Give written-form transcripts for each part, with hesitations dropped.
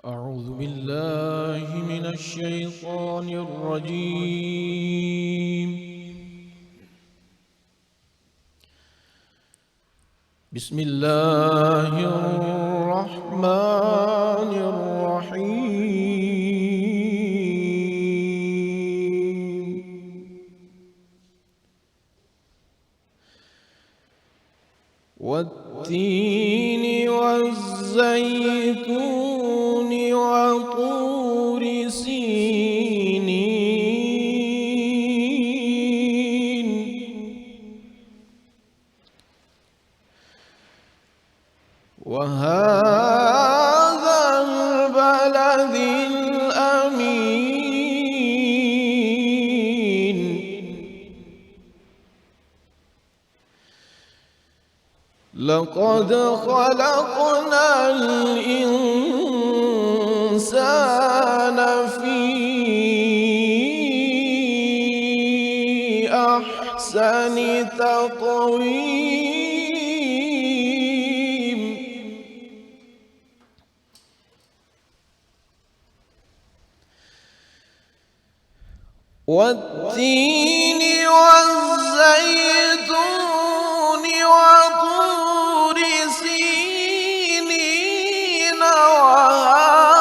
أعوذ بالله من الشيطان الرجيم. بسم الله الرحمن الرحيم. والتين والزيتون وطور سينين وهذا البلد الأمين لقد خلقنا الإنسان في أحسن تقويم والتين والزيتون وطور سينين وهذا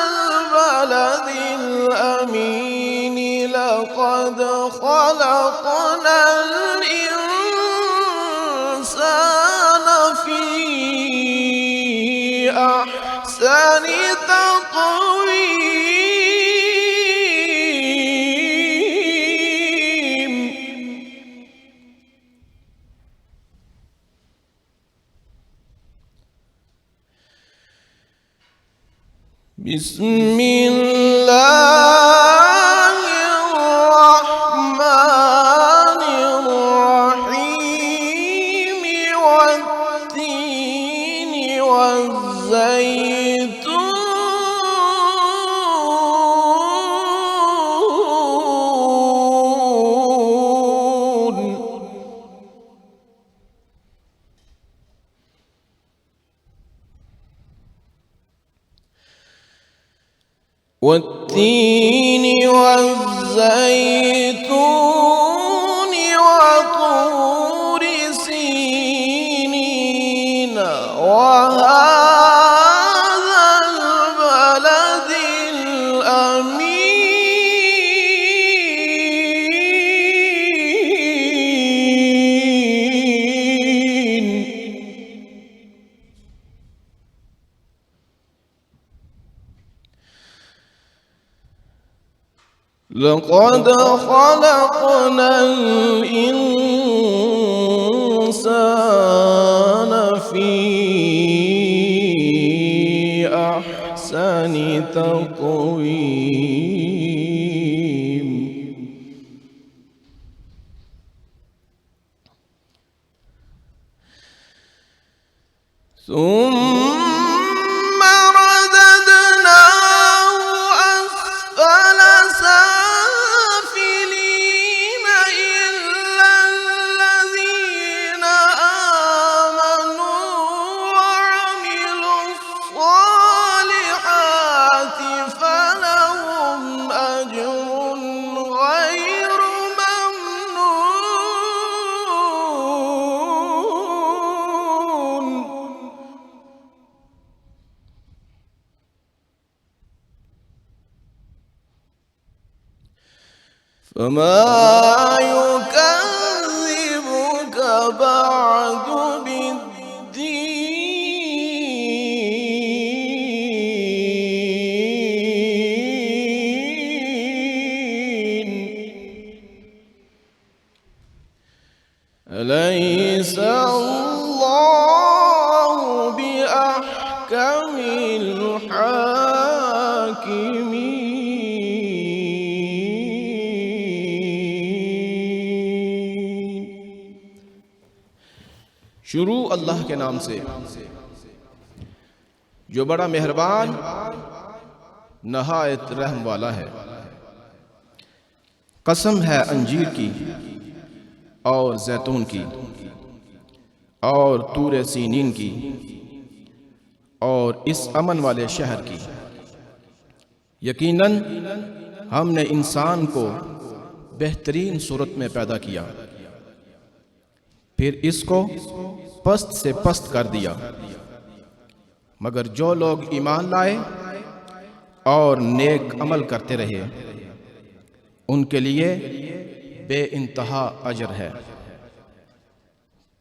البلد الأمين لقد خلقنا الإنسان في أحسن تقويم بسم الله الرحمن الرحيم والتين والزيتون والتين والزيتون وطور سينين وهذا البلد الأمين لقد خلقنا الإنسان في أحسن تقويم ثم رددناه أسفل سافلين إلا الذين آمنوا وعملوا الصالحات فلهم أجر غير ممنون فما يكذبك بعد بالدين أليس الله بأحكم الحاكمين شروع اللہ کے نام سے جو بڑا مہربان نہایت رحم والا ہے۔ قسم ہے انجیر کی اور زیتون کی اور طور سینین کی اور اس امن والے شہر کی۔ یقیناً ہم نے انسان کو بہترین صورت میں پیدا کیا، پھر اس کو پست سے پست کر دیا، مگر جو لوگ ایمان لائے اور نیک عمل کرتے رہے ان کے لیے بے انتہا اجر ہے۔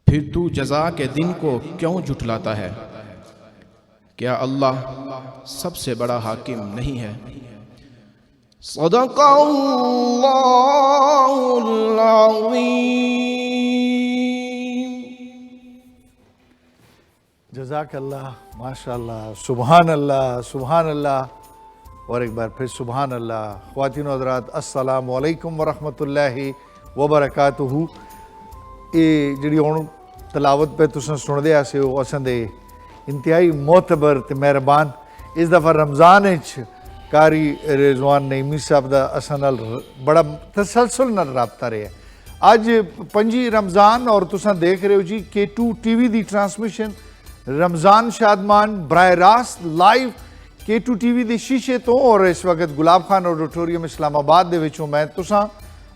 پھر تو جزا کے دن کو کیوں جھٹلاتا ہے؟ کیا اللہ سب سے بڑا حاکم نہیں ہے؟ صدق اللہ العظیم۔ جزاک اللہ، ماشاء اللہ، سبحان اللہ، سبحان اللہ، اور ایک بار پھر سبحان اللہ۔ خواتین و حضرات، السلام علیکم ورحمۃ اللہ وبرکاتہ۔ یہ جڑی ہوں تلاوت پہ تساں سن دے آسے ہو، اساں دے انتہائی معتبر تے مہربان اس دفعہ رمضان وچ قاری رضوان نعیمی صاحب دا اساں نال بڑا تسلسل نال رابطہ رہا۔ اج 5 رمضان اور تساں دیکھ رہے ہو جی K2 ٹی وی دی ٹرانسمیشن رمضان شادمان براہ راست لائیو K2 ٹی وی دے شیشے تو، اور اس وقت گلاب خان آڈیٹوریم اسلام آباد دے وچوں میں تساں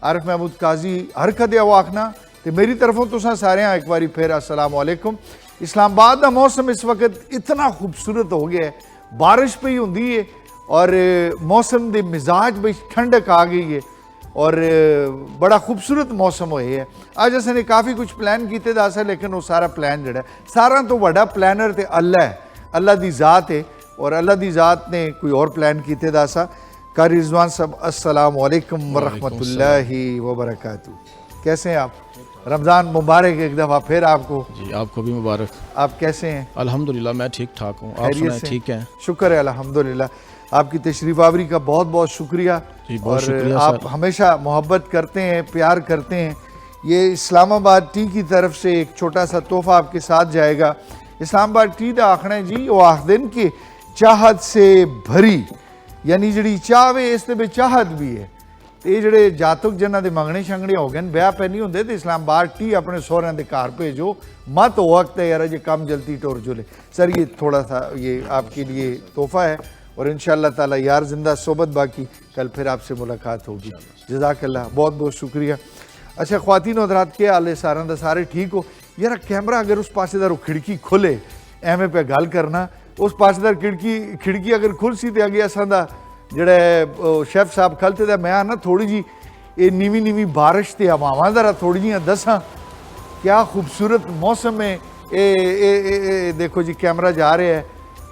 عارف محمود قاضی ہر کدے آخنا تے میری طرفوں تساں سارے ایک باری پھر السلام علیکم۔ اسلام آباد دا موسم اس وقت اتنا خوبصورت ہو گیا ہے، بارش پہ ہی ہوندی ہے اور موسم دے مزاج بھئی ٹھنڈک آ گئی ہے اور بڑا خوبصورت موسم ہوئے ہے۔ آج اساں نے کافی کچھ پلان کیتے دا سا، لیکن وہ سارا پلان جڑا ہے سارا تو بڑا پلانر تے اللہ ہے، اللہ دی ذات ہے، اور اللہ دی ذات نے کوئی اور پلان کیتے دا سا۔ قاری رضوان صاحب السلام علیکم ورحمۃ اللہ وبرکاتہ، کیسے ہیں آپ؟ رمضان مبارک ایک دفعہ پھر آپ کو۔ جی آپ کو بھی مبارک۔ آپ کیسے ہیں؟ الحمدللہ میں ٹھیک ٹھاک ہوں، آپ سنائیں ٹھیک ہیں؟ شکر ہے الحمدللہ۔ آپ کی تشریف آوری کا بہت بہت شکریہ، بہت شکریہ اور آپ ہمیشہ محبت کرتے ہیں، پیار کرتے ہیں۔ یہ اسلام آباد ٹی کی طرف سے ایک چھوٹا سا تحفہ آپ کے ساتھ جائے گا۔ اسلام آباد ٹی دا آخنا ہے جی وہ آخدن کہ چاہت سے بھری، یعنی جڑی چاہوے اس دے چاہت بھی ہے۔ یہ جڑے جاتک جنہ دے منگنے شنگنے ہو گئے بیاہ پہ نہیں ہوندے تو اسلام آباد ٹی اپنے سوہریں دے کار بھیجو، مت وقت ہے یار جی کم جلدی ٹور جولے۔ سر یہ تھوڑا سا یہ آپ کے لیے تحفہ ہے، اور انشاءاللہ تعالی یار زندہ صحبت باقی کل پھر آپ سے ملاقات ہوگی۔ جزاک اللہ، بہت بہت شکریہ۔ اچھا خواتین و حضرات، کیا حال ہے سارا دا؟ سارے ٹھیک ہو؟ یار کیمرہ اگر اس پاسے دار کھڑکی کھلے ایویں پہ گل کرنا، اس پاسے دار کھڑکی اگر کھل سی تے اگے اساں دا جڑا شیف صاحب کھلتے دا میں آنا تھوڑی جی یہ نیوی بارش تے ہواواں ذرا تھوڑی جیاں دساں، کیا خوبصورت موسم ہے۔ اے دیکھو جی کیمرہ جا رہے ہے،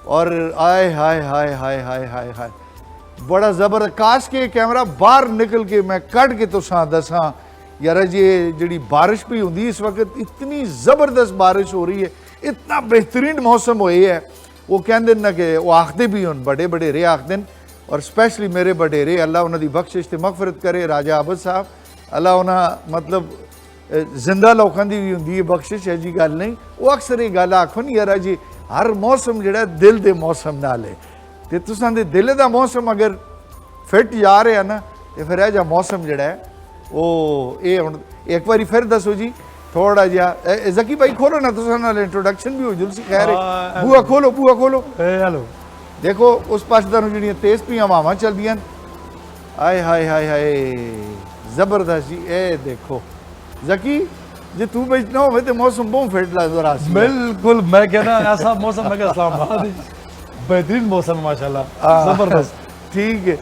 اور آئے ہائے ہائے ہائے ہائے ہائے ہائے بڑا زبردست۔ کاش کے کیمرہ باہر نکل کے میں کٹ کے تو ساں دساں یار جی جڑی بارش پہ ہوندی اس وقت اتنی زبردست بارش ہو رہی ہے، اتنا بہترین موسم ہوئے ہے۔ وہ کہندے نا کہ وہ آخدے بھی ہوں بڑے بڑے رے آخدن، اور اسپیشلی میرے بڈیرے اللہ انہوں دی بخشش تے مغفرت کرے، راجہ عابد صاحب، اللہ انہوں مطلب زندہ لوکاں دی بھی ہوندی ہے بخشش، ہے جی گل نہیں۔ وہ اکثر یہ گل آکھن یار جی ہر موسم جڑا ہے دل دے موسم نال ہے، تے تساں دے دل دا موسم اگر فٹ جا رہے ہیں نا تے پھر یہ جا موسم جڑا ہے وہ ایک باری پھر دسو جی تھوڑا جہا۔ ذکی بھائی کھولو نا، تساں نال انٹروڈکشن بھی ہو جلسی، خیر ہے، بوہا کھولو بوہا کھولو۔ ہیلو دیکھو اس پاس داروں جڑیاں تیز پیاں ہواواں چل دیاں، آئے ہائے ہائے ہائے زبردست جی۔ اے دیکھو ذکی جی تو بیچنا ہوئے تو موسم بہت فٹ لگ رہا ہے۔ بالکل میں کہنا ایسا موسم میں کہ اسلام آباد بہترین موسم ماشاءاللہ زبردست۔ ٹھیک ہے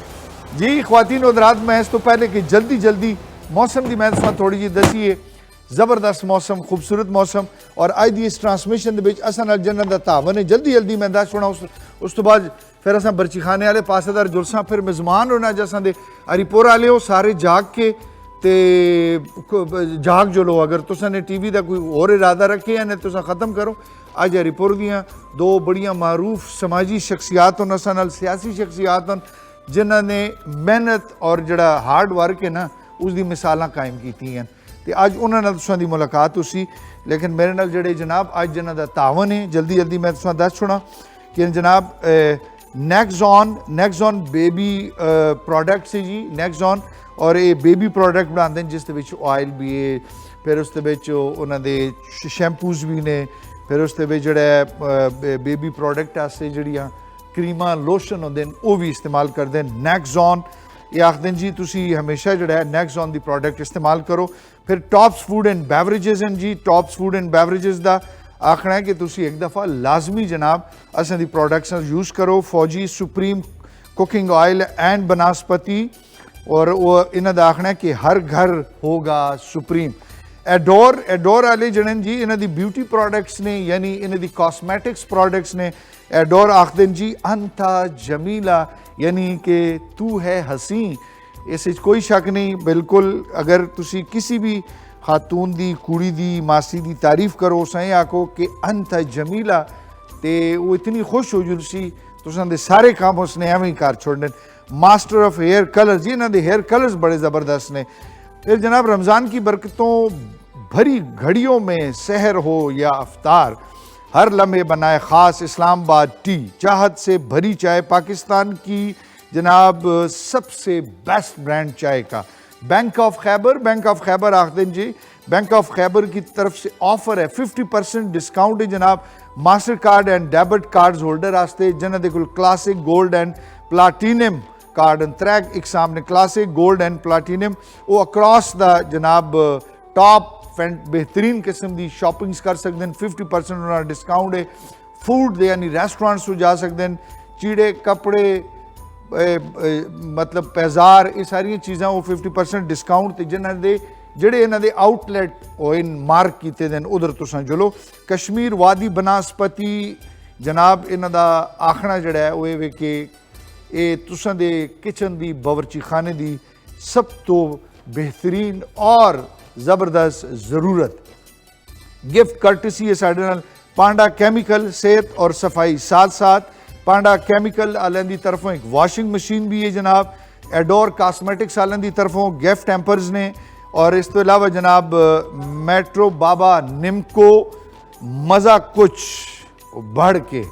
جی خواتین و حضرات، میں اس تو پہلے کہ جلدی موسم دی میں تھوڑی جی دسیے، زبردست موسم، خوبصورت موسم، اور آج دی اس ٹرانسمیشن دے وچ اساں نال جنہاں دا تعاون ہے جلدی میں دس چھوڑا۔ اس تو بعد پھر اساں برچی خانے والے پاسے دار جلساں، پھر میزمان ہونا جساں دے ہری پور والے ہو سارے جاگ کے تے جاگ جو لو، اگر تساں نے ٹی وی دا کوئی اور ارادہ رکھے ہیں تساں ختم کرو۔ آج ہری پور دیاں دو بڑیاں معروف سماجی شخصیات ہوں، اساں نال سیاسی شخصیات ہوں جنہاں نے محنت اور جڑا ہارڈ ورک ہے نا اس دی مثالاں قائم کیتی ہیں، تے اج انہاں نال تساں دی ملاقات ہوسی۔ لیکن میرے نال جڑے جناب اج جنہاں دا تعاون ہے جلدی میں تساں دس چھوڑا کہ جناب نیکزون بیبی پروڈکٹ سے جی، نیکزون، اور یہ بیبی پروڈکٹ بناتے ہیں جس دے وچ آئل بھی ہے، پھر اس دے وچ انہاں دے شیمپوز بھی نے، ਫਿਰ ਉਸ ਦੇ ਵਿੱਚ ਜਿਹੜਾ ਬੇਬੀ ਪ੍ਰੋਡਕਟ ਵਾਸਤੇ ਜਿਹੜੀਆਂ ਕਰੀਮਾਂ ਲੋਸ਼ਨ ਹੁੰਦੇ ਨੇ ਉਹ ਵੀ ਇਸਤੇਮਾਲ ਕਰਦੇ ਨੇ। ਨੈਕਜ਼ੋਨ ਇਹ ਆਖਦੇ ਨੇ ਜੀ ਤੁਸੀਂ ਹਮੇਸ਼ਾ ਜਿਹੜਾ ਹੈ ਨੈਕਜ਼ੋਨ ਦੀ ਪ੍ਰੋਡਕਟ ਇਸਤੇਮਾਲ ਕਰੋ। ਫਿਰ ਟੌਪਸ ਫੂਡ ਐਂਡ ਬੈਵਰੇजेस ਹਨ ਜੀ, ਟੌਪਸ ਫੂਡ ਐਂਡ ਬੈਵਰੇजेस ਦਾ ਆਖਣਾ ਹੈ ਕਿ ਤੁਸੀਂ ਇੱਕ ਦਫਾ ਲਾਜ਼ਮੀ ਜਨਾਬ ਅਸਾਂ ਦੀ ਪ੍ਰੋਡਕਟਸ ਯੂਜ਼ ਕਰੋ। ਫੌਜੀ ਸੁਪਰੀਮ ਕੁਕਿੰਗ ਆਇਲ ਐਂਡ ਬਨਸਪਤੀ ਔਰ ਉਹ ਇਹਨਾਂ ਦਾ ਆਖਣਾ ਹੈ ਕਿ ਹਰ ਘਰ ਹੋਗਾ ਸੁਪਰੀਮ। ਐਡੋਰ ਵਾਲੇ ਜਿਹੜੇ ਜੀ ਇਹਨਾਂ ਦੀ ਬਿਊਟੀ ਪ੍ਰੋਡਕਟਸ ਨੇ ਯਾਨੀ ਇਹਨਾਂ ਦੀ ਕਾਸਮੈਟਿਕਸ ਪ੍ਰੋਡਕਟਸ ਨੇ। ਐਡੋਰ ਆਖਦੇ ਨੇ ਜੀ ਅੰਤਾ ਜਮੀਲਾ ਯਾਨੀ ਕਿ ਤੂੰ ਹੈ ਹਸੀਂ, ਇਸ ਵਿੱਚ ਕੋਈ ਸ਼ੱਕ ਨਹੀਂ। ਬਿਲਕੁਲ ਅਗਰ ਤੁਸੀਂ ਕਿਸੇ ਵੀ ਖਾਤੂਨ ਦੀ ਕੁੜੀ ਦੀ ਮਾਸੀ ਦੀ ਤਾਰੀਫ ਕਰੋ ਸਹੀ ਆਖੋ ਕਿ ਅੰਤ ਜਮੀਲਾ ਤੇ ਉਹ ਇਤਨੀ ਖੁਸ਼ ਹੋ ਜੁਲਸੀ ਤੁਸਾਂ ਦੇ ਸਾਰੇ ਕੰਮ ਉਸਨੇ ਐਵੇਂ ਹੀ ਕਰ ਛੋੜਨੇ। ਮਾਸਟਰ ਆਫ हेयर कलर जी इन्हों के हेयर कलर्स बड़े ज़बरदस्त ने। फिर जनाब रमज़ान की बरकतों भरी घड़ियों में सहर हो या अफ्तार हर लम्हे बनाए ख़ास इस्लामाबाद टी, चाहत से भरी चाय पाकिस्तान की जनाब सबसे बेस्ट ब्रांड चाय का। बैंक ऑफ खैबर आखदेन जी, बैंक ऑफ खैबर की तरफ से ऑफर है 50% डिस्काउंट है जनाब Mastercard and debit cards holder आस्ते जिन्हों के कोल classic gold and platinum card ट्रैक एक सामने क्लासिक गोल्ड एंड प्लाटीनम वो अक्रॉस द जनाब टॉप बेहतरीन किस्म की शॉपिंग्स कर सकते हैं। 50% उन्होंने डिस्काउंट है। फूड दे यानी रेस्टोरेंट्स तो जा सकते हैं, चीड़े कपड़े मतलब पैजार ये सारिया चीज़ां वो 50% डिस्काउंट ते जिन्हों दे ਜਿਹੜੇ ਇਹਨਾਂ ਦੇ ਆਊਟਲੈਟ ਉਹ ਇਨ ਮਾਰਕ ਕੀਤੇ ਦੇ ਉਧਰ ਤੁਸੀਂ ਚਲੋ। ਕਸ਼ਮੀਰ ਵਾਦੀ ਬਨਸਪਤੀ ਜਨਾਬ ਇਹਨਾਂ ਦਾ ਆਖਣਾ ਜਿਹੜਾ ਹੈ ਉਹ ਇਹ ਵੇ ਕਿ ਇਹ ਤੁਸਾਂ ਦੇ ਕਿਚਨ ਦੀ ਬਾਵਰਚੀ ਖਾਨੇ ਦੀ ਸਭ ਤੋਂ ਬਿਹਤਰੀਨ ਔਰ ਜ਼ਬਰਦਸਤ ਜ਼ਰੂਰਤ गिफ्ट कर्टसी है साढ़े नाल पांडा कैमिकल सेहत और सफाई साथ साथ पांडा कैमिकल आलियां दी तरफों एक वॉशिंग मशीन भी है जनाब। एडोर कॉस्मेटिक्स आलियां दी तरफों गिफ्ट टैंपर्स ने और इस तो इलावा जनाब मेट्रो बाबा निमको मज़ा कुछ बढ़ के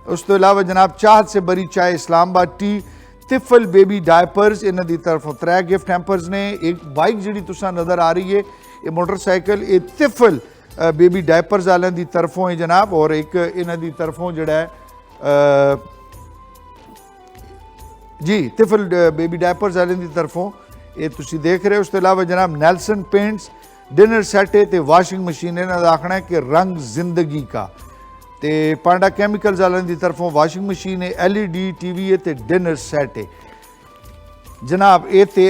उस तो इलावा जनाब चाहत से बरी चाय इस्लामाबाद टी तिफल बेबी डायपर्स इन्हां दी तरफों 3 गिफ्ट हैम्पर्स ने। एक बाइक जिहड़ी तुसां नज़र आ रही है ये मोटरसाइकिल ये तिफल बेबी डायपर्स वालियां दी तरफों है जनाब और एक इन्हां दी तरफों जिहड़ा है जी तिफल बेबी डायपर्स वालियां दी तरफों ये तुसी देख रहे हो। उस तो इलावा जनाब नेल्सन पेंट्स डिनर सैट है तो वाशिंग मशीन इन्हां दा आखना है कि रंग जिंदगी का। तो पांडा कैमिकल्स वालों की तरफों वाशिंग मशीन है LED TV है तो डिनर सैट है जनाब। ये तो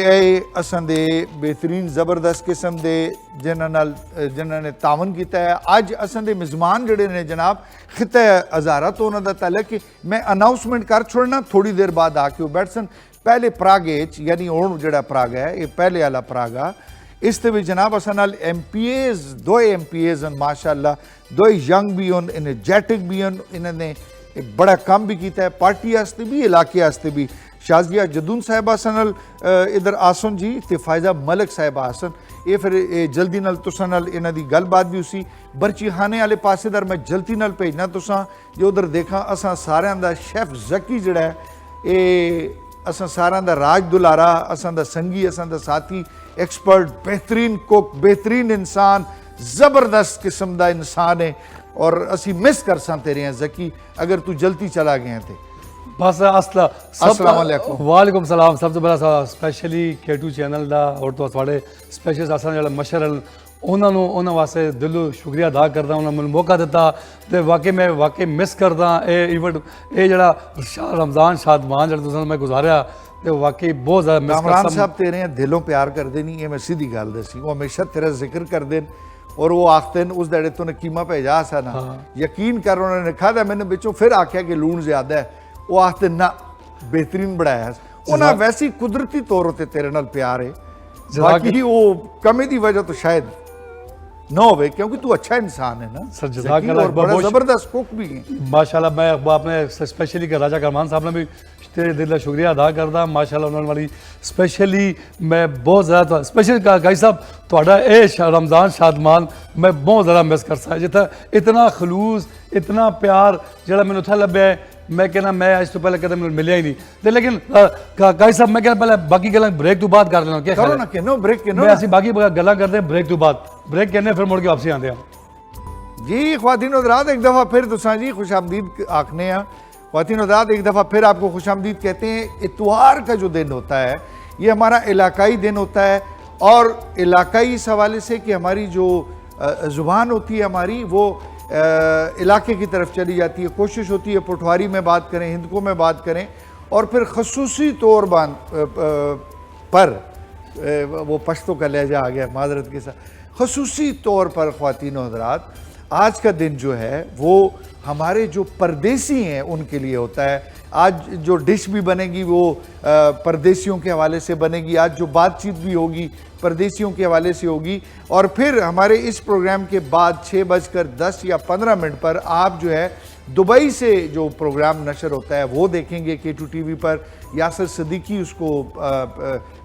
असां दे बेहतरीन ज़बरदस्त किस्म के जिन्हों ने तावन किया है। अज असां दे मेज़मान जिहड़े ने जनाब खिता हज़ारा तो उन्हों दा तलक कि मैं अनाउंसमेंट कर छोड़ना थोड़ी देर बाद आके वो बैठ सन। पहले परागे यानी हुण जिहड़ा परागा है ये पहले वाला परागा इस ते भी जनाब असां नाल MPAs दो MPAs हैं माशाअल्लाह, दो यंग भी हैं एनर्जेटिक भी हैं। इन्होंने बड़ा काम भी किया है पार्टी वास्ते भी इलाके वास्ते भी। शाजिया जदून साहिबा आसन इधर आसन जी ते फायजा मलिक साहिबा आसन ये फिर जल्दी नाल तुसां नाल इन्हां दी गलबात भी उसी बरची खाने वाले पासे दर मैं जल्दी नाल भेजना तुसां जो उधर देखा असां सारियां दा शेफ जकी जिहड़ा है ये असां सारियां दा राज दुलारा असां दा संगी असां दा साथी एक्सपर्ट बेहतरीन कुक बेहतरीन इंसान ज़बरदस्त किस्म का इंसान है और असी मिस कर सा तेरे हैं जकी अगर तू जल्दी चला गया थे। बस अस्सलाम वालेकुम। वालेकुम सलाम। सब तो पहला स्पैशली K2 चैनल का और तो थोड़े स्पैशल असा जो मशर उन्होंने वास्ते दिलों शुक्रिया अदा करता उन्होंने मैंने मौका दिता तो वाकई मैं वाकई मिस करदा ये इवेंट ये जरा रमज़ान शादमान जो मैं गुजारिया तो वाकई बहुत ज़्यादा मिस करदा। कामरान साहब तेरे दिलों प्यार करते नहीं ये मैं सीधी गल दसी वो हमेशा तेरा जिक्र करते और वो आखते हैं उस दड़े तूने कीमा भेजा सा ना यकीन कर उन्होंने खादा मैंने बिचों फिर आख्या कि लूण ज्यादा है वो आखते ना बेहतरीन बनाया उन्हें वैसी कुदरती तौर पर तेरे नाल प्यार है बाकी वो कमी की वजह तो शायद ना हो क्योंकि तू अच्छा इंसान है ना सर और बड़ा जबरदस्त कुक भी है माशाल्लाह। मैं आपने स्पेशली का राजा करमान साहब ने भी तेरे दिल का शुक्रिया अदा करदा माशाल्लाह उन्होंने वाली स्पेशली मैं बहुत ज़्यादा स्पेशल गाई साहब थोड़ा ये रमज़ान शादमान मैं बहुत ज़्यादा मिस कर सा जितना इतना खलूस इतना प्यार जरा मैंने उत्थे लभ्या है मैं कहना मैं आज तो पहले कदम मिलिया ही नहीं तो लेकिन गाई साहब मैं कहना पहले बाकी गल्लां ब्रेक तो बाद कर लेना क्या करो ना कहनो ब्रेक कहनो मैं ऐसी बाकी गल्लां करते हैं ब्रेक तो बाद ब्रेक कहने फिर मुड़ के वापसी आते हैं। جی خواتین و حضرات ایک دفعہ پھر تساں جی خوش آمدید آکھنے ہیں. خواتین و حضرات ایک دفعہ پھر آپ کو خوش آمدید کہتے ہیں. اتوار کا جو دن ہوتا ہے یہ ہمارا علاقائی دن ہوتا ہے, اور علاقائی اس حوالے سے کہ ہماری جو زبان ہوتی ہے ہماری وہ علاقے کی طرف چلی جاتی ہے. کوشش ہوتی ہے پٹھواری میں بات کریں, ہندکوں میں بات کریں, اور پھر خصوصی طور پر وہ پشتو کا لہجہ آ گیا معذرت کے ساتھ, خصوصی طور پر خواتین و حضرات آج کا دن جو ہے وہ ہمارے جو پردیسی ہیں ان کے لیے ہوتا ہے. آج جو ڈش بھی بنے گی وہ پردیسیوں کے حوالے سے بنے گی, آج جو بات چیت بھی ہوگی پردیسیوں کے حوالے سے ہوگی. اور پھر ہمارے اس پروگرام کے بعد 6:10 یا 15 پر آپ جو ہے دبئی سے جو پروگرام نشر ہوتا ہے وہ دیکھیں گے K2 TV پر. یاسر صدیقی اس کو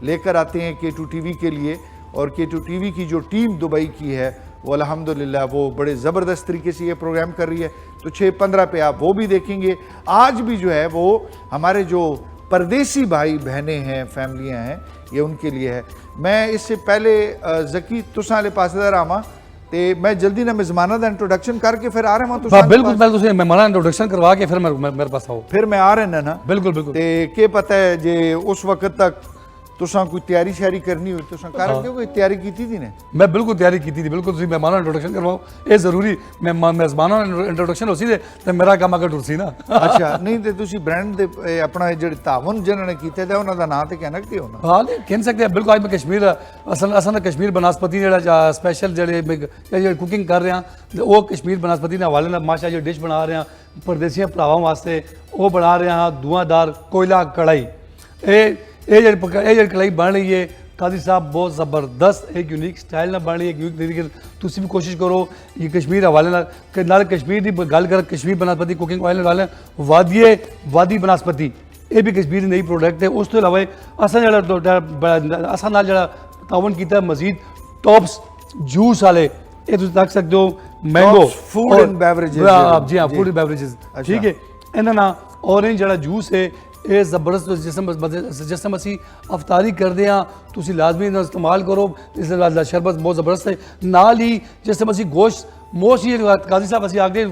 لے کر آتے ہیں K2 TV کے لیے, اور K2 TV کی جو ٹیم دبئی کی ہے وہ الحمدللہ وہ بڑے زبردست طریقے سے یہ پروگرام کر رہی ہے. تو 6:15 پہ آپ وہ بھی دیکھیں گے. آج بھی جو ہے وہ ہمارے جو پردیسی بھائی بہنیں ہیں, فیملیاں ہیں, یہ ان کے لیے ہے. میں اس سے پہلے ذکی تساں لے پاسے دا راما تے میں جلدی نہ مزمانہ دا انٹروڈکشن کر کے پھر آ رہے ہیں تساں بالکل میں تسیں مہماناں انٹروڈکشن کروا کے پھر میرے پاس آؤ, پھر میں آ رہے ہیں نا. بالکل بالکل. تے کہ پتہ ہے جے اس وقت تک تساں کوئی تیاری شیاری کرنی ہوئی تساں کر رہے ہو, کوئی تیاری کیتی تھی نے؟ میں بالکل تیاری کیتی تھی. بالکل تسی مہماناں انٹروڈکشن کرواؤ, یہ ضروری مہماناں انٹروڈکشن ہو سی تے میرا کام اگر ٹر سی نا. اچھا نہیں تے تسی برانڈ دے اپنا جڑے تعاون جنہاں نے کیتے تے انہاں دا نام تے کہنا کہ ہونا. ہاں کہہ سکتے ہیں بالکل. آج میں کشمیر اصل کشمیر بناسپتی جڑا اسپیشل جڑے کوکنگ کر رہے ہیں وہ کشمیر بناسپتی نے حوالے نال ماشاء جو ڈش بنا رہے ہیں پردیسیاں بھراواں واسطے, وہ بنا رہے ہیں دھواں دار کوئلہ کڑھائی. یہ جڑی کڑھائی بن رہی ہے قاضی صاحب بہت زبردست ایک یونیک سٹائل نہ بن رہی ہے, ایک یونیک طریقے تسی بھی کوشش کرو یہ کشمیر حوالے نال کشمیر دی گل کر کشمیر بناسپتی کوکنگ آئل والے وادی بناسپتی یہ بھی کشمیر دی نئی پروڈکٹ ہے. اس تو علاوہ اساں نال جڑا تعاون کیتا ہے مزید ٹاپس جوس والے, یہ تسی دیکھ سکتے ہو مینگو فوڈ اینڈ بیوریجز. جی ہاں فوڈ اینڈ بیوریجز ٹھیک ہے. انہاں نا اورنج جڑا جوس ہے یہ زبردست جسم اسی افطاری کردے ہیں تسی لازمی استعمال کرو. اس شربت بہت زبردست ہے. نال ہی جسم اسی گوشت موسٹلی قاضی صاحب اسی آکھدے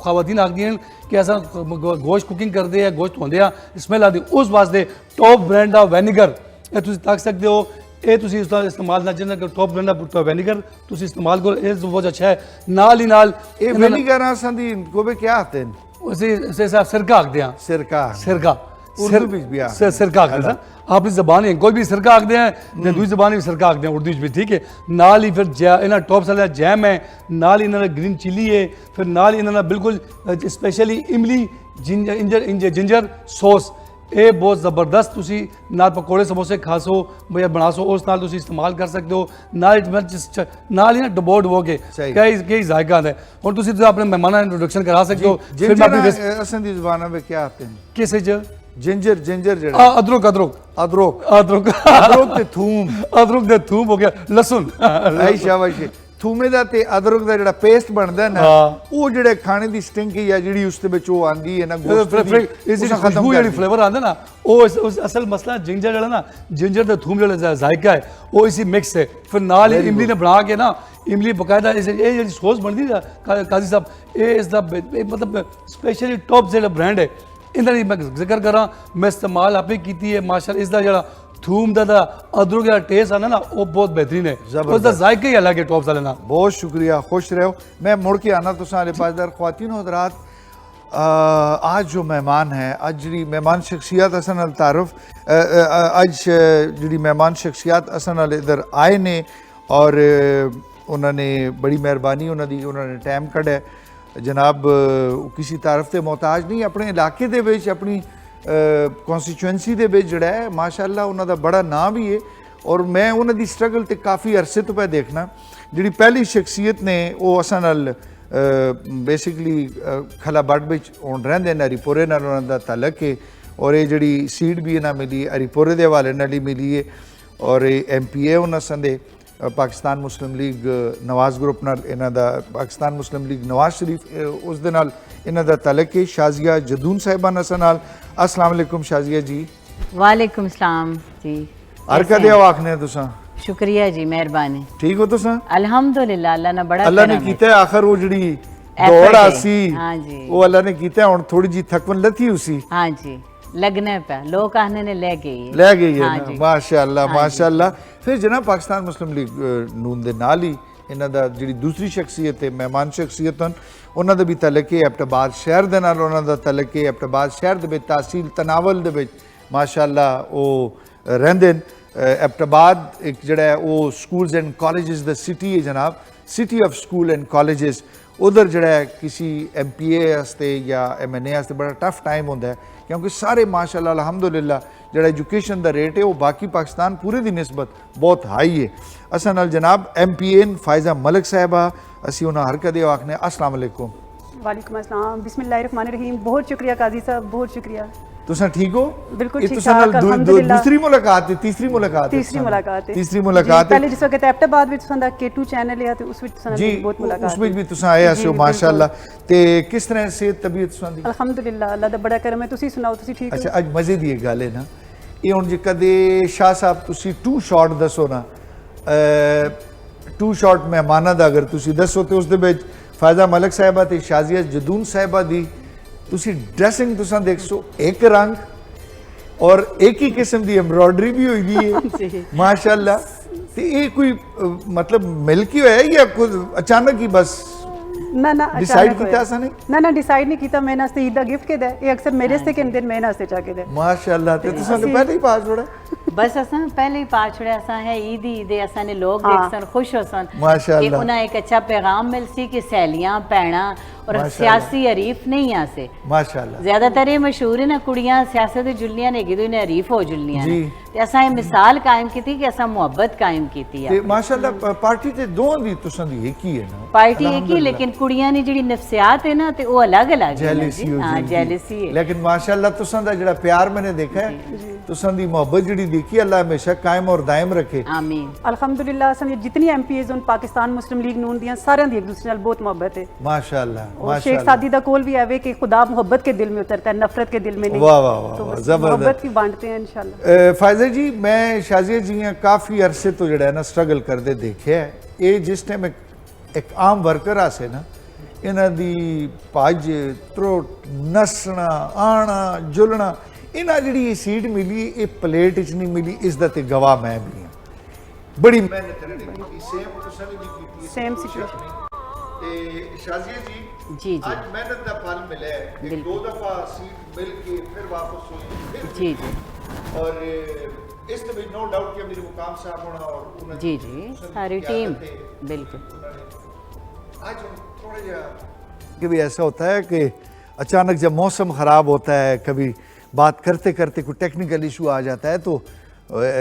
خواتین آکھدی ہیں کہ ایسا گوشت کوکنگ کردے ہیں گوشت ہوندے ہیں اسمیل آتی, اس واسطے ٹاپ برانڈ دا وینیگر یہ تسی تک سکتے ہو. یہ تسی اس کا استعمال نہ جنہیں ٹاپ برانڈ دا وینیگر تسی استعمال کرو, یہ بہت اچھا ہے. نال ہی نال یہ وینیگر آسان دی کو بے کیا آتے ہیں؟ اسے سرکہ آکھدے ہیں. سرکہ سرکہ آکھدے ہیں اپنی زبان ہے, کوئی بھی سرکہ آکھدے ہیں دوسری زبان بھی سرکہ آکھدے ہیں اردو بھی ٹھیک ہے. نال ہی پھر انہاں ٹاپ سالہ جیم ہے, نال انہاں گرین چلی ہے, پھر نال انہاں بالکل اسپیشلی املی جنجر سوس, یہ بہت زبردست. تسی نال پکوڑے سموسے کھا سو یا بنا سو, اس نال تسی استعمال کر سکتے ہو. نال ہی نا ڈبو کے کئی ذائقہ ہے. اور تسی اپنے مہماناں انٹروڈکشن کرا سکتے ہو. اساں دی زباناں میں کیا آتے ہیں؟ کس وچ جنجر جڑا ادرک تے تھوم ہو گیا, لہسن ائی شاباش. تھومے دا تے ادرک دا جڑا پیسٹ بندا ہے نا وہ جڑے کھانے دی سٹنگ یا جڑی اس دے وچ او آندی ہے نا گوشت دی خوشبو جڑی فلیور آندا نا وہ اصل مسئلہ جنجر جڑا نا جنجر تے تھوم جڑا ذائقہ ہے وہ اسی مکس ہے. پھر نال املی نے بنا کے نا املی باقاعدہ یہ جڑی سوس بنتی ہے قاضی صاحب یہ اس دا مطلب اسپیشلی ٹاپ جڑا برانڈ ہے انہاں دی میں ذکر کراں میں استعمال آپ نے کیتی ہے ماشاءاللہ. اس دا جڑا تھوم دا ادرک دا ٹیسٹ آنا نا وہ بہت بہترین ہے, اس دا ذائقہ ہی الگ ہے ٹاپ والے نا. بہت شکریہ, خوش رہو. میں مڑ کے آنا تساں والے پاسدار. خواتین و حضرات آج جو مہمان ہیں آج جڑی مہمان شخصیات اساں نال تعارف آج جڑی مہمان شخصیات اساں نال ادھر آئے نے اور انہوں نے بڑی مہربانی انہوں نے ٹائم کڈا ہے. جناب کسی تعارف تے محتاج نہیں, اپنے علاقے دے وچ اپنی کانسٹیچوئنسی دے وچ جڑا ہے ماشاءاللہ انہوں دا بڑا نام بھی ہے. اور میں انہوں دی سٹرگل تے کافی عرصے تو پہ دیکھنا. جڑی پہلی شخصیت نے وہ اساں نال بیسیکلی کھلا بٹ وچ ہون رہندے نے, ہری پورے نال انہوں دا تعلق ہے. اور یہ جڑی سیٹ بھی انہاں ملی ہری پورے دے حوالے نال ہی ملی ہے. اور ایم پی اے انہاں سندے پاکستان مسلم لیگ نواز گروپ نال انہاں دا پاکستان مسلم لیگ نواز شریف اس دے نال انہاں دا تعلق ہے. شازیہ جدون صاحبہ نساں نال. السلام علیکم شازیہ جی. وعلیکم السلام جی. ہر کدے آکھنے تساں؟ شکریہ جی, مہربانی. ٹھیک ہو تساں؟ الحمدللہ اللہ نے بڑا اللہ نے کیتا ہے. آخر وہ جڑی ਦੌੜ ਹੈ। ਆਸੀ हाँ जी ਉਹ ਅੱਲਾ ਨੇ ਕੀਤਾ ਹੁਣ ਥੋੜੀ ਜੀ ਥਕਵਨ ਲੱਥੀ ਉਸੀ हाँ जी लगने पे लोग कहने ने ले गई है। ਲੈ ਗਈ ਹੈ हाँ ਨਾ जी ਮਾਸ਼ਾਅੱਲਾ ਮਾਸ਼ਾਅੱਲਾ ਫਿਰ ਜਨਾਬ ਪਾਕਿਸਤਾਨ ਮੁਸਲਿਮ ਲੀਗ ਨੂਨ ਦੇ ਨਾਲ ਹੀ ਇਹਨਾਂ ਦਾ ਜਿਹੜੀ ਦੂਸਰੀ ਸ਼ਖਸੀਅਤ ਹੈ ਮਹਿਮਾਨ ਸ਼ਖਸੀਅਤ ਹਨ ਉਹਨਾਂ ਦਾ ਵੀ ਤਾਲੁਕ ਹੈ ਐਬਟਾਬਾਦ ਸ਼ਹਿਰ ਦੇ ਨਾਲ ਉਹਨਾਂ ਦਾ ਤਾਲੁਕ ਹੈ ਐਬਟਾਬਾਦ ਸ਼ਹਿਰ ਦੇ ਵਿੱਚ ਤਹਿਸੀਲ ਤਨਾਵਲ ਦੇ ਵਿੱਚ ਮਾਸ਼ਾਅੱਲਾ ਉਹ ਰਹਿੰਦੇ ਨੇ ਐਬਟਾਬਾਦ ਇੱਕ ਜਿਹੜਾ ਹੈ ਉਹ schools and colleges the city ਹੈ ਜਨਾਬ city of school and colleges ਉਧਰ ਜਿਹੜਾ ਹੈ ਕਿਸੇ MPA ਵਾਸਤੇ ਜਾਂ MNA ਵਾਸਤੇ ਬੜਾ ਟਫ ਟਾਈਮ ਹੁੰਦਾ ਹੈ ਕਿਉਂਕਿ ਸਾਰੇ ਮਾਸ਼ਾਅੱਲਾ ਅਲਹਮਦੁਲਿਲਾ ਜਿਹੜਾ ਐਜੂਕੇਸ਼ਨ ਦਾ ਰੇਟ ਹੈ ਉਹ ਬਾਕੀ ਪਾਕਿਸਤਾਨ ਪੂਰੇ ਦੀ ਨਿਸਬਤ ਬਹੁਤ ਹਾਈ ਹੈ ਅਸਾਂ ਨਾਲ ਜਨਾਬ MPN ਫਾਇਜ਼ਾ ਮਲਕ ਸਾਹਿਬਾ ਅਸੀਂ ਉਹਨਾਂ ਹਰ ਕਦੇ ਆਖਨੇ अस्सलाम वालेकुम वालेकुम अस्सलाम बिस्मिल्लाहिर्रहमानिर्रहीम बहुत शुक्रिया काजी साहब बहुत शुक्रिया तुसा ठीक हो बिल्कुल ये ठीक तुसा ठाक, नाल अल्हम्दुलिल्लाह। दूसरी मुलाकात है तीसरी मुलाकात है तीसरी मुलाकात है तीसरी मुलाकात जी, है पहले जिस वक्त एबटाबाद ਵਿੱਚ ਸੰਦਾ K2 ਚੈਨਲ ਹੈ ਤੇ ਉਸ ਵਿੱਚ ਸੰਦਾ जी ਬਹੁਤ ਮੁਲਾਕਾਤ उसमें भी तुसा आया जी, सो बिल्कुल। माशाअल्लाह ते किस तरह से तबीयत सुंदी ਅਲਹਮਦੁਲਿल्लाह ਅੱਲਾ ਦਾ ਬੜਾ ਕਰਮ ਹੈ ਤੁਸੀਂ ਸੁਣਾਓ ਤੁਸੀਂ ਠੀਕ ਹੋ ਅੱਛਾ ਅੱਜ ਮਜ਼ੇ ਦੀ ਇੱਕ ਗੱਲ ਹੈ ਨਾ ਇਹ ਹੁਣ ਜੇ ਕਦੇ ਸ਼ਾਹ ਸਾਹਿਬ ਤੁਸੀਂ ਟੂ ਸ਼ਾਟ ਦੱਸੋ ਨਾ ਟੂ ਸ਼ਾਟ ਮਹਿਮਾਨਾਂ ਦਾ ਅਗਰ ਤੁਸੀਂ ਦੱਸੋ ਤੇ ਉਸ ਦੇ ਵਿੱਚ ਫਾਇਜ਼ਾ ਮਲਕ ਸਾਹਿਬਾ ਤੇ ਸ਼ਾਜ਼ੀਆ ਜਦੂਨ ਸਾਹਿਬਾ ਦੀ ਤੁਸੀਂ ਡਰੈਸਿੰਗ ਤੁਸੀਂ ਦੇਖੋ ਇੱਕ ਰੰਗ ਔਰ ਇੱਕ ਹੀ ਕਿਸਮ ਦੀ ਐਮਬਰਾਇਡਰੀ ਵੀ ਹੋਈ ਦੀ ਹੈ ਮਾਸ਼ਾਅੱਲਾ ਤੇ ਇਹ ਕੋਈ मतलब ਮਿਲ ਕੇ ਹੋਇਆ ਜਾਂ ਕੁਝ ਅਚਾਨਕ ਹੀ ਬਸ ਨਾ ਨਾ डिसाइड ਕੀਤਾ ਅਸਾਂ ਨੇ ਨਾ ਡਿਸਾਈਡ ਨਹੀਂ ਕੀਤਾ ਮੈਂ ਨਾਸਤੇ ਈਦ ਦਾ ਗਿਫਟ ਕਿਦਾ ਇਹ ਅਕਸਰ ਮੇਰੇ ਸੇ ਕਿੰਨੇ ਦਿਨ ਮੈਂ ਨਾਸਤੇ ਚਾ ਕੇ ਦੇ ਮਾਸ਼ਾਅੱਲਾ ਤੇ ਤੁਸੀਂ ਨੇ ਪਹਿਲੇ ਹੀ ਪਾਸ ਹੋੜਾ बस असां पहले ही पा छड़े असां है ईद ईद असां ने लोग देखसन खुश होसन माशाअल्लाह। कि उन्हें एक अच्छा पैगाम मिलसी कि सहेलियां भैणा और माशाअल्लाह। सियासी हरीफ नहीं आसे माशाअल्लाह ज्यादातर ये मशहूर है ना कुड़ियां सियासत दी जुल्लियां ने गिदो ने हरीफ हो जुल्लियां जी। ते असां ये मिसाल कायम की थी कि असां मोहब्बत कायम की थी ਤੇ ਮਾਸ਼ਾਅੱਲਾ ਪਾਰਟੀ ਤੇ ਦੋਵਾਂ ਦੀ ਤੁਸੀਂ ਦੀ ਇੱਕ ਹੀ ਹੈ ਨਾ पार्टी एक ही लेकिन कुड़ियां ने जिहड़ी नफसियात है ना ते वो अलग अलग है ना ਜੈਲਸੀ जी। ਹੋ हाँ ਜੀ जेलसी है ਲੇਕਿਨ ਮਾਸ਼ਾਅੱਲਾ ਤੁਸੀਂ ਦਾ ਜਿਹੜਾ ਪਿਆਰ ਮੈਨੇ ਦੇਖਿਆ ਹੈ ਤੁਸੀਂ ਦੀ ਮੁਹੱਬਤ ਜਿਹੜੀ ਦੇਖੀ ਅੱਲਾ ਹਮੇਸ਼ਾ ਕਾਇਮ ਔਰ ਦਾਇਮ ਰੱਖੇ आमीन ਅਲਹਮਦੁਲਿल्लाह ਸਾਨੂੰ ਜਿਤਨੀ MPAs ਹਨ ਪਾਕਿਸਤਾਨ ਮੁਸਲਿਮ ਲੀਗ ਨੂਨ ਦੀਆਂ ਸਾਰਿਆਂ ਦੀ ਇੱਕ ਦੂਸਰੇ ਨਾਲ ਬਹੁਤ ਮੁਹੱਬਤ ਹੈ माशाअल्लाह और शेख माशाअल्लाह सादी दा कोल भी आवे कि खुदा मोहब्बत के दिल में उतरता है नफरत के दिल में नहीं वाह वाह वाह तो वाह, बस जबरदस्त मोहब्बत की बांटते हैं इंशाल्लाह ਫਾਇਜ਼ਾ ਜੀ ਮੈਂ ਸ਼ਾਜ਼ੀਆ ਜੀਆਂ ਕਾਫੀ ਅਰਸੇ ਤੋਂ ਜਿਹੜਾ ਹੈ ਨਾ ਸਟਰਗਲ ਕਰਦੇ ਦੇਖਿਆ ਹੈ। ਇਹ ਜਿਸ ਟਾਈਮ ਇੱਕ ਆਮ ਵਰਕਰ ਆਸੇ ਨਾ ਇਹਨਾਂ ਦੀ ਭੱਜ ਤਰੋਟ ਨਸਣਾ ਆਣਾ ਜੁਲਣਾ ਇਹਨਾਂ ਜਿਹੜੀ ਇਹ ਸੀਟ ਮਿਲੀ ਇਹ ਪਲੇਟ 'ਚ ਨਹੀਂ ਮਿਲੀ ਇਸ ਦਾ ਤੇ ਗਵਾਹ ਮੈਂ ਵੀ ਹਾਂ ਬੜੀ ਮਿਹਨਤ ਇਹਨਾਂ ਨੇ ਕੀਤੀ ਸੇਮ ਤੁਸੀਂ ਵੀ ਕੀਤੀ सेम सिचुएशन ਤੇ ਸ਼ਾਜ਼ੀਆ ਜੀ जी जी ਅੱਜ ਮਿਹਨਤ ਦਾ ਫਲ ਮਿਲਿਆ ਹੈ ਇੱਕ ਦੋ ਦਫਾ ਸੀਟ ਮਿਲ ਕੇ ਫਿਰ ਵਾਪਸ ਹੋਈ ਫਿਰ जी जी और इस में नो डाउट कि मेरे मुकाम साहब होना और उन्होंने जी जी सारी टीम बिल्कुल आज थोड़ा जा कि भी ऐसा होता है कि अचानक जब मौसम ख़राब होता है कभी बात करते करते कोई टेक्निकल इशू आ जाता है तो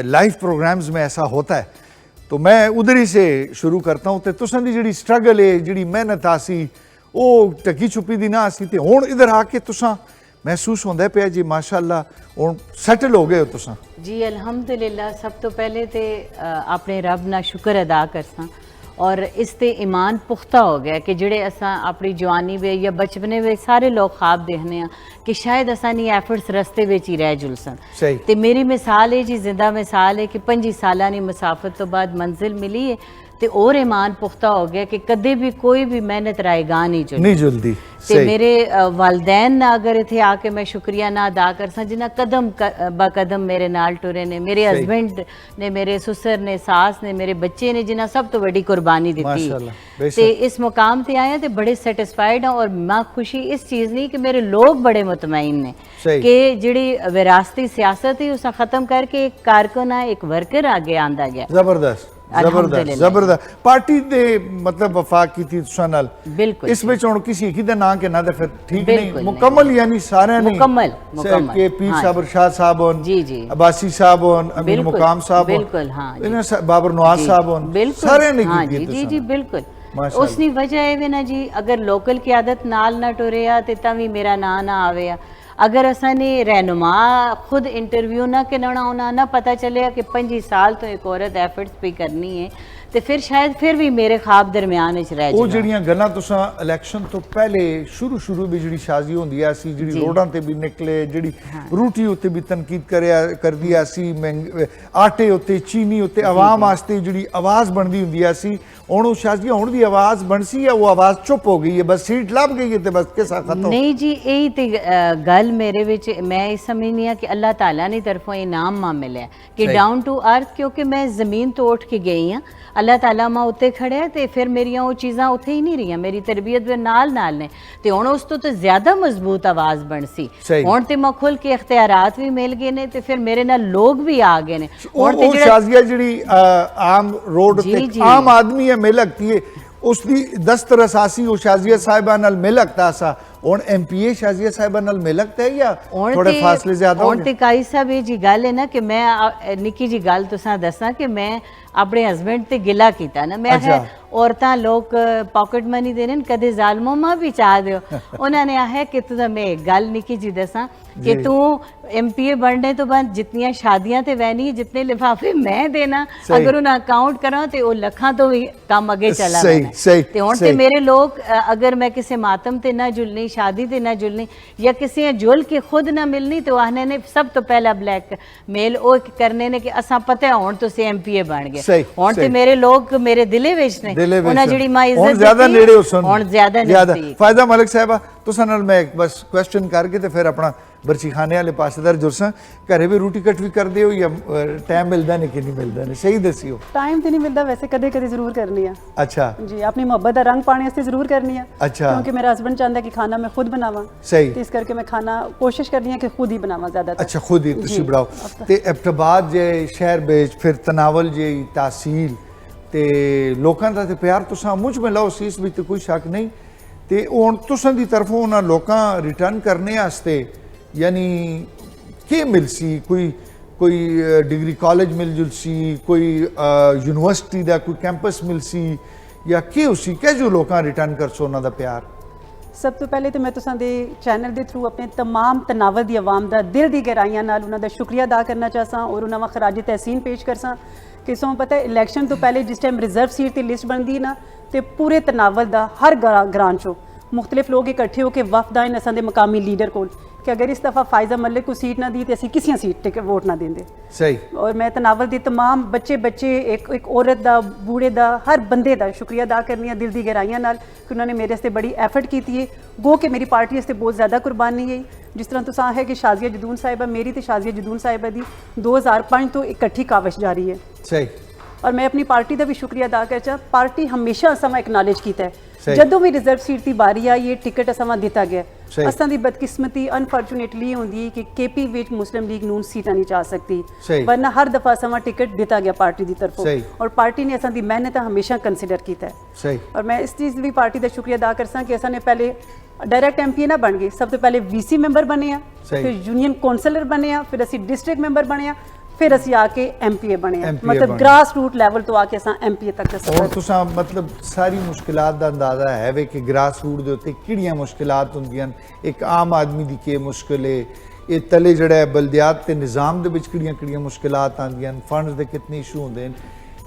लाइव प्रोग्राम्स में ऐसा होता है तो मैं उधर ही से शुरू करता हूँ तो तुसां दी जिहड़ी स्ट्रगल है जिहड़ी मेहनत आसी वो ढकी छुपी दी ना आसी ते हुण इधर आके तुसां महसूस होंदा पिया जी माशाअल्लाह हुण सैटल हो गए हो तुसां जी अल्हम्दुलिल्लाह सब तो पहले तो अपने रब ना शुक्र अदा करसां और इस ते ईमान पुख्ता हो गया कि जेड़े असां अपनी जवानी वे या बचपने वे सारे लोग ख्वाब देखने कि शायद असां नी एफर्ट्स रस्ते विच ही रह जुलसन सही ते मेरी मिसाल है जी जिंदा मिसाल है कि 5 सालां दी मुसाफत तो बाद मंजिल मिली है ते और ईमान पुख्ता हो गया कि कदे भी कोई भी मेहनत रायगा नहीं जुली नहीं जुलदी ते मेरे वालदैन ना अगर इत्थे आके मैं शुक्रिया ना अदा कर सा जिन्ना कदम ब कदम मेरे नाल टुरे ने मेरे हस्बैंड ने मेरे सुसर ने सास ने मेरे बच्चे ने जिन्ना सब तो बड़ी कुर्बानी दी माशाअल्लाह, बेशक। ते इस मुकाम ते आए ते बड़े सेटिस्फाइड हैं और मैं खुशी इस चीज़ नहीं कि मेरे लोग बड़े मुतमईन ने सही। कि जिहड़ी विरासती सियासत है उसे ख़त्म करके एक कारकुन एक वर्कर आगे आंदा गया ਜ਼ਬਰਦਸਤ ਜ਼ਬਰਦਸਤ अल्हम्दुलिल्लाह। ਜ਼ਬਰਦਸਤ ਪਾਰਟੀ ਦੇ ਮਤਲਬ ਵਫਾਕ ਕੀਤੀ ਤੁਸਾਂ ਨਾਲ बिल्कुल ਇਸ ਵਿੱਚ ਹੁਣ ਕਿਸੇ ਇੱਕ ਦਾ ਨਾਂ ਕਹਿਣਾ ਤਾਂ ਫਿਰ ਠੀਕ ਬਿਲਕੁਲ ਨਹੀਂ ਨਹੀਂ। ਮੁਕੰਮਲ ਯਾਨੀ ਸਾਰਿਆਂ ਨੇ ਮੁਕੰਮਲ, ਕਿ ਪੀਰ ਹਾਂ। ਸਾਹਿਬ ਅਰਸ਼ਾਦ ਸਾਹਿਬ ਹੋਣ जी जी ਅਬਾਸੀ ਸਾਹਿਬ ਹੋਣ ਅਮੀਰ बिल्कुल, ਮੁਕਾਮ ਸਾਹਿਬ ਹੋਣ बिल्कुल, हाँ जी। ਇਹਨਾਂ ਬਾਬਰ ਨਵਾਜ਼ ਸਾਹਿਬ ਹੋਣ बिल्कुल ਸਾਰਿਆਂ ਨੇ हाँ ਕੀਤੀ जी जी जी बिल्कुल माशाअल्लाह। उसकी वजह है ना जी अगर लोकल क्यादत नाल ना टुरे ते तभी मेरा ना ना आवे अगर असा ने रहनुमा खुद इंटरव्यू ना करना होना ना पता चले कि 5 साल तो एक औरत एफर्ट्स भी करनी है ਤੇ ਫਿਰ ਸ਼ਾਇਦ ਫਿਰ ਵੀ ਮੇਰੇ ਖਾਬ ਦਰਮਿਆਨ ਵਿੱਚ ਰਹਿ ਉਹ ਜਾਣਾ। ਜਿਹੜੀਆਂ ਗੱਲਾਂ ਤੁਸੀਂ ਇਲੈਕਸ਼ਨ ਤੋਂ ਪਹਿਲੇ ਸ਼ੁਰੂ ਵਿੱਚ ਜਿਹੜੀ ਸ਼ਾਜ਼ੀ ਹੁੰਦੀ ਆ ਸੀ, ਜਿਹੜੀ ਰੋਡਾਂ ਤੇ ਵੀ ਨਿਕਲੇ, ਜਿਹੜੀ ਰੋਟੀ ਉੱਤੇ ਵੀ ਤਨਕੀਦ ਕਰਦੀ ਆ ਸੀ, ਆਟੇ ਉੱਤੇ, ਚੀਨੀ ਉੱਤੇ ਆਵਾਮ ਵਾਸਤੇ ਜਿਹੜੀ ਆਵਾਜ਼ ਬਣਦੀ ਹੁੰਦੀ ਆ ਸੀ, ਹੁਣ ਉਹ ਸ਼ਾਜ਼ੀ ਹੁਣ ਦੀ ਆਵਾਜ਼ ਬਣ ਸੀ ਜਾਂ ਉਹ ਆਵਾਜ਼ ਚੁੱਪ ਹੋ ਗਈ ਹੈ, ਬਸ ਸੀਟ ਲੱਭ ਗਈ ਹੈ ਤੇ ਬਸ ਕਿਸਾ ਖਤਮ? ਨਹੀਂ ਜੀ, ਇਹੀ ਤੇ ਗੱਲ ਮੇਰੇ ਵਿੱਚ ਮੈਂ ਇਹ ਸਮਝਨੀ ਆ ਕਿ ਅੱਲਾਹ ਤਾਲਾ ਦੀ ਤਰਫੋਂ ਇਨਾਮ ਮਾ ਮਿਲਿਆ ਕਿ ਡਾਊਨ ਟੂ ਅਰਥ, ਕਿਉਂਕਿ ਮੈਂ ਜ਼ਮੀਨ ਤੋਂ ਉੱਠ ਕੇ ਗਈ ਹਾਂ, ਅੱਲਾਹ ਤਾਲਾ ਮਾ ਉੱਤੇ ਖੜਿਆ ਤੇ ਫਿਰ ਮੇਰੀਆਂ ਉਹ ਚੀਜ਼ਾਂ ਉੱਥੇ ਹੀ ਨਹੀਂ ਰਹੀਆਂ, ਮੇਰੀ ਤਰਬੀਅਤ ਦੇ ਨਾਲ ਨੇ ਤੇ ਹੁਣ ਉਸ ਤੋਂ ਤੇ ਜ਼ਿਆਦਾ ਮਜ਼ਬੂਤ ਆਵਾਜ਼ ਬਣ ਸੀ। ਹੁਣ ਤੇ ਮੈਂ ਖੁੱਲ ਕੇ ਇਖਤਿਆਰਾਤ ਵੀ ਮਿਲ ਗਏ ਨੇ ਤੇ ਫਿਰ ਮੇਰੇ ਨਾਲ ਲੋਕ ਵੀ ਆ ਗਏ ਨੇ। ਉਹ ਸ਼ਾਜ਼ੀਆ ਜਿਹੜੀ ਆਮ ਰੋਡ ਤੇ ਆਮ ਆਦਮੀ ਹੈ ਮਿਲਕਤੀ ਹੈ, ਉਸ ਦੀ ਦਸਤਰ ਅਸਾਸੀ ਉਹ ਸ਼ਾਜ਼ੀਆ ਸਾਹਿਬਾਂ ਨਾਲ ਮਿਲਕਤਾ ਸਾ, ਹੁਣ ਐਮਪੀਏ ਸ਼ਾਜ਼ੀਆ ਸਾਹਿਬਾਂ ਨਾਲ ਮਿਲਕਤਾ ਹੈ ਜਾਂ ਥੋੜੇ ਫਾਸਲੇ ਜ਼ਿਆਦਾ ਹੋ ਹੁਣ ਤੇ ਕਾਈ ਸਾਹਿਬ ਇਹ ਜੀ ਗੱਲ ਹੈ ਨਾ ਕਿ ਮੈਂ ਨਿੱਕੀ ਜੀ ਗੱਲ ਤੁਸਾਂ ਦੱਸਾਂ ਕਿ ਮੈਂ ਆਪਣੇ ਹਸਬੈਂਡ ਤੇ ਗਿਲਾ ਕੀਤਾ ਨਾ, ਮੈਂ ਹੈ ਔਰਤਾਂ ਲੋਕ ਪਾਕਟ ਮਨੀ ਦੇ ਨੇ ਕਦੇ ਜ਼ਾਲਮੋਂ ਮਾਂ ਵੀ ਚਾਹ ਦਿਓ, ਉਹਨਾਂ ਨੇ ਆਇਆ ਕਿ ਤੂੰ ਮੈਂ ਇੱਕ ਗੱਲ ਨਿੱਕੀ ਜੀ ਦੱਸਾਂ ਕਿ ਤੂੰ एमपीए बनने तो बाद जितनियां शादियां ते वैनी जितने लिफाफे मैं देना अगर उन्हें अकाउंट करा तो वो लखा तो भी काम अगे चला ते हुण ते मेरे लोग अगर मैं किसी मातम ते ना जुलनी, शादी ते ना जुलनी या किसी जुल के खुद ना मिलनी तो आने ने सब तो पहला ब्लैक मेल ओ करने ने कि असा पता हुण तुसीं एमपीए बन गए, हुण ते मेरे लोग मेरे दिले विच ने उन्हां जेड़ी मां इज्जत ज्यादा नेड़े हो सन, हुण ज्यादा नजदीक। फायदा मलिक साहिबा तुसां नाल मैं बस क्वेश्चन करके ते फिर अपना बरछी खाने वाले पासेदार जुरसा घरे भी रोटी कट भी करते हो या टाइम मिलता नहीं कि नहीं मिलता नहीं? सही दसियो। टाइम तो नहीं मिलता, वैसे कदे कदे जरूर करनी है। अच्छा जी, अपनी मोहब्बत का रंग पाने वास्ते जरूर करनी है। अच्छा, क्योंकि मेरा हस्बैंड चाहता है कि खाना मैं खुद बनावा, सही, तो इस करके मैं खाना कोशिश करनी है कि खुद ही बनावा ज्यादा। अच्छा, खुद ही तुसी बनाओ ते एबटाबाद जे शहर बेच फिर तनावल जे तहसील ते लोकां दा ते प्यार तुसां मुझ में लाओ सी, इस विच कोई शक नहीं ते हुण तुसां दी तरफों उन्हां लोकां रिटर्न करने वास्ते यानी के मिल सी? कोई डिग्री कॉलेज मिल जुल सी, कोई यूनिवर्सिटी दा कोई कैंपस मिल सी या के उसी के जो लोकां रिटर्न कर सो उन्हां दा प्यार? सब तो पहले तो मैं तुसां दे चैनल के थ्रू अपने तमाम तनावल दी आवाम दा दिल दी गहराइयां नाल उन्हां दा शुक्रिया अदा करना चाहसां और उन्हां वा खराज तहसीन पेश करसां कि सो पता है इलैक्शन तो पहले जिस टाइम रिजर्व सीट की लिस्ट बनती ना तो पूरे तनावल दा हर ग्रां चो मुख्तलिफ लोग इकट्ठे होकर वफद आए असां दे मकामी लीडर कोल कि अगर इस दफ़ा फायजा मलिक को सीट ना दी तो असी किसी सीट टिकट वोट ना देंगे। सही। और मैं तनावल दी तमाम बच्चे एक औरत दा, बूढ़े दा, हर बंदे दा शुक्रिया अदा करनी है दिल दी गहराइयां नाल कि उन्होंने मेरे वास्ते बड़ी एफर्ट की है, गो कि मेरी पार्टी वास्ते बहुत ज़्यादा कुर्बानी गई। जिस तरह तुसां है कि शाजिया जदून साहिबा मेरी तो शाजिया जदून साहिबा दी 2005 तो इकट्ठी काविश जारी है। सही। और मैं अपनी पार्टी का भी शुक्रिया अदा कर चाह, पार्टी हमेशा असां एक्नॉलेज किया है जदों भी रिजर्व सीट की बारी आई ये टिकट असां दिता गया। असां दी बदकिस्मती अनफॉर्चुनेटली होंदी कि केपी विच मुस्लिम लीग नून सीटा नहीं चाह सकती, वरना हर दफा असां टिकट दिता गया पार्टी की तरफों और पार्टी ने असां दी मेहनत हमेशा कंसीडर किया है। और मैं इस चीज़ भी पार्टी का शुक्रिया अदा करसा कि असां ने पहले डायरैक्ट एमपी ना बन गए, सब तो पहले वीसी मैंबर बने, फिर यूनियन कौंसलर बने, फिर असी डिस्ट्रिक्ट मैंबर बने, फिर असी आके एमपीए बने, मतलब ग्रास रूट लैवल तो आके असां एमपीए तक और तुसां मतलब सारी मुश्किलात दा अंदाजा है वे कि ग्रास रूट दे उत्ते किहड़ियां मुश्किलात हुंदियां, एक आम आदमी दी के मुश्किल है, ये तले जिहड़ा है बलदियात ते निज़ाम दे विच किहड़ियां मुश्किलात आंदियां, फंड्स दे कितने इशू हुंदे न,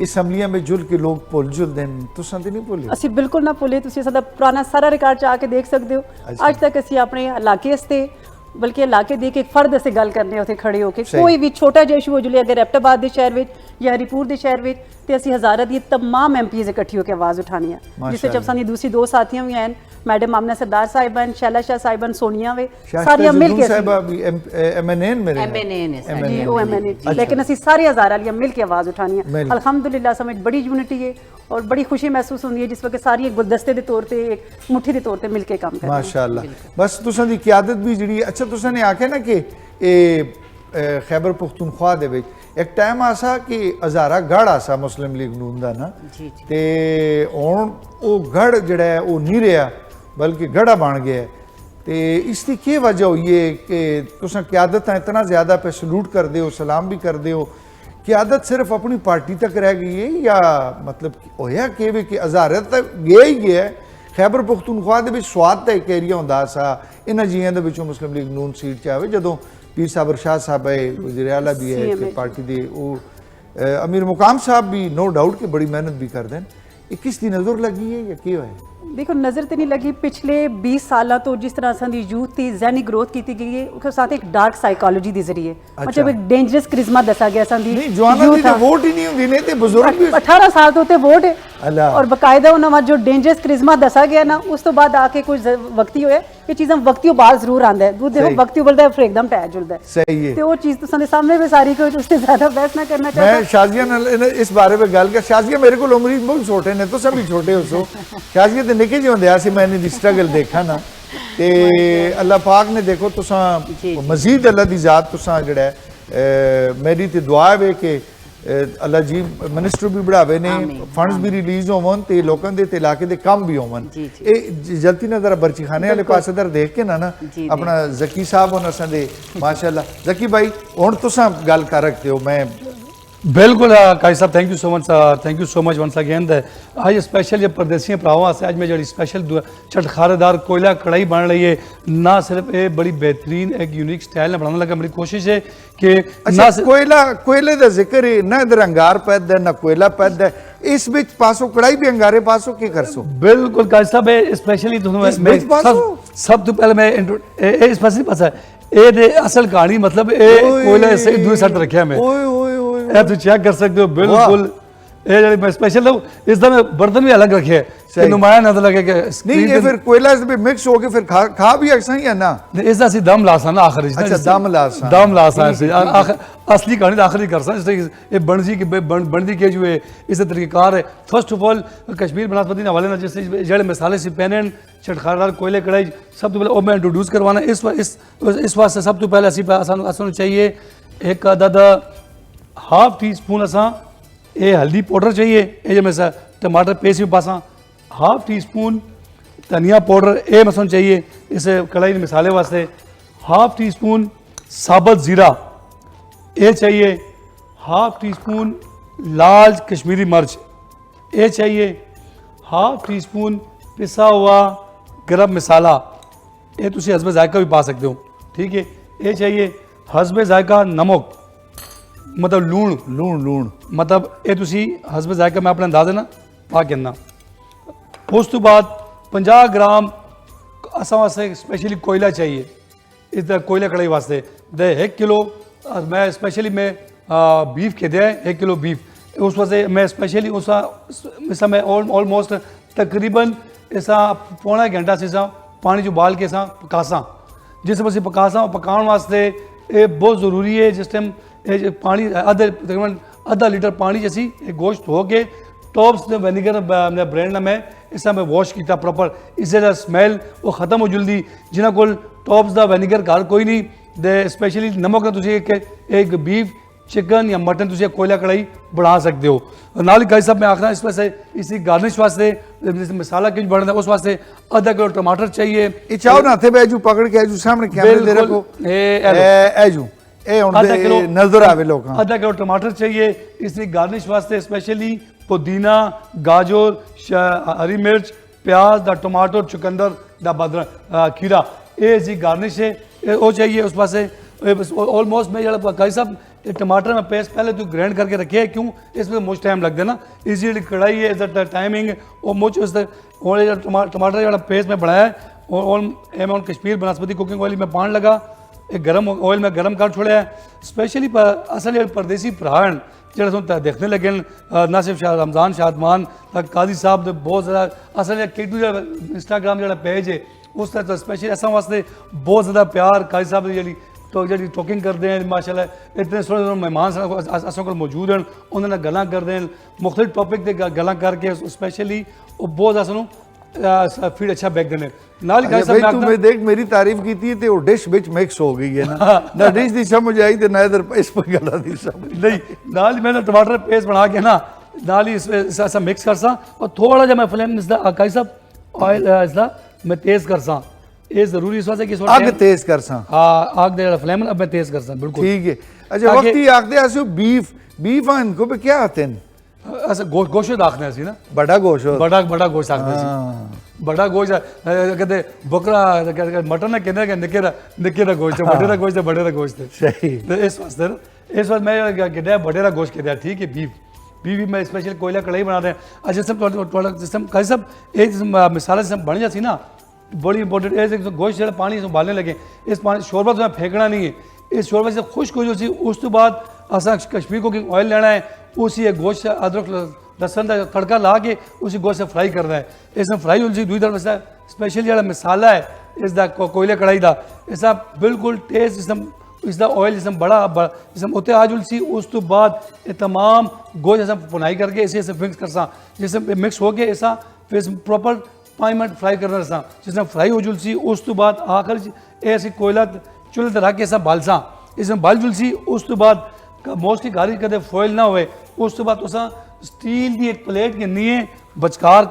असैम्बलियां में जुल के लोग भुल जुलदे न, तुसां ते नहीं भुले? असी बिल्कुल ना भुले, तुसीं साडा पुराना सारा रिकॉर्ड च आके देख सकदे हो। अज तक असी अपने इलाके वास्ते बल्कि इलाके दे के एक फर्द से गल करने उत्थे खड़े होके कोई भी छोटा जिहा इशू हो जुले अगर एबटाबाद के शहर में या हरीपुर के शहर में तो असी हज़ारा दी तमाम एमपीज़ इकट्ठी होकर आवाज़ उठानी है, जिससे जब साडी दूसरी दो साथियां भी हैं मैडम आमना सरदार साहिबान, शैला शाह साहिबान, सोनिया वे सारियां मिल के लेकिन असी सारे हज़ारा लिया मिल के आवाज़ उठानी है। अल्हम्दुलिल्लाह समझ बड़ी यूनिटी है और बड़ी खुशी महसूस होती है जिस वक्त सारी एक गुलदस्ते के तौर पर एक मुट्ठी के तौर पर मिल के काम करते हैं। माशाअल्लाह। बस तुसां दी क़यादत भी जिहड़ी अच्छा तुसां ने आखे ना कि खैबर पख्तूनख्वा दे विच एक टाइम आसा कि हज़ारा गढ़ आसा मुस्लिम लीग नून दा ना ते हुण वो गढ़ जिहड़ा है वो नहीं रहा बल्कि गढ़ा बन गया है, ते इसकी क्या वजह हुई है कि तुसां क़यादत इतना ज़्यादा पे सलूट करदे हो, सलाम भी करदे हो, क़यादत सिर्फ अपनी पार्टी तक रह गई है या मतलब होया कि हज़ारे तक गया ही गया है? खैबर पख्तूनख्वा दे विच स्वाद दा एक एरिया हुंदा सा, इन्हां जियां दे विचों मुस्लिम लीग नून सीट च आवे, जदों पीर साबर शाह साहब है, वज़ीर आला भी है कि पार्टी दे वो امیر مقام صاحب بھی نو ڈاؤٹ کہ بڑی محنت بھی کر دیں, یہ کس دی نظر لگی ہے یا کی ہوئے؟ دیکھو نظر تو نہیں لگی, پچھلے 20 سالہ تو جس طرح اساں دی یوتھ دی ذہنی گروتھ کیتی گئی ہے اس کے ساتھ ایک ڈارک سائیکالوجی دی ذریعے مطلب ایک ڈینجرس کرزما دسا گیا اساں دی نہیں جوانا دی تو ووٹ ہی نہیں ہوندی نے تے بزرگ بھی 18 سال تو تے ووٹ ہے اللہ اور باقاعدہ انہاں وا جو ڈینجرس کرزما دسا گیا نا اس تو بعد آ کے کچھ وقتی ہوئے یہ چیزاں وقتی بعد ضرور آندا ہے وہ دیکھو وقتی بولدا ہے پھر ایک دم پے جلدا ہے صحیح ہے. تے وہ چیز تساں دے سامنے بھی ساری کوئی اس سے زیادہ بحث نہ کرنا چاہتا. میں شازیہ نال اس بارے میں گل کر, شازیہ میرے کو عمری بہت چھوٹے نے تو سب بھی چھوٹے ہو سو, شازیہ تے نکے جو ہوندے سی میں نے دی سٹرگل دیکھا نا تے اللہ پاک نے دیکھو تساں مزید اللہ دی ذات تساں جڑا ہے میری تے دعا ہے کہ اللہ جی منسٹر بھی بڑھاوے نے فنڈز بھی ریلیز ہون تے لوکاں دے تے علاقے دے کم بھی ہون. اے جلتی نہ ذرا برچی خانے والے پاس ادھر دیکھ کے نا اپنا زکی صاحب ہون اساں دے ماشاءاللہ. زکی بھائی ہن تساں گل کر رکھتے ہو میں بالکل قائد صاحب thank you so much once again. آج اسپیشل یہ پردیسی پراواں سے آج میں جڑی اسپیشل چٹخارے دار کوئلہ کڑھائی بن رہی ہے, نہ صرف یہ بڑی بہترین ایک یونیک سٹائل میں بنانے لگا. میری کوشش ہے کہ کوئلے دا ذکر ہے نہ ادھر انگار پیدا ہے نہ کوئلہ پیدا ہے, اس بچ پاسو کڑھائی بھی انگارے پاسو کی کر سو بالکل قائد صاحب اسپیشلی سب تو پہلے میں اسپیشلی پاسا ہے اے اصل کہانی مطلب اے کوئلہ سے دوسرے سائڈ رکھیا ہے میں اے تو چیک کر سکتے ہو بالکل. اے جڑی میں اسپیشل اس دا میں برتن بھی الگ رکھے ہیں کہ نمایاں نہ لگے کہ نہیں یہ پھر کوئلہ اس میں مکس ہو کے پھر کھا بھی اکساں یا نا اس دا سی دم لاساں نا آخر اچھا دم لاساں اصلی کہانی دا آخری کرساں اس طرح یہ بنجی کی بندی کے جو ہے اس طریقہ کار ہے. First of all Kashmir banaspati حوالے نہ جس جڑے مثالیں سی پینن چٹخارے دار کوئلے کڑھائی سب تو پہلے میں انٹروڈیوس کروانا اس واسطے سب تو پہلے اساں چاہیے ایک عدد ہاف ٹی سپون اساں اے ہلدی پاؤڈر چاہیے, اے جو میں ٹماٹر پیسٹ بھی پاساں ہاف ٹی سپون دھنیا پاؤڈر اے مسن چاہیے اس کڑھائی مسالے واسطے, ہاف ٹی سپون ثابت زیرہ اے چاہیے, ہاف ٹی سپون لال کشمیری مرچ اے چاہیے, ہاف ٹی سپون پسا ہوا گرم مسالہ اے تسی حسب ذائقہ بھی پا سکتے ہو ٹھیک ہے. اے چاہیے حسب ذائقہ نمک مطلب لون مطلب اے تسی حسب ذائقہ میں اپنے اندازے نا پا کرنا. اس تو بعد 50 گرام اساں واسطے اسپیشلی کوئلہ چاہیے اس دا کوئلہ کڑھائی واسطے دے 1 کلو میں اسپیشلی میں بیف کے دیا ہے 1 کلو بیف اس واسطے میں اسپیشلی اسا میں آلموسٹ تقریباً اسا پونا گھنٹہ سے اسا پانی جو بال کے اسا پکاساں جس واسطے پکاساں پکاؤن واسطے یہ بہت ضروری ہے. جس ٹائم پانی تقریباً آدھا لیٹر پانی جیسی گوشت ہو کے ٹاپس نے وینیگر برینڈ میں اس میں واش کیتا پراپر اس سے سمیل وہ ختم ہو جلدی جنہاں کول ٹاپس دا وینیگر گھر کوئی نہیں دے اسپیشلی نمک نہ تسی ایک بیف چکن یا مٹن تسی کوئلہ کڑھائی بڑھا سکتے ہو. نال گائز صاحب میں آخنا اس واسطے اسی گارنش واسطے مسالہ کچھ بڑھنا ہے اس واسطے آدھا کلو ٹماٹر چاہیے. یہ چاہو نہ تھے بیجو پکڑ کے ایجو سامنے کیمرے دے رکھو ایجو نظر آوے لوگ آدھا کلو ٹماٹر چاہیے اس کی گارنش واسطے اسپیشلی پودینہ گاجر ہری مرچ پیاز دا ٹماٹر چکندر دا کھیرا یہ اسی گارنش ہے وہ چاہیے. اس پاسے آلموسٹ میں قاضی صاحب ٹماٹر میں پیسٹ پہلے تو گرینڈ کر کے رکھے ہے کیوں اس میں مجھ ٹائم لگ دے نا اسی جڑی کڑھائی ہے ٹائمنگ وہ مجھ اس ٹماٹر جڑا پیسٹ میں بڑھایا ہے میں کشمیر بناسپتی کوکنگ آئل میں پان لگا ایک گرم آئل میں گرم کر چھوڑیا ہے. اسپیشلی اصل پردیسی پراہن جڑا دیکھنے لگے نہ صرف رمضان شادمان قاضی صاحب بہت زیادہ اصل کیٹو جڑا انسٹاگرام جڑا پیج ہے اس طرح اسپیشلی اساں واسطے بہت زیادہ پیار قاضی صاحب جڑی ٹاکنگ کرتے ہیں ماشاءاللہ اتنے سونے مہمان اساں کو موجود ہیں انہوں نے گلاں کرتے ہیں مختلف ٹاپک تے گلاں کر کے اسپیشلی وہ بہت زیادہ فیڈ اچھا بیک دینے. نال قاضی صاحب میں دیکھ میری تعریف کی تھی تے وہ ڈش وچ مکس ہو گئی ہے نا نہ ڈش دی سمجھ آئی تے نہ ادھر اس پر گلا دی سمجھ نہیں. نال میں نے ٹماٹر پیسٹ بنا کے نا نال ہی ایسا مکس کرساں اور تھوڑا جا میں فلیم اس دا قاضی صاحب آئل اس دا میں تیز کرساں یہ ضروری اس واسطے کہ آگ تیز کرساں آگ دے فلیم اب میں تیز کرساں بالکل ٹھیک ہے. اچھا وقت ہی آگ دے آسو بیف ان کو پہ کیا آتے ہیں ایسا گوشت آخنے سی نا بڑا گوشت بڑا گوشت آخنے سی بڑا گوشت کہتے بکرا مٹن کہنے کہ نکے دا گوشت ہے بڑے دا گوشت ہے بڑے دا گوشت ہے صحیح تو اس وقت میں کہتے بڑے دا گوشت کہتے ہیں ٹھیک ہے بیف میں اسپیشل کوئلہ کڑھائی بنا رہے ہیں اچھا جسم قاضی صاحب ایک مثال جسم بن جاتی نا بڑی امپورٹنٹ ہے گوشت جڑا پانی ابالنے لگے اس پانی شوربہ تو پھینکنا نہیں ہے اس شوربہ سے خشک ہو جاتی اس تو بعد اساں کشمیر کو آئل لینا ہے اسی گوشت ادرک لسن کا تڑکا لا کے اسی گوشت سے فرائی کرنا ہے اس میں فرائی ہوئی دوئی طرف اسپیشل جڑا مسالہ ہے اس دا کوئلے کڑھائی دا اس کا بالکل ٹیسٹ اس دا آئل جسم بڑا جسم اتنے آ جلسی اس تو بعد یہ تمام گوشت جسم پنائی کر کے اسے مکس کرساں جسم مکس ہو کے ایسا پھر پراپر 5 منٹ فرائی کرنا رساں جس میں فرائی ہو جلسی اس تو بعد آخر ایسی کوئلہ چولہے تے رکھ کے ایسا بالساں اس میں بال جلسی اس تو بعد موسٹلی گاری کدے فوائل نہ ہوئے اس تو بعد اساں سٹیل دی ایک پلیٹ کے نیے بچکار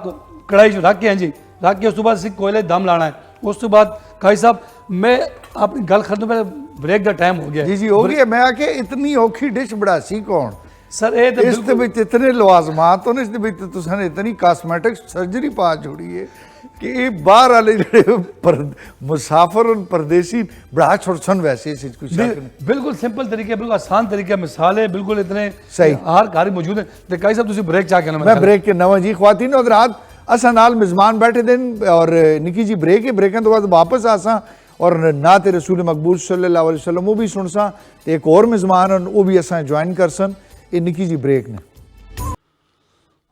کڑھائی جو رکھ کے ہیں جی رکھ کے اس تو بعد اسی کوئلے دم لانا ہے اس تو بعد قاضی صاحب میں اپنی گل ختم پہلے بریک دا ٹائم ہو گیا جی ہو گیا میں آکے اتنی اوکھی ڈش بڑا سی کون سر اے تے اس دے وچ اتنے لوازمات ہونے اس دے وچ تساں نے اتنی کاسمیٹک سرجری پا چھوڑی ہے کہ یہ باہر والے جڑے مسافر اور پردیسی بڑا چھوڑسن ویسے اس کچھ بالکل سمپل طریقے بالکل آسان طریقے مثال ہے بالکل اتنے صحیح ہر گھر موجود ہیں تو قاضی صاحب تسی بریک چاہ کے میں بریک کے نواں جی خواتین و حضرات اساں نال میزبان بیٹھے دن اور نکی جی بریک ہے بریکاں تو بعد واپس آساں اور نعت رسول مقبول صلی اللہ علیہ وسلم وہ بھی سنساں ایک اور میزبان وہ بھی اساں جوائن کرسن یہ نکی جی بریک نے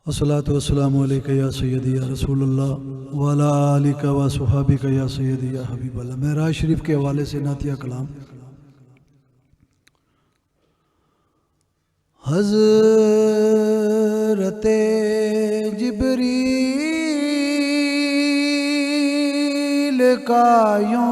الصلاۃ والسلام علیکہ یا سیدی یا رسول اللہ وعلی آلکہ و صحابکہ یا سیدی یا حبیب اللہ معراج شریف کے حوالے سے نعتیہ کلام حضرت جبریل کا یوں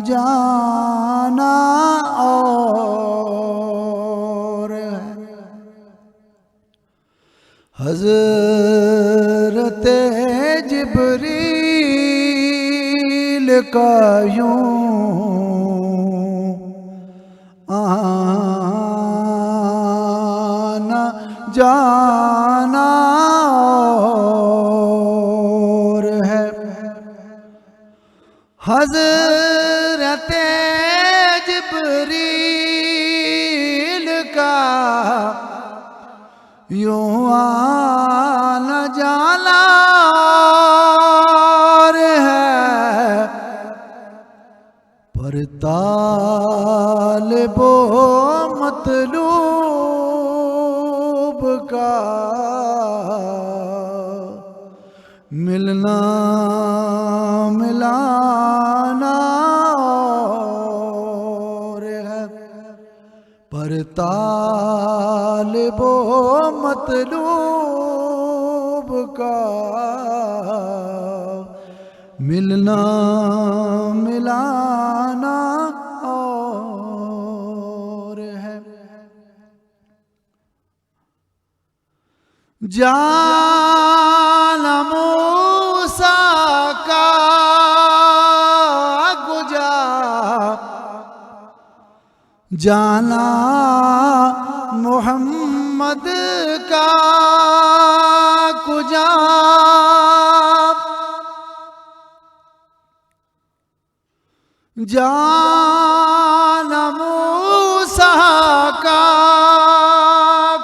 جانا اور ہے حضرت جبریل کا یوں آنا جانا اور ہے حضرت جبریل کا یوں آنا جانا اور ہے پر طالب و مطلوب کا ملنا ملانا اور ہے پر طالب و مطلوب کا ملنا ملانا اور ہے جان موسیٰ کا گجا جانا محمد کا کجا جانا موسیٰ کا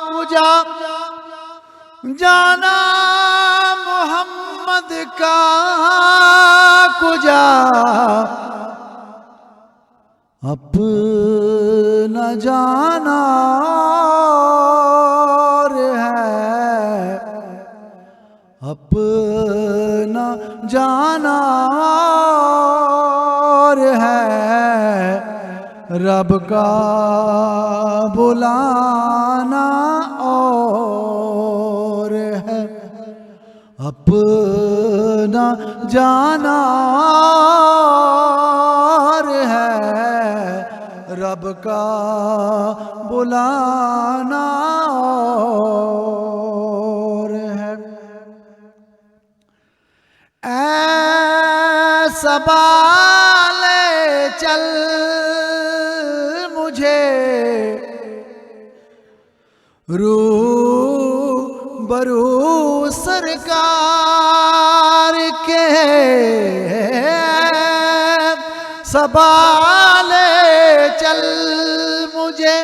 کجا جانا محمد کا کجا اپنا جانا اور ہے اپنا جانا اور ہے رب کا بلانا اور ہے اپنا جانا اور ہے رب کا بلانا اور ہے ایسا بال चल मुझे रूबरू सरकार के सवाले चल मुझे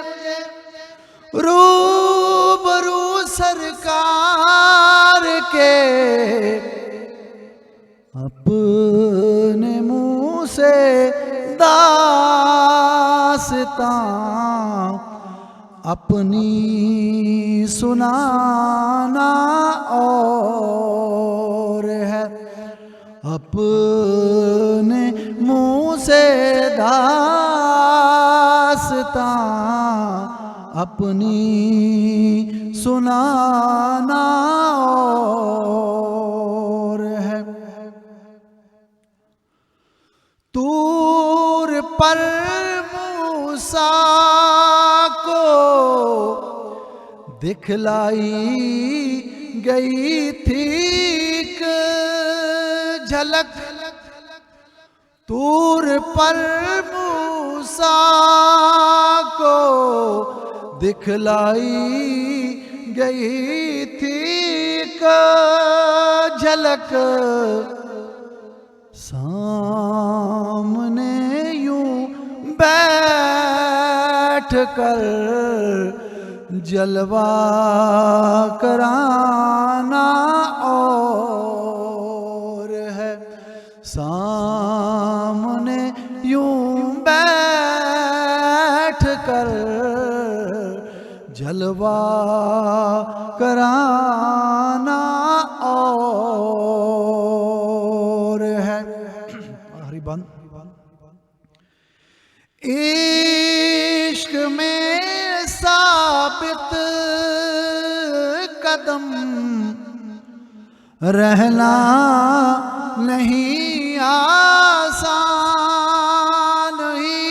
रूबरू सरकार के अपने मुंह से दास्तां अपनी सुनाना और है, अपने मुंह से दास्तां अपनी सुनाना और है। तूर पर मूसा को दिखलाई गई थी एक झलक, तूर पर मूसा को दिखलाई गई थी एक झलक, सामने यूं बैठ कर जलवा कराना और है, सामने यूं बैठ कर जलवा कराना और है। आखिरी बंद। इश्क में साबित कदम रहना नहीं आसान ही,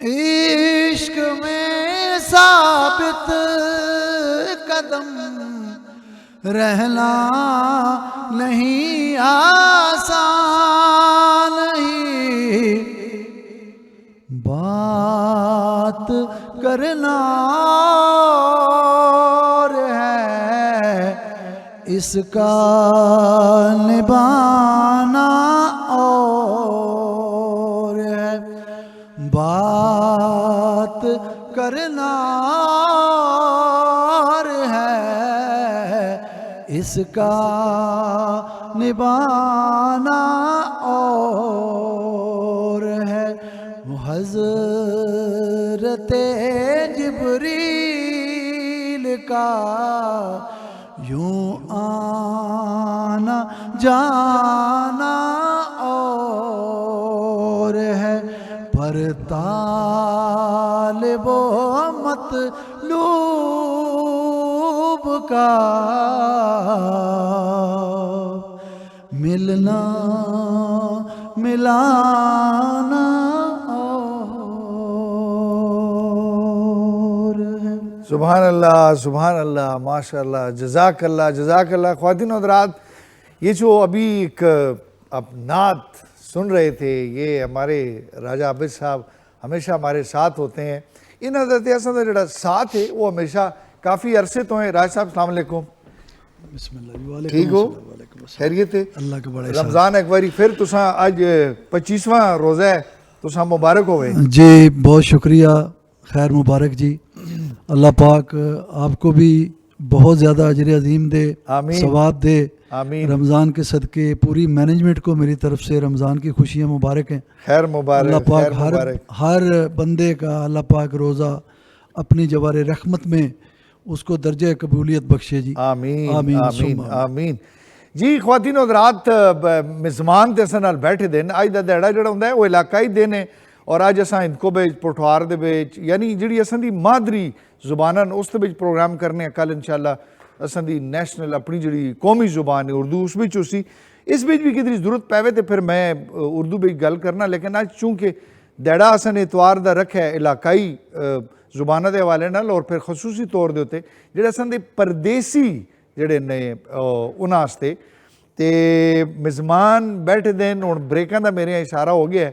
इश्क में साबित कदम रहना नहीं आसान ही, बात करना और है इसका निभाना और है, बात करना और है इसका निभाना और है। हज़रते जिब्रील का यूं आना जाना और है, पर तालिबो मतलूब का मिलना मिलाना और है। सुभान अल्लाह माशाअल्लाह जज़ाकल्लाह। ख्वातीन और हज़रात, ये जो अभी एक आप नात सुन रहे थे, ये हमारे राजा आबिद साहब हमेशा हमारे साथ होते हैं। इन हज़रत हसन का जोड़ा साथ है वो हमेशा काफ़ी अरसे तो हैं। राज साहब अस्सलाम वालेकुम, बिस्मिल्लाह, ठीक हो, खैरियत है? अल्लाह का बड़ा रमज़ान एक बारी फिर तुसा आज 25वां रोज़ा है, तुसा मुबारक होवे जी। बहुत शुक्रिया, खैर मुबारक जी। अल्लाह पाक आपको भी बहुत ज़्यादा अजर अजीम दे, आमीन, सवाब दे, आमीन। रमज़ान के सदक़े पूरी मैनेजमेंट को मेरी तरफ से रमज़ान की खुशियाँ मुबारक हैं। खैर मुबारक, अल्लाह पाक खैर मुबारक। हर बंदे का अल्लाह पाक रोज़ा अपनी जवार रहमत में उसको दर्जे कबूलियत बख्शे जी। आमीन आमीन आमीन सुम्मा। आमीन जी। ख्वातीन और हज़रात, मेज़मान ते असां नाल बैठे दिन अज दा दिहाड़ा जिहड़ा हुंदा है वो इलाकाई दिन है और अज असां इनको बेच पोठवार दे बेच यानी जिहड़ी असां दी मादरी जुबान उस दे बेच प्रोग्राम करने कल इंशाअल्लाह असां दी नैशनल अपनी जिहड़ी कौमी जुबान है उर्दू उस बिच उसी इस बिच भी किधरी जरूरत पैवे तो फिर मैं उर्दू बिच गल करना। लेकिन अज चूंकि दिहाड़ा असां ने इतवार दा रखा है इलाकाई जुबाना के हवाले नाल और फिर खसूसी तौर के उत्ते जिहड़े असां दे परदेसी जिहड़े ने उन्हां वास्ते ਤੇ ਮਹਿਮਾਨ ਬੈਠੇ ਦੇ ਨੇ। ਹੁਣ ਬ੍ਰੇਕਾਂ ਦਾ ਮੇਰੇ ਇਸ਼ਾਰਾ ਹੋ ਗਿਆ,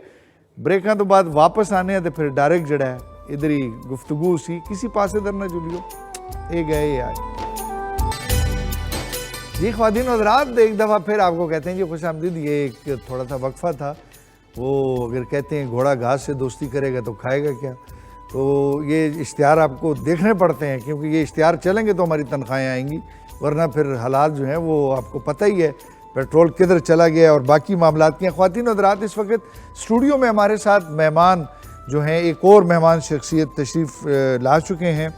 ਬ੍ਰੇਕਾਂ ਤੋਂ ਬਾਅਦ ਵਾਪਸ ਆਨੇ ਆ ਤੇ ਫਿਰ ਡਾਇਰੈਕਟ ਜਿਹੜਾ ਹੈ ਇਧਰ ਹੀ ਗੁਫ਼ਤਗੂ ਸੀ, ਕਿਸੇ ਪਾਸੇ ਦਰ ਨਾ जुलियो, ये गए यार जी। ख्वातीन हज़रात, एक दफ़ा फिर आपको कहते हैं जी खुशामदीद। ये एक थोड़ा सा वक्फा था, वो अगर कहते हैं घोड़ा घास से दोस्ती करेगा तो खाएगा क्या, तो ये इश्तिहार आपको देखने पड़ते हैं, क्योंकि ये इश्तिहार चलेंगे तो हमारी तनख्वाहें आएंगी, वरना फिर हालात जो हैं वो आपको पता ही है, पेट्रोल किधर चला गया और बाकी मामलात की। ख्वातीन हज़रात, इस वक्त स्टूडियो में हमारे साथ मेहमान जो हैं, एक और मेहमान शख्सियत तशरीफ़ ला चुके हैं।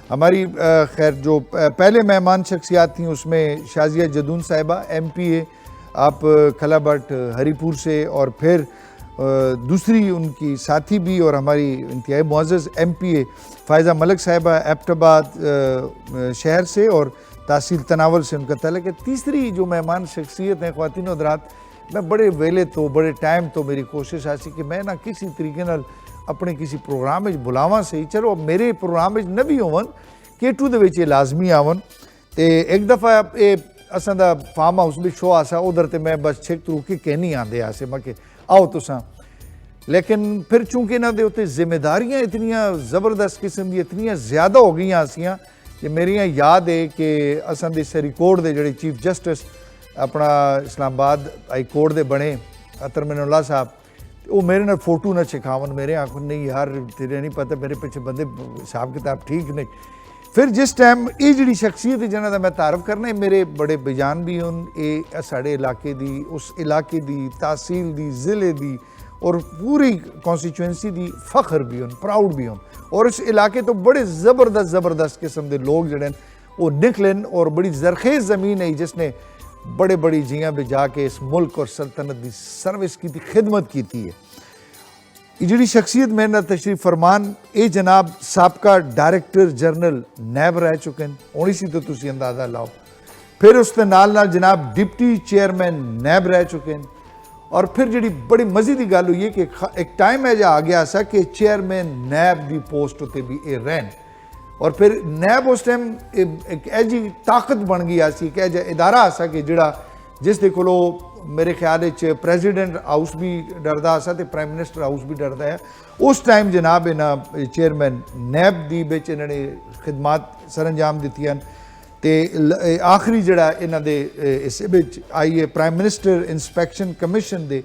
हमारी खैर जो पहले मेहमान शख्सियात थी उसमें शाजिया जदून साहिबा MPA, आप खलाबट हरीपुर से, और फिर दूसरी उनकी साथी भी और हमारी इंतहाई मुअज़्ज़ज़ MPA फ़ायज़ा मलिक साहिबा एबटाबाद शहर से, और तहसील तनावल से उनका तल्लुक़ है। तीसरी जो मेहमान शख्सियत हैं ख्वातीन हज़रात, मैं बड़े वेले तो बड़े टाइम तो मेरी कोशिश आसी कि मैं ना किसी तरीके नाल अपने किसी प्रोग्राम में बुलावा सही, चलो मेरे प्रोग्राम में न भी होवन, K2 ਦੇ ਵਿੱਚ ਇਹ ਲਾਜ਼ਮੀ ਆਵਨ। ਤੇ ਇੱਕ ਦਫਾ ਇਹ ਅਸਾਂ ਦਾ ਫਾਰਮ ਹਾਊਸ ਵੀ ਸ਼ੋ ਆਸਾ, ਉਧਰ ਤੇ ਮੈਂ ਬਸ ਛੇਕ ਤਰੂ ਕੇ ਕਹਿ ਨਹੀਂ ਆਂਦੇ ਆਸੇ ਮੈਂ ਕਿ ਆਓ ਤੁਸਾਂ, लेकिन फिर चूंकि इन्हां दे उत्ते जिम्मेदारियां इतनियां ज़बरदस्त किस्म दी इतनियां ज़्यादा हो गई आसियां कि मेरियां याद है कि असां दे इस रिकॉर्ड दे जेह्ड़े चीफ जस्टिस अपना इस्लामाबाद हाई कोर्ट दे बने अतर मिनुल्लाह साहब, वो मेरे नाल फोटो ना छिकावन, मेरे आंखों नहीं यार तेरे नहीं पता मेरे पीछे बंदे हिसाब किताब ठीक नहीं। फिर जिस टाइम ये जी शख्सियत जिन्हों का मैं तारफ करना है, मेरे बड़े बेजान भी होन, ये साढ़े इलाके दी, उस इलाके दी, तहसील दी, ज़िले दी और पूरी कॉन्स्टिट्यूएंसी दी फख्र भी होन, प्राउड भी होन, और इस इलाके तो बड़े ज़बरदस्त किस्म के लोग जड़े वो निकलन, और बड़ी जरखेज़ ज़मीन है जिसने बड़े बड़ी जियां पे जाके इस मुल्क और सल्तनत की सर्विस की खिदमत की है। ये जी शख्सियत मेरे नाल तशरीफ फरमान, ये जनाब साबका डायरेक्टर जनरल नैब रह चुके हैं, होनी सी तो तुसी अंदाज़ा लाओ। फिर उसके नाल जनाब डिप्टी चेयरमैन नैब रह चुके हैं, और फिर जी बड़ी मज़े की गल हुई है कि एक टाइम है आ गया सा कि चेयरमैन नैब की पोस्ट उत्ते भी ये रहन, और फिर नैब उस टाइम एक ऐजी ताकत बन गई आसी, एक ऐजा इदारा आसा कि जिहड़ा जिस दे कोलों मेरे ख्याल प्रेजिडेंट हाउस भी डरदा आसा ते प्राइम मिनिस्टर हाउस भी डरदा है। उस टाइम जनाब इन्हां चेयरमैन नैब दी विच इन्हां ने खिदमात सरअंजाम दित्तियां, ते आखिरी जिहड़ा इन्हां दे इस विच आई है प्राइम मिनिस्टर इंस्पैक्शन कमीशन दे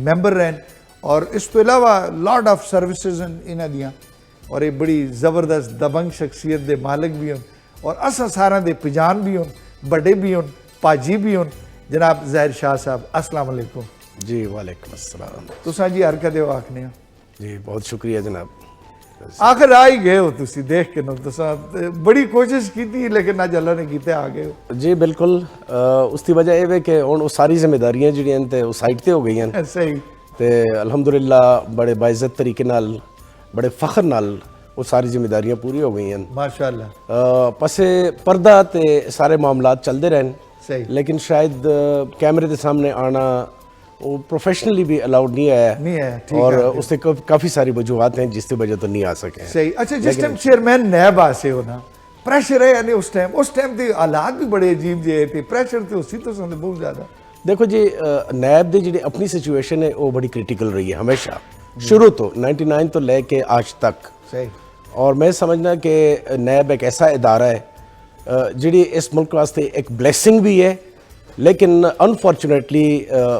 मैंबर रहन, और इस तो इलावा लॉट ऑफ सर्विसेज इन्हां दियां, और ये बड़ी ज़बरदस्त दबंग शख्सियत दे मालिक भी होन, और असां सारां दे पहचान भी होन, बड़े भी होन, पाजी भी होन। जनाब ज़ाहिर शाह साहब अस्सलाम वालेकुम। जी वालेकुम अस्सलाम। तुसां जी हरकत हो आखने जी बहुत शुक्रिया जनाब। आखिर आ ही गए हो तुसी, देख के तुसां बड़ी कोशिश की थी लेकिन अज अल्लाह ने कीते आ गए हो। जी बिल्कुल, उसकी वजह यह है कि हुण सारी जिम्मेदारियां जिहड़ियां ते उस साइड ते हो गई हैं सही, ते अल्हम्दुलिल्लाह बड़े बाइज़्ज़त तरीके नाल बड़े फख्र नाल वो सारी जिम्मेदारियां पूरी हो गई हैं माशाअल्लाह। पसे पर्दा ते सारे मामलात चलते रहन, सही, लेकिन शायद कैमरे के सामने आना वो प्रोफेशनली भी अलाउड नहीं आया, ठीक और है। उससे काफ़ी सारी वजूहत हैं जिसकी वजह तो नहीं आ सके। सही। अच्छा, जिस टाइम चेयरमैन नैब आसे हो ना, प्रेशर है यानी उस टाइम ते हालात भी बड़े अजीब जे थे, प्रेशर तो उसी तो संदे बहुत ज़्यादा। देखो जी, नैब दी जी अपनी सिचुएशन है वो बड़ी क्रिटिकल रही है हमेशा, शुरू तो 99 तो लेके आज तक। सही। और मैं समझना कि नैब एक ऐसा इदारा है जिहड़ी इस मुल्क वास्ते एक ब्लेसिंग भी है, लेकिन अनफॉर्चुनेटली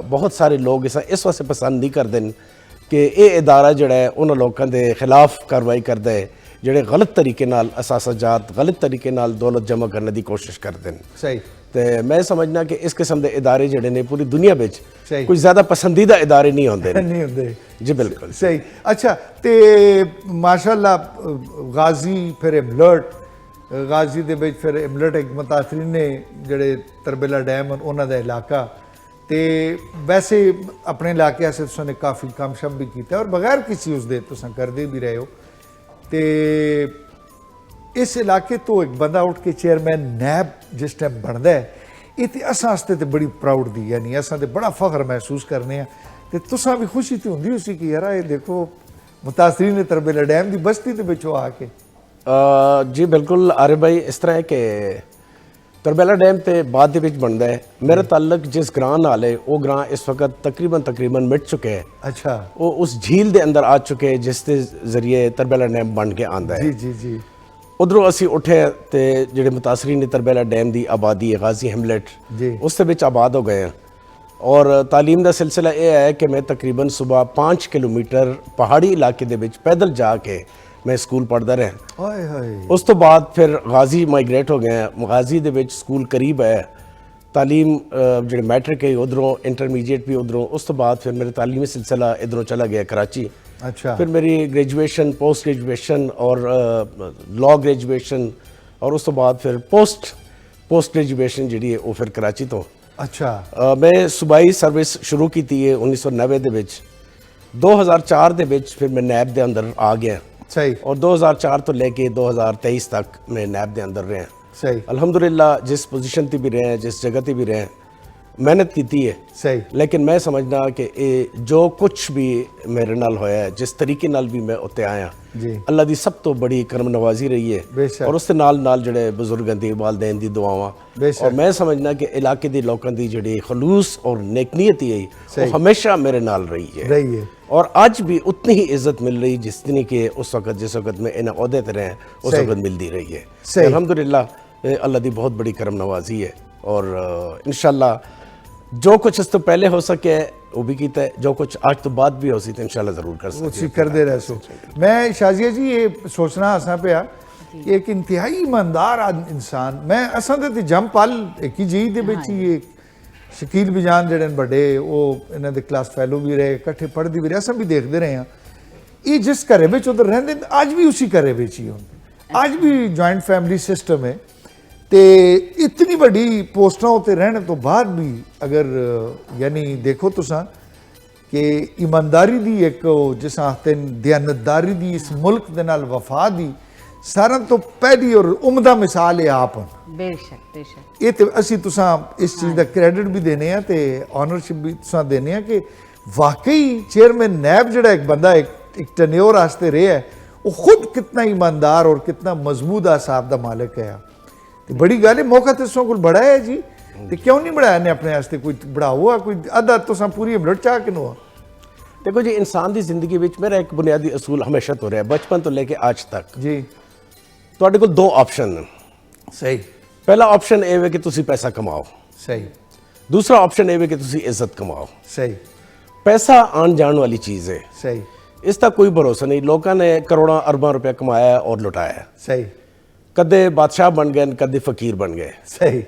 बहुत सारे लोग इस वास्ते पसंद नहीं करते कि ये इदारा जिहड़ा है उन्हां लोगों के खिलाफ कार्रवाई करता है जिहड़े गलत तरीके नाल असासाजात गलत तरीके नाल दौलत जमा करने की कोशिश करते हैं। सही। तो मैं समझना कि इस किस्म के इदारे जिहड़े ने पूरी दुनिया में सही। कुछ ज़्यादा पसंदीदा इदारे नहीं होंदे नहीं होंदे। जी बिल्कुल सही। अच्छा, ते माशाअल्लाह गाजी फिर इमलट, गाजी दे विच फिर इमलट एक मुतासरीन ने जिहड़े तरबेला डैम उन्हां दा इलाका, ते वैसे अपने इलाके आसे तुसां काफ़ी काम शम भी किया और बगैर किसी उसदे तुसां करदे भी रहे हो। ते इस इलाके तो एक बंदा उठ के चेयरमैन नैब जिस टाइम बनता है, ये तो असां आस्ते ते बड़ी प्राउड दी, यानी असां ते बड़ा फख्र महसूस करने हैं, ते तुसां भी खुशी तो होंदी उसी कि यार ये देखो मुतासरीन ने तरबेला डैम की बस्ती के विचों आके। जी बिल्कुल आरिफ भाई, इस तरह है कि ਤਰਬੈਲਾ ਡੈਮ ਤੇ ਬਾਅਦ ਦੇ ਵਿੱਚ ਬਣਦਾ ਹੈ। ਮੇਰਾ ਤਾਲੁਕ ਜਿਸ ਗ੍ਰਾਂ ਨਾਲ ਹੈ ਉਹ ਗ੍ਰਾਂ ਇਸ ਵਕਤ ਤਕਰੀਬਨ ਮਿਟ ਚੁੱਕਿਆ ਹੈ। ਅੱਛਾ ਉਹ ਉਸ ਝੀਲ ਦੇ ਅੰਦਰ ਆ ਚੁੱਕੇ ਹੈ ਜਿਸ ਦੇ ਜ਼ਰੀਏ ਤਰਬੈਲਾ ਡੈਮ ਬਣ ਕੇ ਆਂਦਾ ਹੈ। ਜੀ ਉਧਰੋਂ ਅਸੀਂ ਉੱਠੇ ਤੇ ਜਿਹੜੇ ਮੁਤਾਸਰੀਨ ਨੇ ਤਰਬੈਲਾ ਡੈਮ ਦੀ ਆਬਾਦੀ ਹੈ ਗਾਜ਼ੀ ਹੈਮਲਟ ਜੀ ਉਸ ਦੇ ਵਿੱਚ ਆਬਾਦ ਹੋ ਗਏ हैं। और तालीम का सिलसिला यह है कि मैं तकरीबन सुबह 5 किलोमीटर पहाड़ी इलाके दे विच पैदल जाके मैं स्कूल पढ़ता रहा। ਹਾਏ ਹਾਏ उस तो बाद फिर गाजी माइग्रेट हो गए हैं। गाजी दे विच स्कूल करीब है। तालीम जो मैट्रिक है उधरों, इंटरमीडिएट भी उधरों। उस तो बाद फिर मेरा तालीमी सिलसिला इधरों चला गया कराची। अच्छा फिर मेरी ग्रेजुएशन, पोस्ट ग्रेजुएशन और लॉ ग्रेजुएशन और उस तो बाद फिर पोस्ट ग्रेजुएशन जी है वो फिर कराची तो। अच्छा मैं सूबाई सर्विस शुरू की थी 1990 ਦੇ ਵਿੱਚ। 2004 ਦੇ ਵਿੱਚ ਫਿਰ ਮੈਂ ਨੈਬ ਦੇ ਅੰਦਰ ਆ ਗਿਆ सही और 2004 ਤੋਂ ਲੈ ਕੇ 2023 ਤੱਕ ਮੈਂ ਨੈਬ ਦੇ ਅੰਦਰ ਰਿਹਾ। सही ਅਲਹਮਦੁਲਿਲਾ ਜਿਸ ਪੋਜੀਸ਼ਨ ਤੇ ਵੀ ਰਹੇ, ਜਿਸ ਜਗ੍ਹਾ ਤੇ ਵੀ ਰਹੇ, ਮਿਹਨਤ ਕੀਤੀ ਹੈ। सही ਲੇਕਿਨ ਮੈਂ ਸਮਝਦਾ ਕਿ ਇਹ ਜੋ ਕੁਝ ਵੀ ਮੇਰੇ ਨਾਲ ਹੋਇਆ ਹੈ, ਜਿਸ ਤਰੀਕੇ ਨਾਲ ਵੀ ਮੈਂ ਉੱਤੇ ਆਇਆ, ਜੀ ਅੱਲਾ ਦੀ ਸਭ ਤੋਂ ਬੜੀ ਕਰਮ ਨਵਾਜ਼ੀ ਰਹੀ ਹੈ। ਬੇਸ਼ੱਕ। ਔਰ ਉਸ ਦੇ ਨਾਲ ਜਿਹੜੇ ਬਜ਼ੁਰਗਾਂ ਦੀ, ਵਾਲਦੈਨ ਦੀ ਦੁਆਵਾਂ। ਬੇਸ਼ੱਕ। ਔਰ ਮੈਂ ਸਮਝਦਾ ਕਿ ਇਲਾਕੇ ਦੇ ਲੋਕਾਂ ਦੀ ਜਿਹੜੀ ਖਲੂਸ ਔਰ ਨੇਕਨੀਅਤ ਹੈ ਉਹ ਹਮੇਸ਼ਾ ਮੇਰੇ ਨਾਲ ਰਹੀ ਹੈ। और आज भी उतनी ही इज्जत मिल रही जितनी कि उस वक्त जिस वक्त में इन अहदे ते रहे उस वक्त मिलती रही है। अल्हम्दुलिल्लाह अल्लाह की बहुत बड़ी करम नवाजी है। और इंशाल्लाह जो कुछ इस तो पहले हो सके वो भी कीता है, जो कुछ आज तो बाद भी हो सी तो इंशाल्लाह ज़रूर कर सकते करते रह सो। मैं शाजिया जी ये सोचना हसा पिया कि एक इंतहाई ईमानदार इंसान, मैं असां दे जम पल एक ही जी दे विच ही शकील बिजान ਜਿਹੜੇ ਵੱਡੇ ਉਹ ਇਹਨਾਂ ਦੇ ਕਲਾਸ ਫੈਲੋ ਵੀ ਰਹੇ, ਇਕੱਠੇ ਪੜ੍ਹਦੇ ਵੀ ਰਹੇ, ਅਸਾਂ ਵੀ ਦੇਖਦੇ ਰਹੇ ਹਾਂ। ਇਹ ਜਿਸ ਘਰੇ ਵਿੱਚ ਉਧਰ ਰਹਿੰਦੇ ਅੱਜ ਵੀ ਉਸੇ ਘਰੇ ਵਿੱਚ ਹੀ ਹੁੰਦੇ, ਅੱਜ ਵੀ ਜੁਆਇੰਟ ਫੈਮਿਲੀ ਸਿਸਟਮ ਹੈ। ਤੇ ਇਤਨੀ ਵੱਡੀ ਪੋਸਟਾਂ ਉੱਤੇ ਰਹਿਣ ਤੋਂ ਬਾਅਦ ਵੀ ਅਗਰ ਯਾਨੀ ਦੇਖੋ ਤੁਸੀਂ ਕਿ ਇਮਾਨਦਾਰੀ ਦੀ ਇੱਕ ਜਿਸ ਆਖਦੇ ਦਿਆਨਤਦਾਰੀ ਦੀ ਇਸ ਮੁਲਕ ਦੇ ਨਾਲ ਵਫਾ ਦੀ ਸਾਰਿਆਂ ਤੋਂ ਪਹਿਲੀ ਔਰ ਉਮਦਾ ਮਿਸਾਲ ਹੈ ਆਪ। ਬੇਸ਼ੱਕ ਇਹ ਤੇ ਅਸੀਂ ਤੁਸਾਂ ਇਸ ਚੀਜ਼ ਦਾ ਕ੍ਰੈਡਿਟ ਵੀ ਦੇਨੇ ਆ ਤੇ ਆਨਰਸ਼ਿਪ ਵੀ ਤੁਸਾਂ ਦੇਨੇ ਆ ਕਿ ਵਾਕਈ ਚੇਅਰਮੈਨ ਨੈਬ ਜਿਹੜਾ ਇੱਕ ਬੰਦਾ ਇੱਕ ਟੈਨਿਓਰ ਵਾਸਤੇ ਰਿਹਾ ਹੈ ਉਹ ਖੁਦ ਕਿੰਨਾ ਈਮਾਨਦਾਰ ਔਰ ਕਿੰਨਾ ਮਜ਼ਬੂਤ ਆਸਾਬ ਦਾ ਮਾਲਕ ਹੈ। ਤੇ ਬੜੀ ਗੱਲ ਹੈ ਮੌਕਾ ਤੇ ਸੋ ਕੋਲ ਬੜਾ ਹੈ ਜੀ, ਤੇ ਕਿਉਂ ਨਹੀਂ ਬਣਾਇਆ ਨੇ ਆਪਣੇ ਵਾਸਤੇ ਕੋਈ ਬੜਾਓ ਕੋਈ ਅੱਧਾ ਤੁਸਾਂ ਪੂਰੀ ਹਮਲਟ ਚਾਹ ਕਿਨੋ ਆ। देखो जी इंसान की जिंदगी में मेरा एक बुनियादी असूल हमेशा तो रहा बचपन तो लेके आज तक जी ਤੁਹਾਡੇ ਕੋਲ ਦੋ ਆਪਸ਼ਨ ਨੇ। ਸਹੀ ਪਹਿਲਾ ਆਪਸ਼ਨ ਇਹ ਹੈ ਕਿ ਤੁਸੀਂ ਪੈਸਾ ਕਮਾਓ, ਸਹੀ। ਦੂਸਰਾ ਆਪਸ਼ਨ ਇਹ ਹੈ ਕਿ ਤੁਸੀਂ ਇੱਜ਼ਤ ਕਮਾਓ। ਸਹੀ ਪੈਸਾ ਆਉਣ ਜਾਣ ਵਾਲੀ ਚੀਜ਼ ਹੈ, ਸਹੀ। ਇਸ ਦਾ ਕੋਈ ਭਰੋਸਾ ਨਹੀਂ। ਲੋਕਾਂ ਨੇ ਕਰੋੜਾਂ ਅਰਬਾਂ ਰੁਪਏ ਕਮਾਇਆ ਔਰ ਲੁਟਾਇਆ, ਸਹੀ। ਕਦੇ ਬਾਦਸ਼ਾਹ ਬਣ ਗਏ, ਕਦੇ ਫਕੀਰ ਬਣ ਗਏ। ਸਹੀ।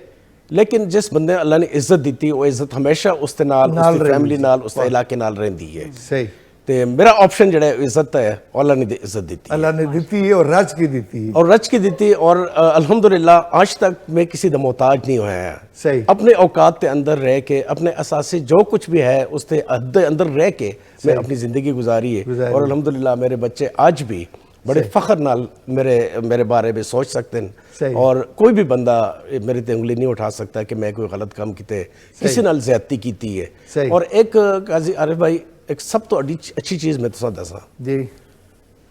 ਲੇਕਿਨ ਜਿਸ ਬੰਦੇ ਅੱਲਾ ਨੇ ਇੱਜ਼ਤ ਦਿੱਤੀ ਉਹ ਇੱਜ਼ਤ ਹਮੇਸ਼ਾ ਉਸ ਦੇ ਨਾਲ, ਉਸ ਦੀ ਫੈਮਿਲੀ ਨਾਲ, ਉਸ ਦੇ ਇਲਾਕੇ ਨਾਲ ਰਹਿੰਦੀ ਹੈ। ਸਹੀ। ਤੇ ਮੇਰਾ ਆਪਸ਼ਨ ਜਿਹੜਾ ਇੱਜ਼ਤ ਹੈ ਅੱਲਾ ਨੇ ਇੱਜ਼ਤ ਦਿੱਤੀ, अल्लाह ने दी है और रज की दी है और रच की दी और अल्हम्दुलिल्लाह आज तक मैं किसी का मोहताज नहीं होया है। सही। अपने औकात के अंदर रह के अपने असासे जो कुछ भी है उसके अंदर रह के मैं अपनी ज़िंदगी गुजारी है। और अल्हम्दुलिल्लाह मेरे बच्चे आज भी बड़े फ़ख्र नाल मेरे बारे में सोच सकते हैं और कोई भी बंदा मेरे ते उंगली नहीं उठा सकता कि मैं कोई गलत काम किते, किसी नाल ज़्यादती की है। और एक काजी आरिफ भाई एक सब तो अच्छी चीज़ मैं तुसा दसा जी,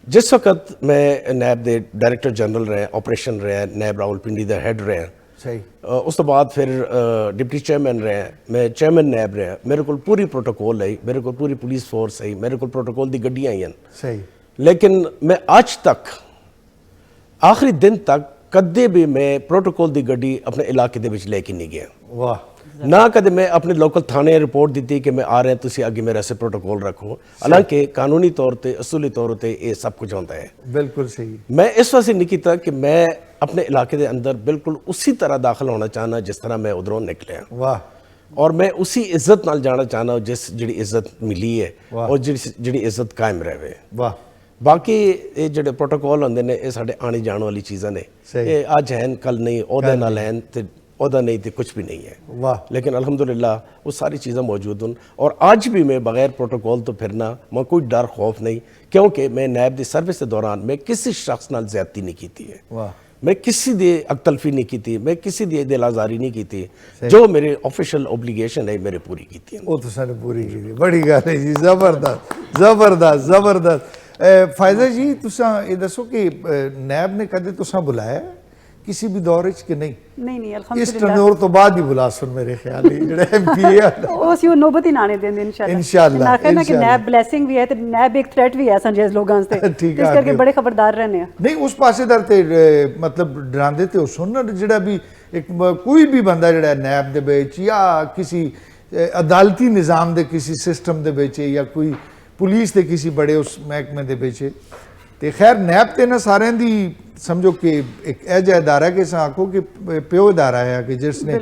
जिस वक्त मैं नैब दे डायरैक्टर जनरल रहे, ऑपरेशन रहे, नैब रावलपिंडी दे हैड रहे, सही। उस तो बाद फिर डिप्टी चेयरमैन रहे, मैं चेयरमैन नैब रहा, मेरे को पूरी प्रोटोकॉल आई, मेरे को पूरी पुलिस फोर्स आई, मेरे को प्रोटोकॉल दी गड्डियां आई। सही। लेकिन मैं आज तक आखिरी दिन तक कदे भी मैं प्रोटोकॉल दी गड्डी अपने इलाके दे विच लेके नहीं गया। वाह। ना कदे मैं अपने लोकल थाने रिपोर्ट दी कि मैं आ रहा तुसी आगे मेरे से प्रोटोकॉल रखो, हालांकि कानूनी तौर पे असूली तौर पे ये सब कुछ होता है। बिल्कुल सही। मैं इस वजह से नहीं किया कि मैं अपने इलाके के अंदर बिल्कुल उसी तरह दाखिल होना चाहना जिस तरह मैं उधरों निकले। वाह। और मैं उसी इज्जत नाल जाना चाहना जिस जी इज्जत मिली है और जी इज्जत कायम रहे। वाह। बाकी ये जो प्रोटोकॉल होंगे ने ये साढ़े आने जाने वाली चीज़ें ने, ये आज हैं कल नहीं, ओहदे नाल हैं ते ओहदा नहीं तो कुछ भी नहीं है। वाह। लेकिन अल्हम्दुलिल्लाह वो सारी चीज़ें मौजूद हैं और आज भी मैं बगैर प्रोटोकॉल तो फिरना मैं कोई डर खौफ नहीं, क्योंकि मैं नैब की सर्विस के दौरान मैं किसी शख्स नाल ज़्यादती नहीं की थी है। वाह। मैं किसी दी अकतलफी नहीं की थी, मैं किसी दी दिल आज़ारी नहीं की थी, जो मेरे ऑफिशियल ओब्लिगेशन है मेरे पूरी की थी। वो तो सारे पूरी की बड़ी गल है जी, जबरदस्त जबरदस्त जबरदस्त। फायदा जी तुसा ये दसो कि नैब ने कदे तुसा बुलाया ਕਿਸੇ ਵੀ ਦੌਰ ਵਿੱਚ ਕਿ ਨਹੀਂ? ਨਹੀਂ ਨਹੀਂ ਇਸ ਅਲਹਮਦੁਲਿਲਾ ਟਨੋਰ ਤੋਂ ਬਾਅਦ ਹੀ ਬੁਲਾ ਸੁਣ ਮੇਰੇ ਖਿਆਲ ਹੀ ਜਿਹੜਾ MP ਹੈ ਉਹ ਅਸੀਂ ਉਹ ਨੋਬਤ ਹੀ ਨਾ ਆਣੇ ਦਿੰਦੇ ਇਨਸ਼ਾਅੱਲਾ। ਇਨਸ਼ਾਅੱਲਾ, ਨਾ ਕਹਿਣਾ ਕਿ ਇਨਸ਼ਾਅੱਲਾ। ਨੈਬ ਬਲੇਸਿੰਗ ਵੀ ਹੈ ਤੇ ਨੈਬ ਇੱਕ ਥ੍ਰੈਟ ਵੀ ਹੈ ਸੰਜੇ ਲੋਕਾਂ ਵਾਸਤੇ, ਠੀਕ ਇਸ ਆ ਕਰਕੇ ਗਏ। ਬੜੇ ਖਬਰਦਾਰ ਰਹਿੰਦੇ ਆ। ਨਹੀਂ ਉਸ ਪਾਸੇਦਾਰ ਤੇ ਮਤਲਬ ਡਰਾਉਂਦੇ ਤੇ ਉਹ ਸੁਣਨ ਜਿਹੜਾ ਵੀ ਇੱਕ ਕੋਈ ਵੀ ਬੰਦਾ ਜਿਹੜਾ ਨੈਬ ਦੇ ਵਿੱਚ ਜਾਂ ਕਿਸੇ ਅਦਾਲਤੀ ਨਿਜ਼ਾਮ ਦੇ ਕਿਸੇ ਸਿਸਟਮ ਦੇ ਵਿੱਚ ਜਾਂ ਕੋਈ ਪੁਲਿਸ ਦੇ ਕਿਸੇ ਬੜੇ ਉਸ ਮਹਿਕਮੇ ਦੇ ਵਿੱਚ ਤੇ ਖੈਰ ਨੈਬ ਤੇ ਨਾ ਸਾਰਿਆਂ ਦੀ ਸਮਝੋ ਕਿ ਇੱਕ ਇਹ ਜਿਹਾ ਅਦਾਰਾ ਕਿ ਆਖੋ ਕਿ ਪਿਓ ਅਦਾਰਾ ਹੈ ਕਿ ਜਿਸ ਨੇ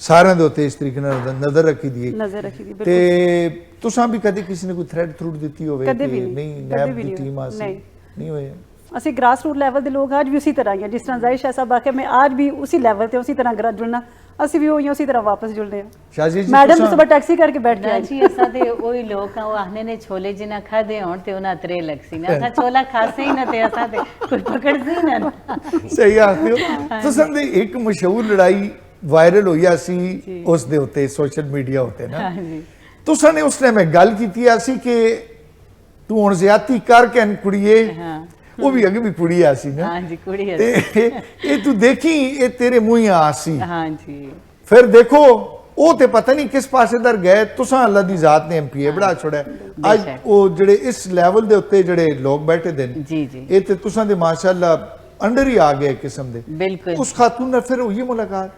ਸਾਰਿਆਂ ਦੇ ਉੱਤੇ ਇਸ ਤਰੀਕੇ ਨਾਲ ਨਜ਼ਰ ਰੱਖੀ ਦੀ ਹੈ। ਨਜ਼ਰ ਰੱਖੀ ਦੀ ਤੇ ਤੁਸੀਂ ਵੀ ਕਦੇ ਕਿਸੇ ਨੇ ਕੋਈ ਥ੍ਰੈਡ ਥਰੂਟ ਦਿੱਤੀ ਹੋਵੇ ਕਦੇ ਕਿ ਵੀ ਨਹੀਂ, ਨਹੀਂ ਕਦੇ ਨੈਬ ਵੀ ਦੀ ਨਹੀਂ ਟੀਮ ਆਸੀ ਨਹੀਂ। ਨਹੀਂ ਹੋਏ? ਅਸੀਂ ਗ੍ਰਾਸ ਰੂਟ ਲੈਵਲ ਦੇ ਲੋਕ ਅੱਜ ਵੀ ਉसी तरह हैं, जिस तरह ज़ाहिर शाह साहब आके मैं आज भी उसी लेवल पे उसी तरह जुड़ना, ਅਸੀਂ ਵੀ उसी तरह वापस जुड़ने ਸ਼ਾਜੀ ਜੀ मैडम तो सुबह टैक्सी करके बैठ के ਨਾ आई ਜੀ ਅਸਾਂ ਤੇ ਉਹੀ ਲੋਕ ਆ ਉਹ ਆਖਨੇ ਨੇ ਛੋਲੇ ਜਿਨਾ ਖਾਦੇ ਹੋਣ ਤੇ ਉਹਨਾਂ ਤਰੇ ਲਗਸੀ ਨਾ ਅਸਾਂ ਛੋਲਾ ਖਾਸੇ ਹੀ ਨਾ ਤੇ ਅਸਾਂ ਤੇ ਕੋਈ ਪਕੜਦੀ ਨਾ। ਸਹੀ ਆਖਦੇ ਹੋ ਤੁਸੀਂ ਦੇ ਇੱਕ ਮਸ਼ਹੂਰ ਲੜਾਈ ਵਾਇਰਲ ਹੋਈ ਸੀ ਉਸ ਦੇ ਉੱਤੇ ਸੋਸ਼ਲ ਮੀਡੀਆ ਉੱਤੇ ਨਾ ਹਾਂਜੀ ਤੁਸੀਂ ਨੇ ਉਸ ਟਾਈਮ ਇੱਕ ਗੱਲ ਕੀਤੀ ਸੀ ਕਿ ਤੂੰ ਹੁਣ ਜ਼ਿਆਦਤੀ ਕਰਕੇ ਕੁੜੀਏ ਹਾਂ ਉਹ ਵੀ ਅੱਗੇ ਵੀ ਕੁੜੀ ਆ ਸੀ ਨਾ ਹਾਂਜੀ ਕੁੜੀ ਤੇ ਇਹ ਤੂੰ ਦੇਖੀ ਇਹ ਤੇਰੇ ਮੂੰਹ ਆ ਸੀ ਹਾਂਜੀ ਫਿਰ ਦੇਖੋ ਉਹ ਤੇ ਪਤਾ ਨਹੀਂ ਕਿਸ ਪਾਸੇ ਦਰ ਗਏ ਤੁਸੀਂ ਅੱਲਾ ਦੀ ਜ਼ਾਤ ਨੇ ਐਮਪੀਏ ਬੜਾ ਛੋੜਿਆ ਅੱਜ ਉਹ ਜਿਹੜੇ ਇਸ ਲੈਵਲ ਦੇ ਉੱਤੇ ਜਿਹੜੇ ਲੋਕ ਬੈਠੇ ਦੇ ਨੇ ਜੀ ਜੀ ਇਹ ਤੇ ਤੁਸੀਂ ਦੇ ਮਾਸ਼ਾਅੱਲਾ ਅੰਡਰ ਹੀ ਆ ਗਏ ਕਿਸਮ ਦੇ ਬਿਲਕੁਲ ਉਸ ਖਾਤੂਨ ਨਾਲ ਫਿਰ ਹੋਈ ਮੁਲਾਕਾਤ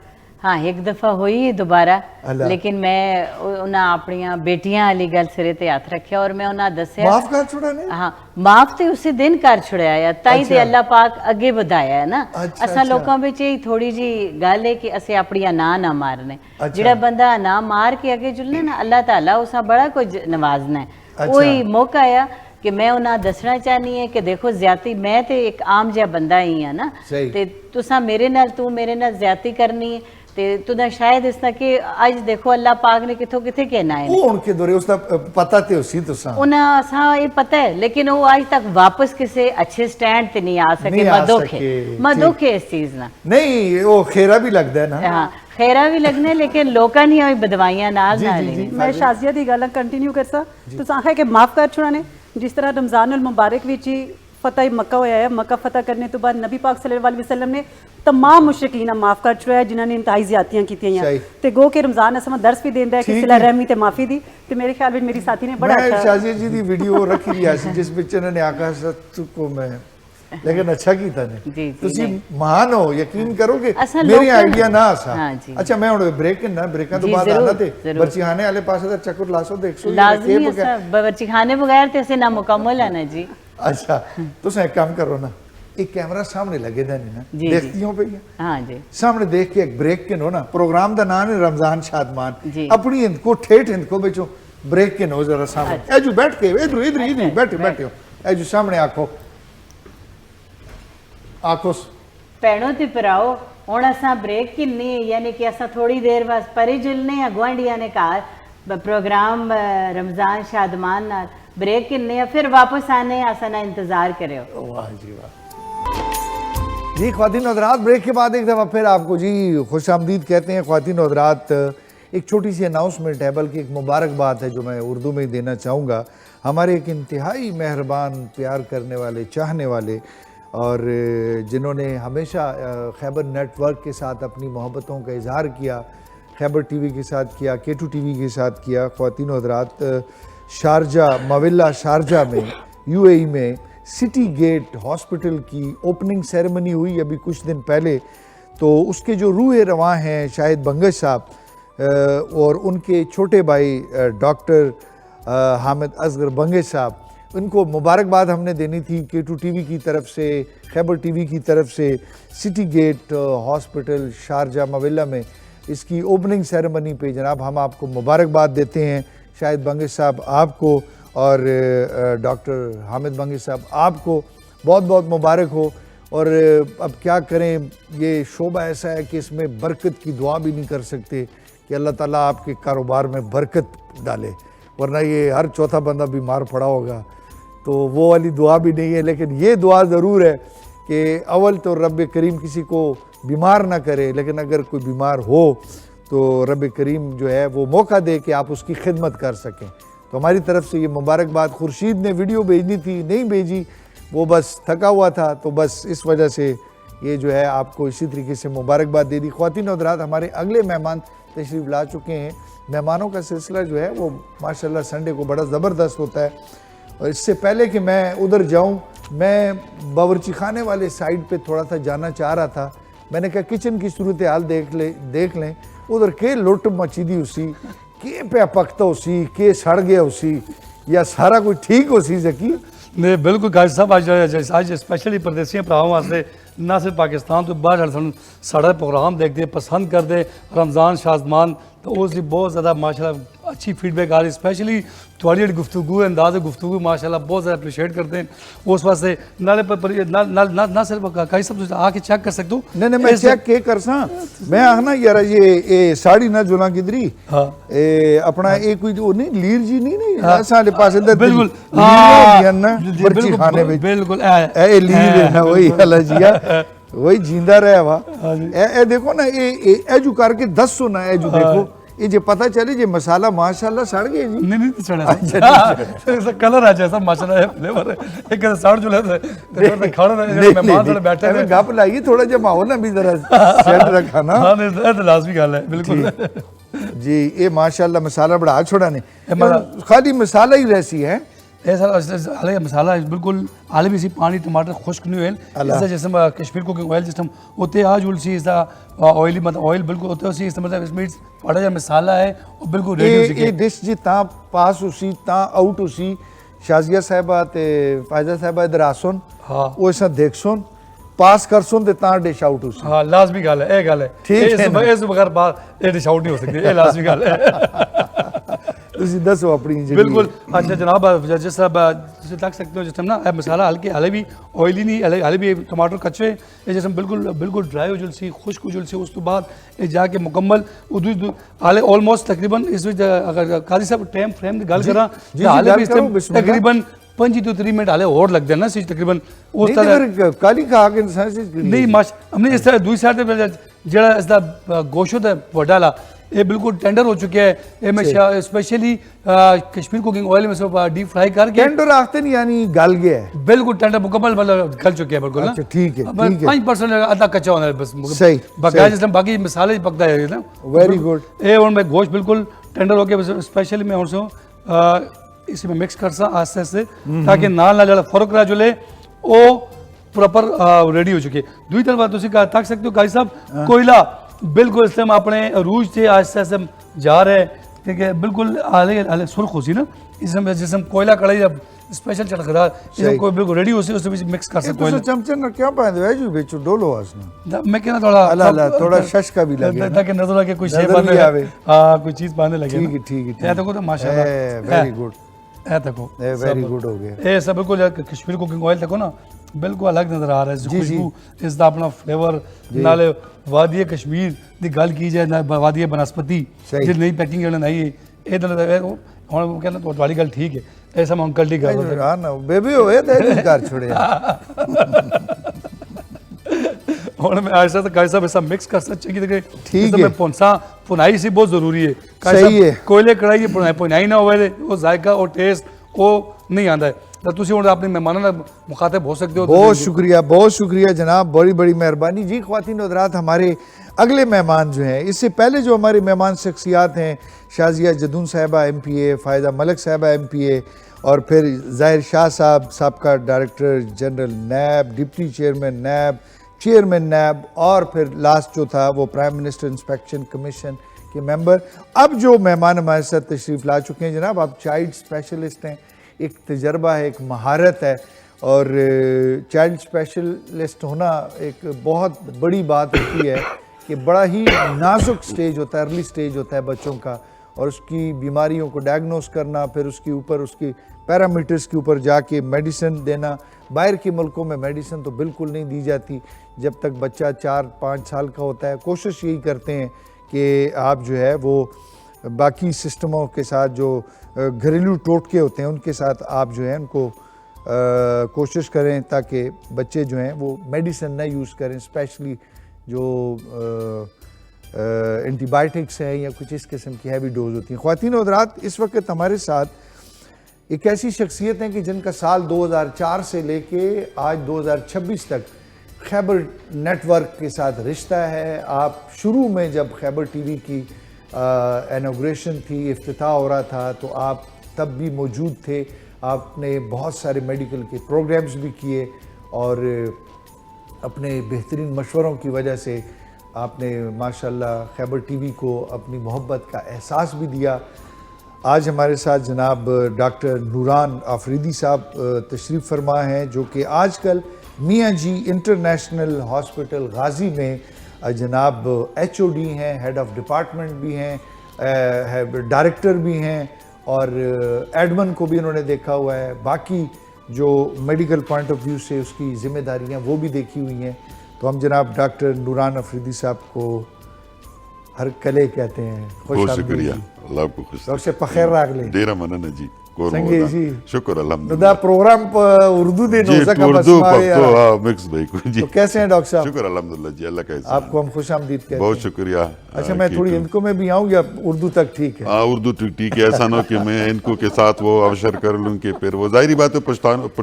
हाँ एक दफ़ा हुई दोबारा अल्लाह। लेकिन मैं उन्हें अपनिया बेटियां वाली गल सिरे ते हथ रखिया और मैं उन्हें दसिया माफ कर छोड़ा ने हाँ माफ ते उसी दिन कर छुड़ाया या ताई ते अल्लाह पाक अगे बढ़ाया है ना अच्छा, असा लोगों बिच यही थोड़ी जी गल है कि असे अपनी ना ना मारने अच्छा। जिहड़ा बंदा ना मार के अगे जुलने ना अल्लाह ताला उसा बड़ा कुछ नवाजना है अच्छा। वही मौका आया कि मैं उन्हें दसना चाहनी है कि देखो ज्यादती मैं ते एक आम जिहा बंदा ही हाँ ना सही। ते तुसा मेरे नाल तू मेरे नाल ज्यादती करनी है ਤੇ ਤੁਦਾ ਸ਼ਾਇਦ ਇਸ ਤਰ੍ਹਾਂ ਕਿ ਅੱਜ ਦੇਖੋ ਅੱਲਾਹ ਪਾਕ ਨੇ ਕਿੱਥੋਂ ਕਿੱਥੇ ਕਹਿਣਾ ਹੈ ਉਹ ਹੁਣ ਕੇ ਦੋਰੇ ਉਸ ਦਾ ਪਤਾ ਤੇ ਉਸੀ ਤੁਸੀਂ ਉਹਨਾਂ ਅਸਾਂ ਇਹ ਪਤਾ ਹੈ ਲੇਕਿਨ ਉਹ ਅੱਜ ਤੱਕ ਵਾਪਸ ਕਿਸੇ ਅੱਛੇ ਸਟੈਂਡ ਤੇ ਨਹੀਂ ਆ ਸਕੇ ਨਹੀਂ ਆ ਮਦੋਖੇ ਸਕੇ, ਮਦੋਖੇ ਇਸ ਚੀਜ਼ ਨਾਲ ਨਹੀਂ ਉਹ ਖੇਰਾ ਵੀ ਲੱਗਦਾ ਹੈ ਨਾ ਹਾਂ ਖੈਰਾ ਵੀ ਲੱਗਨੇ ਲੇਕਿਨ ਲੋਕਾਂ ਨਹੀਂ ਹੋਈ ਬਦਵਾਈਆਂ ਨਾਲ ਜੀ, ਨਾਲ ਜੀ, ਜੀ। ਹੀ ਮੈਂ ਸ਼ਾਜ਼ੀਆ ਦੀ ਗੱਲ ਕੰਟੀਨਿਊ ਕਰਸਾ ਤੁਸੀਂ ਆਖਿਆ ਕਿ ਮਾਫ ਕਰ ਛੁੜਾਣੇ ਜਿਸ ਤਰ੍ਹਾਂ ਰਮਜ਼ਾਨ ਉਲ ਮੁਬਾਰਕ ਵਿੱਚ ਹੀ फतेह मक्का होया है मक्का फतेह करने तो बाद नबी पाक सल्लल्लाहु अलैहि वसल्लम ने तमाम मुशरिकीन माफ कर छुड़ाया जिन्होंने इंतहाई ज्यादतियां कीतियां सही। ते गो के रमजान असमा दर्स भी देंदा है कि ठीक सिला है। रहमी ते माफी दी ते मेरे ख्याल में मेरी साथी ने बड़ा मैं अच्छा शाजी जी ਦੀ ਵੀਡੀਓ ਰੱਖੀ ਲਿਆ ਸੀ ਜਿਸ ਵਿੱਚ ਇਹਨਾਂ ਨੇ ਆਖਿਆ ਸੱਚ ਕੋ ਮੈਂ ਲੇਕਿਨ ਅੱਛਾ ਕੀਤਾ ਨੇ ਜੀ, ਤੁਸੀਂ ਨਹੀਂ। ਮਹਾਨ ਹੋ ਯਕੀਨ ਕਰੋਗੇ ਅਸਾਂ ਮੇਰੀ ਲੋਕਾਂ- ਆਈਡੀਆ ਨਾ ਆਸਾ ਹਾਂ ਜੀ। ਅੱਛਾ ਮੈਂ ਹੁਣ ਬ੍ਰੇਕ ਨਾ ਬ੍ਰੇਕਾਂ ਤੋਂ ਜੀ, ਬਾਅਦ ਜ਼ਰੂਰ, ਆਣਾ ਤੇ ਜ਼ਰੂਰ। ਬਰਚੀਹਾਨੇ ਵਾਲੇ ਪਾਸੇ ਦਾ ਚੱਕਰ ਲਾਸੋ ਦੇਖੋ ਲਾਜ਼ਮੀ ਅਸਾਂ ਬਵਰਚੀ ਖਾਨੇ ਬਗੈਰ ਤੇ ਅਸੀਂ ਨਾ ਮੁਕੰਮਲ ਹੈ ਨਾ ਜੀ अच्छा तुम एक काम करो ना एक कैमरा सामने लगे दा नहीं ना जी, देखती हो पे हाँ जी सामने देख के एक ब्रेक के नो ना प्रोग्राम का नाम है रमजान शादमान जी। अपनी इनको ठेठ इनको बेचो ब्रेक के नो जरा सामने एजू बैठ के इधर इधर इधर बैठे बैठे हो एजू सामने आखो आखो ਭੈਣੋ ਤੇ ਭਰਾਓ ਹੁਣ ਅਸਾਂ ਬ੍ਰੇਕ ਕਿੰਨੀ ਯਾਨੀ ਕਿ ਅਸਾਂ ਥੋੜੀ ਦੇਰ ਬਸ ਪਰੇ ਜੁਲਨੇ ਆ ਗੁਆਂਢੀਆਂ ਨੇ ਘਰ ਪ੍ਰੋਗਰਾਮ ਰਮਜ਼ਾਨ ਸ਼ਾਦਮਾਨ ਨਾਲ ब्रेक किन्ने या फिर वापस आने असा ना इंतजार करो। वाह जी वाह जी ख्वातीन हज़रात ब्रेक के बाद एक दफ़ा फिर आपको जी खुश आमदीद कहते हैं। ख्वातीन हज़रात एक छोटी सी अनाउंसमेंट है बल्कि एक मुबारकबाद है जो मैं उर्दू में देना चाहूँगा हमारे एक इंतहाई मेहरबान प्यार करने वाले चाहने वाले और जिन्होंने हमेशा खैबर नेटवर्क के साथ अपनी मोहब्बतों का इजहार किया खैबर टीवी के साथ किया K2 TV के साथ किया। ख्वातीन हज़रात शारजा मविल्ला शारजा में UAE में सिटी गेट हॉस्पिटल की ओपनिंग सेरेमनी हुई अभी कुछ दिन पहले। तो उसके जो रूह रवां हैं शाहिद बंगश साहब और उनके छोटे भाई डॉक्टर हामिद असगर बंगश साहब उनको मुबारकबाद हमने देनी थी K2 TV की तरफ से खैबर TV की तरफ से सिटी गेट हॉस्पिटल शारजा मविल्ला में इसकी ओपनिंग सेरेमनी पे जनाब हम आपको मुबारकबाद देते हैं। शाहिद बंगश साहब आपको और डॉक्टर हामिद बंगश साहब आपको बहुत बहुत मुबारक हो। और अब क्या करें ये शोबा ऐसा है कि इसमें बरकत की दुआ भी नहीं कर सकते कि अल्लाह ताला आपके कारोबार में बरकत डाले वरना ये हर चौथा बंदा बीमार पड़ा होगा तो वो वाली दुआ भी नहीं है। लेकिन ये दुआ ज़रूर है कि अव्वल तो रब करीम किसी को बीमार ना करे लेकिन अगर कोई बीमार हो तो रब करीम जो है वो मौका दे कि आप उसकी खिदमत कर सकें। तो हमारी तरफ से ये मुबारकबाद। खुर्शीद ने वीडियो भेजनी थी नहीं भेजी वो बस थका हुआ था तो बस इस वजह से یہ جو ہے آپ کو اسی طریقے سے مبارکباد دے دی۔ خواتین و حضرات، ہمارے اگلے مہمان تشریف لا چکے ہیں۔ مہمانوں کا سلسلہ جو ہے وہ ماشاءاللہ سنڈے کو بڑا زبردست ہوتا ہے، اور اس سے پہلے کہ میں ادھر جاؤں، میں باورچی خانے والے سائڈ پہ تھوڑا سا جانا چاہ رہا تھا۔ میں نے کہا کچن کی صورتحال دیکھ لیں، ادھر کے لٹ مچی دی اسی، کے پہ پکتا اسی، کے سڑ گیا اسی، یا سارا کوئی ٹھیک ہو سی ذکی؟ نہیں بالکل قاضی صاحب، آج اسپیشلی پردیسیاں پراؤں واسطے نہ صرف پاکستان تو باہر ساڑھا پروگرام دیکھتے پسند کرتے رمضان شادمان، تو اس لیے بہت زیادہ ماشاءاللہ اچھی فیڈ بیک آ رہی ہے۔ اسپیشلی تھوڑی گفتگو انداز گفتگو ماشاءاللہ بہت زیادہ اپریشیٹ کرتے ہیں اس واسطے۔ نہ صرف قاضی صاحب آ کے چیک کر سکتے ہو؟ نہیں میں چیک کے کر ساں، میں آخنا یار یہ ساڑی نہ جونا کدری اپنا ایک کوئی جو نہیں لیر جی نہیں ایسا لے پاس اندر بالکل برچی خانے میں بالکل اے لیر ہے نا، وہی اللہ جیا وہی جیندہ رہے ہوا۔ اے دیکھو نا، اے جو کر کے 10 سو نا، اے جو دیکھو یہ جو پتہ چلے جو مسالہ ماشاءاللہ سڑ گئے جی؟ نہیں سڑا کلر آ جائے ماشاءاللہ ہے فلیور ہے، ایک سڑ جو لیتے ہیں کھانا مہمان تھوڑے بیٹھے ہیں گپ لائیے تھوڑا جا ماحول نا بھی ذرا سیٹ رکھا نا۔ ہاں یہ تو لازمی گل ہے بالکل جی۔ یہ ماشاءاللہ مسالہ بڑا چھوڑا نہیں، خالی مسالہ ہی رہسی ہے یہ سر مسالہ بالکل حال بھی سی پانی ٹماٹر خشک نہیں ہوئے اس جیسے کشمیر کوکنگ آئل جسم ہوتے آج اُلسی اس آئلی مطلب آئل بالکل ہوتے اسی اس مطلب اس میٹس پڑا جا مسالہ ہے وہ بالکل ریڈی ہو سکے۔ یہ ڈش جی تاں پاس اسی تاں آؤٹ اسی شازیہ صاحبہ تے فائزہ صاحبہ ادھر آسن وہ ایسا دیکھ سن پاس کر سن تے تاں ڈش آؤٹ اسی۔ ہاں لازمی گل ہے، یہ گل ہے ٹھیک ہے، اس بغیر بات یہ ڈش آؤٹ نہیں ہو سکتی، یہ لازمی گل ہے۔ تسی دسو اپنی جی بالکل اچھا جناب، جس طرح دیکھ سکتے ہو جس طرح نا مسالہ ہلکے ہلے بھی آئلی نہیں، ہلے بھی ٹماٹر کچے یہ جیسے بالکل ڈرائی ہو جلسی خشک ہو جلسی، اس تو بعد یہ جا کے مکمل ہلے آلموسٹ تقریباً اس وقت اگر قاضی صاحب ٹائم فریم کی گل کراں ہلے بھی تقریباً 25 تو 30 منٹ ہلے اور لگتے ہیں نا سی تقریباً اس طرح کالی کھا کے انسان سے نہیں ہم نے اس طرح دوسری سائڈ پہ جڑا اس کا گوشت ہے وڈالا یہ بالکل ٹینڈر ہو چکے ہے، یہ میں اسپیشلی کشمیر کوکنگ آئل میں سے ڈیپ فرائی کر کے ٹینڈر آختے نہیں یعنی گل گیا ہے بالکل ٹینڈر مکمل مطلب گل چکے ہیں بالکل۔ اچھا ٹھیک ہے 5% آدھا کچا ہونا ہے بس صحیح بقایا جس میں باقی مسالے پکتا ہے نا ویری گڈ۔ یہ اور میں گوشت بالکل ٹینڈر ہو کے اسپیشلی میں اور سے اسی میں مکس کر سا آہستہ آہستہ تاکہ نال نہ جڑا فرق رہا جلے وہ پراپر ریڈی ہو چکے۔ دوسری طرف تسی تک سکتے ہو قاضی صاحب کوئلہ بالکل اس ٹائم اپنے عروج سے آہستہ آہستہ جا رہے ہیں کیونکہ بالکل آلے سرخ ہو سی نا اس میں جسم کوئلہ کڑھائی جب اسپیشل چڑکدار اسم کوئی بالکل ریڈی ہو سی اس میں مکس کر سکتے ہیں۔ چمچن کیا پائیں دے جو بیچو ڈولو آسنا میں کہنا تھوڑا تھوڑا شش کا بھی لگے تاکہ نظر آ کے کوئی شے باندھے کوئی چیز باندھے لگے ٹھیک ہے یہ دیکھو تو ماشاءاللہ ویری گڈ یہ دیکھو ویری گڈ ہو گیا۔ یہ سب بالکل کشمیر کوکنگ آئل دیکھو نا بالکل الگ نظر آ رہا ہے خوشبو اس کا اپنا فلیور نالے وادی کشمیر دی گل کی جائے وادی بنسپتی جی نئی پیکنگ بنائی ہے یہ ہوں کہنا تھوڑی گل ٹھیک ہے ایسا میں انکل ٹھیک ہے بیبی ہوئے تو گھر چھوڑیا ہوں میں ایسا قاضی صاحب ایسا مکس کر سکتے ٹھیک ہے پونسا پنائی سی بہت ضروری ہے صحیح ہے کوئلے کڑھائی پنائی نہ ہوئے وہ ذائقہ اور ٹیسٹ وہ نہیں آتا ہے تو تسی ہوں اپنے مہمانوں مخاطب ہو سکتے ہو۔ بہت شکریہ جناب، بڑی بڑی مہربانی جی۔ خواتین و حضرات ہمارے اگلے مہمان جو ہیں اس سے پہلے جو ہمارے مہمان شخصیات ہیں شازیہ جدون صاحبہ ایم پی اے، فائزہ ملک صاحبہ ایم پی اے، اور پھر ظاہر شاہ صاحب سابقہ director general NAB, deputy chairman NAB, chairman NAB, اور پھر لاسٹ جو تھا وہ پرائم منسٹر انسپیکشن کمیشن کے ممبر۔ اب جو مہمان ہمارے ساتھ تشریف لا چکے ہیں جناب، آپ چائلڈ اسپیشلسٹ ہیں، ایک تجربہ ہے، ایک مہارت ہے، اور چائلڈ اسپیشلسٹ ہونا ایک بہت بڑی بات ہوتی ہے کہ بڑا ہی نازک سٹیج ہوتا ہے، ارلی سٹیج ہوتا ہے بچوں کا، اور اس کی بیماریوں کو ڈائگنوز کرنا، پھر اس کے اوپر اس کی پیرامیٹرز کے اوپر جا کے میڈیسن دینا۔ باہر کے ملکوں میں میڈیسن تو بالکل نہیں دی جاتی جب تک بچہ 4-5 سال کا ہوتا ہے۔ کوشش یہی کرتے ہیں کہ آپ جو ہے وہ باقی سسٹموں کے ساتھ جو گھریلو ٹوٹکے ہوتے ہیں ان کے ساتھ آپ جو ہے ان کو کوشش کریں تاکہ بچے جو ہیں وہ میڈیسن نہ یوز کریں، اسپیشلی جو اینٹی بائیوٹکس ہیں یا کچھ اس قسم کی ہیوی ڈوز ہوتی ہیں۔ خواتین و حضرات اس وقت ہمارے ساتھ ایک ایسی شخصیت ہیں کہ جن کا سال 2004 سے لے کے آج 2026 تک خیبر نیٹ ورک کے ساتھ رشتہ ہے. آپ شروع میں جب خیبر ٹی وی کی انوگریشن تھی, افتتاح ہو رہا تھا, تو آپ تب بھی موجود تھے. آپ نے بہت سارے میڈیکل کے پروگرامز بھی کیے اور اپنے بہترین مشوروں کی وجہ سے آپ نے ماشاءاللہ خیبر ٹی وی کو اپنی محبت کا احساس بھی دیا. آج ہمارے ساتھ جناب ڈاکٹر نوران آفریدی صاحب تشریف فرما ہیں, جو کہ آج کل میاں جی انٹرنیشنل ہاسپٹل غازی میں جناب ایچ او ڈی ہیں, ہیڈ آف ڈپارٹمنٹ بھی ہیں, ڈائریکٹر بھی ہیں, اور ایڈمن کو بھی انہوں نے دیکھا ہوا ہے. باقی جو میڈیکل پوائنٹ آف ویو سے اس کی ذمہ داریاں وہ بھی دیکھی ہوئی ہیں. تو ہم جناب ڈاکٹر نوران آفریدی صاحب کو ہر کلے کہتے ہیں. بہت شکریہ, اللہ آپ کو خوش ڈاکٹر صاحب پخیر راغلے. ډیره مننه جی. څنګه جی؟ شکر الحمدللہ. دا پروگرام اردو دے نو جی زکا اردو مسمار پختو ہاں مکس بھائی کو جی. تو کیسے ہیں ڈاکٹر صاحب؟ شکر الحمدللہ جی, اللہ کا احسان. آپ کو ہم خوش آمدید کہتے ہیں. بہت شکریہ. اچھا میں تھوڑی ان کو میں بھی آؤں یا اردو تک ٹھیک ہے؟ ہاں اردو ٹھیک ہے, ایسا نہ ہو کہ میں ان کو کے ساتھ وہ ابشر کر لوں کہ پھر وہ ظاہری بات ہے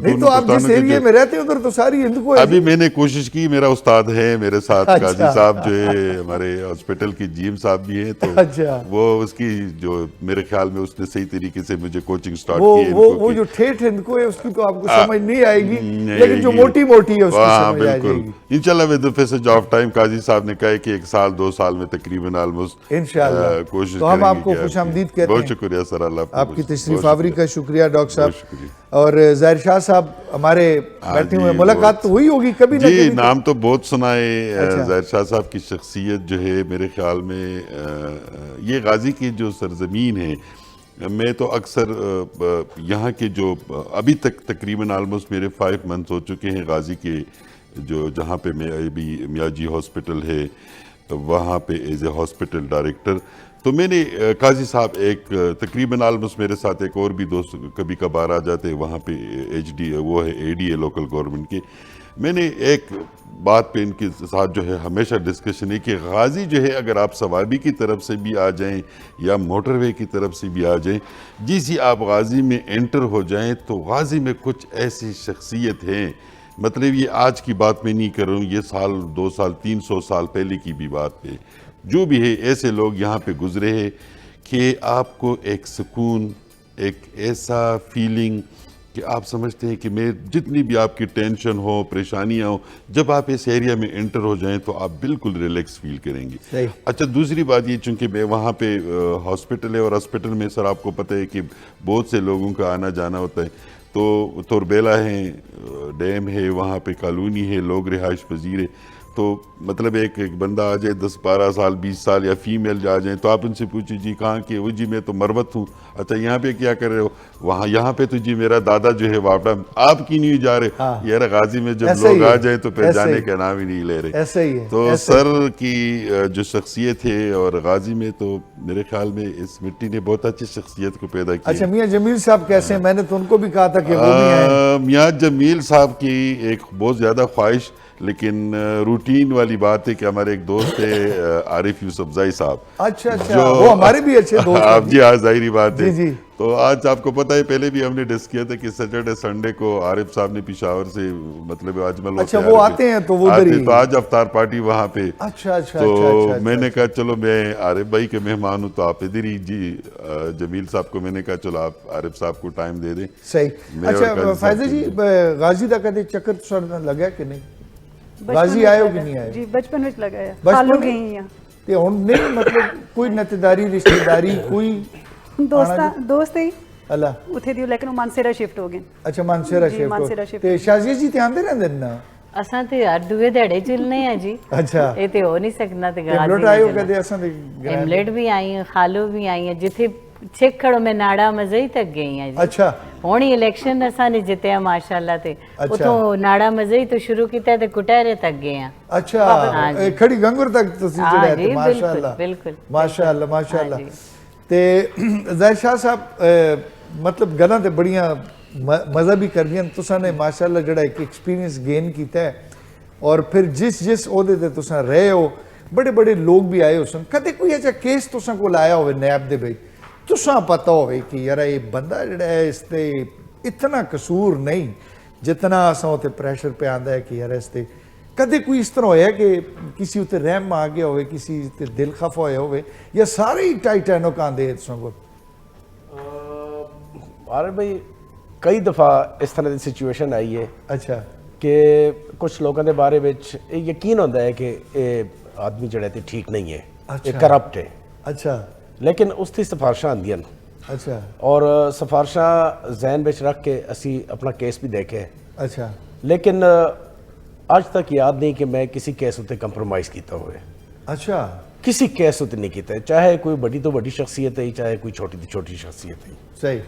نہیں تو آپ جس ایریے میں رہتے ہیں ادھر تو ساری ہندکو ہے. ابھی میں نے کوشش کی, میرا استاد ہے میرے ساتھ قاضی صاحب جو ہے ہمارے ہاسپٹل کی جیم صاحب بھی ہیں, تو وہ اس کی جو میرے خیال میں اس نے صحیح طریقے سے مجھے کوچنگ سٹارٹ کی. وہ جو ٹھیٹ ہندکو ہے اس کی تو آپ کو سمجھ نہیں آئے گی, لیکن جو موٹی موٹی ہے اس کی سمجھ آ جائے گی انشاءاللہ. With the passage of time قاضی صاحب نے کہا کہ 1 سال 2 سال میں تقریباً آلموسٹ انشاءاللہ کوشش کریں گے. تو ہم آپ کو خوش آمدید کہتے ہیں. بہت شکریہ سر, اللہ آپ کی تشریف آوری کا شکریہ ڈاکٹر صاحب. اور ظاہر شاہ صاحب ہمارے بیٹھے ہوئے, ملاقات تو ہوئی ہوگی کبھی نہ کبھی. جی نام تو بہت سنا ہے. ظاہر شاہ صاحب کی شخصیت جو ہے میرے خیال میں یہ غازی کی جو سرزمین ہے, میں تو اکثر یہاں کے جو ابھی تک تقریباً آلموسٹ میرے 5 منتھس ہو چکے ہیں غازی کے, جو جہاں پہ میں ابھی میاں جی ہاسپٹل ہے وہاں پہ ایز اے ہاسپٹل ڈائریکٹر, تو میں نے قاضی صاحب ایک تقریباً آلموسٹ میرے ساتھ ایک اور بھی دوست کبھی کبھار آ جاتے, وہاں پہ ایچ ڈی وہ ہے اے ڈی اے لوکل گورنمنٹ کے. میں نے ایک بات پہ ان کے ساتھ جو ہے ہمیشہ ڈسکشن ہے کہ غازی جو ہے اگر آپ سوابی کی طرف سے بھی آ جائیں یا موٹر وے کی طرف سے بھی آ جائیں, جیسی آپ غازی میں انٹر ہو جائیں تو غازی میں کچھ ایسی شخصیت ہیں, مطلب یہ آج کی بات میں نہیں کر رہا ہوں, یہ 1 سال 2 سال 300 سال پہلے کی بھی بات ہے, جو بھی ہے ایسے لوگ یہاں پہ گزرے ہیں کہ آپ کو ایک سکون, ایک ایسا فیلنگ کہ آپ سمجھتے ہیں کہ میں جتنی بھی آپ کی ٹینشن ہو, پریشانیاں ہوں, جب آپ اس ایریا میں انٹر ہو جائیں تو آپ بالکل ریلیکس فیل کریں گے. اچھا دوسری بات یہ, چونکہ میں وہاں پہ ہاسپٹل ہے اور ہاسپٹل میں سر آپ کو پتہ ہے کہ بہت سے لوگوں کا آنا جانا ہوتا ہے, تو توربیلا ہیں, ڈیم ہے, وہاں پہ کالونی ہے, لوگ رہائش پذیر ہے, تو مطلب ایک بندہ آ جائے 10-12 سال 20 سال یا فیمیل آ جائیں تو آپ ان سے پوچھیں جی کہاں کے, وہ جی میں تو مروت ہوں. اچھا یہاں پہ کیا کر رہے ہو, وہاں یہاں پہ تو جی میرا دادا جو ہے واپڈا. آپ کی نہیں جا رہے, یار غازی میں جب لوگ آ جائیں تو پھر جانے کا نام ہی نہیں لے رہے. ایسا ہی ہے. تو سر کی جو شخصیت ہے اور غازی میں تو میرے خیال میں اس مٹی نے بہت اچھی شخصیت کو پیدا کیا. اچھا میاں جمیل صاحب کیسے ہیں؟ میں نے تو ان کو بھی کہا تھا کہ وہ بھی ہیں. میاں جمیل صاحب کی ایک بہت زیادہ خواہش, لیکن روٹین والی بات ہے کہ ہمارے ایک دوست ہے عارف یوسف زائی صاحب. اچھا وہ ہمارے بھی اچھے دوست ہیں. آپ جی ہاں ظاہری بات ہے. تو آج آپ کو پتہ ہے پہلے بھی ہم نے ڈسکس کیا تھا کہ سیٹرڈے سنڈے کو عارف صاحب نے پشاور سے مطلب اجمل اچھا وہ آتے ہیں تو وہ ادھر ہی, تو آج افطار پارٹی وہاں پہ. اچھا تو میں نے کہا چلو میں عارف بھائی کے مہمان ہوں تو آپ ادھر ہی. جی جمیل صاحب کو میں نے کہا چلو آپ عارف صاحب کو ٹائم دے دیں. صحیح. اچھا فائزہ جی غازی دا کدے چکر تو لگا کہ نہیں؟ غازی آئے ہو کہ نہیں آئے؟ جی بچپن وچ لگایا, خالو گئی ہیں تے ہن نہیں, مطلب کوئی نتداری رشتہ داری کوئی دوست ہی اللہ اتھے دی, لیکن وہ مانسیرا شفٹ ہو گئے. اچھا مانسیرا شفٹ. تے شازیہ جی تے آندے رہندے نا؟ اساں تے ہر دوے دیہڑے چلنے ہیں جی. اچھا اے تے ہو نہیں سکنا تے غازی ایملٹ آئے ہو کدے؟ اساں تے ایملٹ بھی آئی ہیں, خالو بھی آئی ہیں, جتھے چیک کھڑو میں ناڑا مزئی تک گئی ہیں جی. اچھا ہونی الیکشن اساں نے جتیا ماشاءاللہ تے اتھوں ناڑا مزئی تو شروع کیتا تے کٹہرے تک گئے ہیں. اچھا کھڑی گنگور تک تسی چڑھے تے ماشاءاللہ بالکل ماشاءاللہ ماشاءاللہ. تے ظاہر شاہ صاحب مطلب گلاں تے بڑیاں مزہ بھی کردیاں تساں نے ماشاءاللہ جڑا ایک ایکسپیرینس گین کیتا ہے, اور پھر جس عہدے تے تساں رہے ہو بڑے بڑے لوگ بھی آئے ہو سن. کدے کوئی ایسا کیس تساں کول آیا ہوئے نیب دے بھائی تساں پتہ ہوئے کہ یار یہ بندہ جڑا ہے اس تے اتنا قصور نہیں جتنا اساں تے پریشر پہ آندا ہے کہ یار اس تے ਕਦੇ ਕੋਈ ਇਸ ਤਰ੍ਹਾਂ ਹੋਇਆ ਕਿ ਕਿਸੇ ਉੱਤੇ ਰਹਿਮ ਆ ਗਿਆ ਹੋਵੇ, ਕਿਸੇ ਉੱਤੇ ਦਿਲ ਖਫਾ ਹੋਇਆ ਹੋਵੇ, ਜਾਂ ਸਾਰੇ ਹੀ ਟਾਈਟੈਨਿਕ ਆਂਦੇ ਇਸ ਕੋਲ? अरे भाई कई दफ़ा इस तरह की सिचुएशन आई है ਅੱਛਾ कि कुछ लोगों के बारे में यकीन होता है कि ये आदमी जड़ा ते ठीक नहीं है, ये अच्छा। करप्ट है, ਅੱਛਾ लेकिन उसकी सिफारिशां आंदियां ਅੱਛਾ और सिफारिशां जहन में रख के असी अपना केस भी देखे, ਅੱਛਾ लेकिन अज तक याद नहीं कि मैं किसी केस उत्ते कंप्रोमाइज़ किया हुए, ਅੱਛਾ किसी केस उत्ते नहीं किया, चाहे कोई बड़ी तो बड़ी शख्सियत है, चाहे कोई छोटी तो छोटी शख्सियत है। ਸਹੀ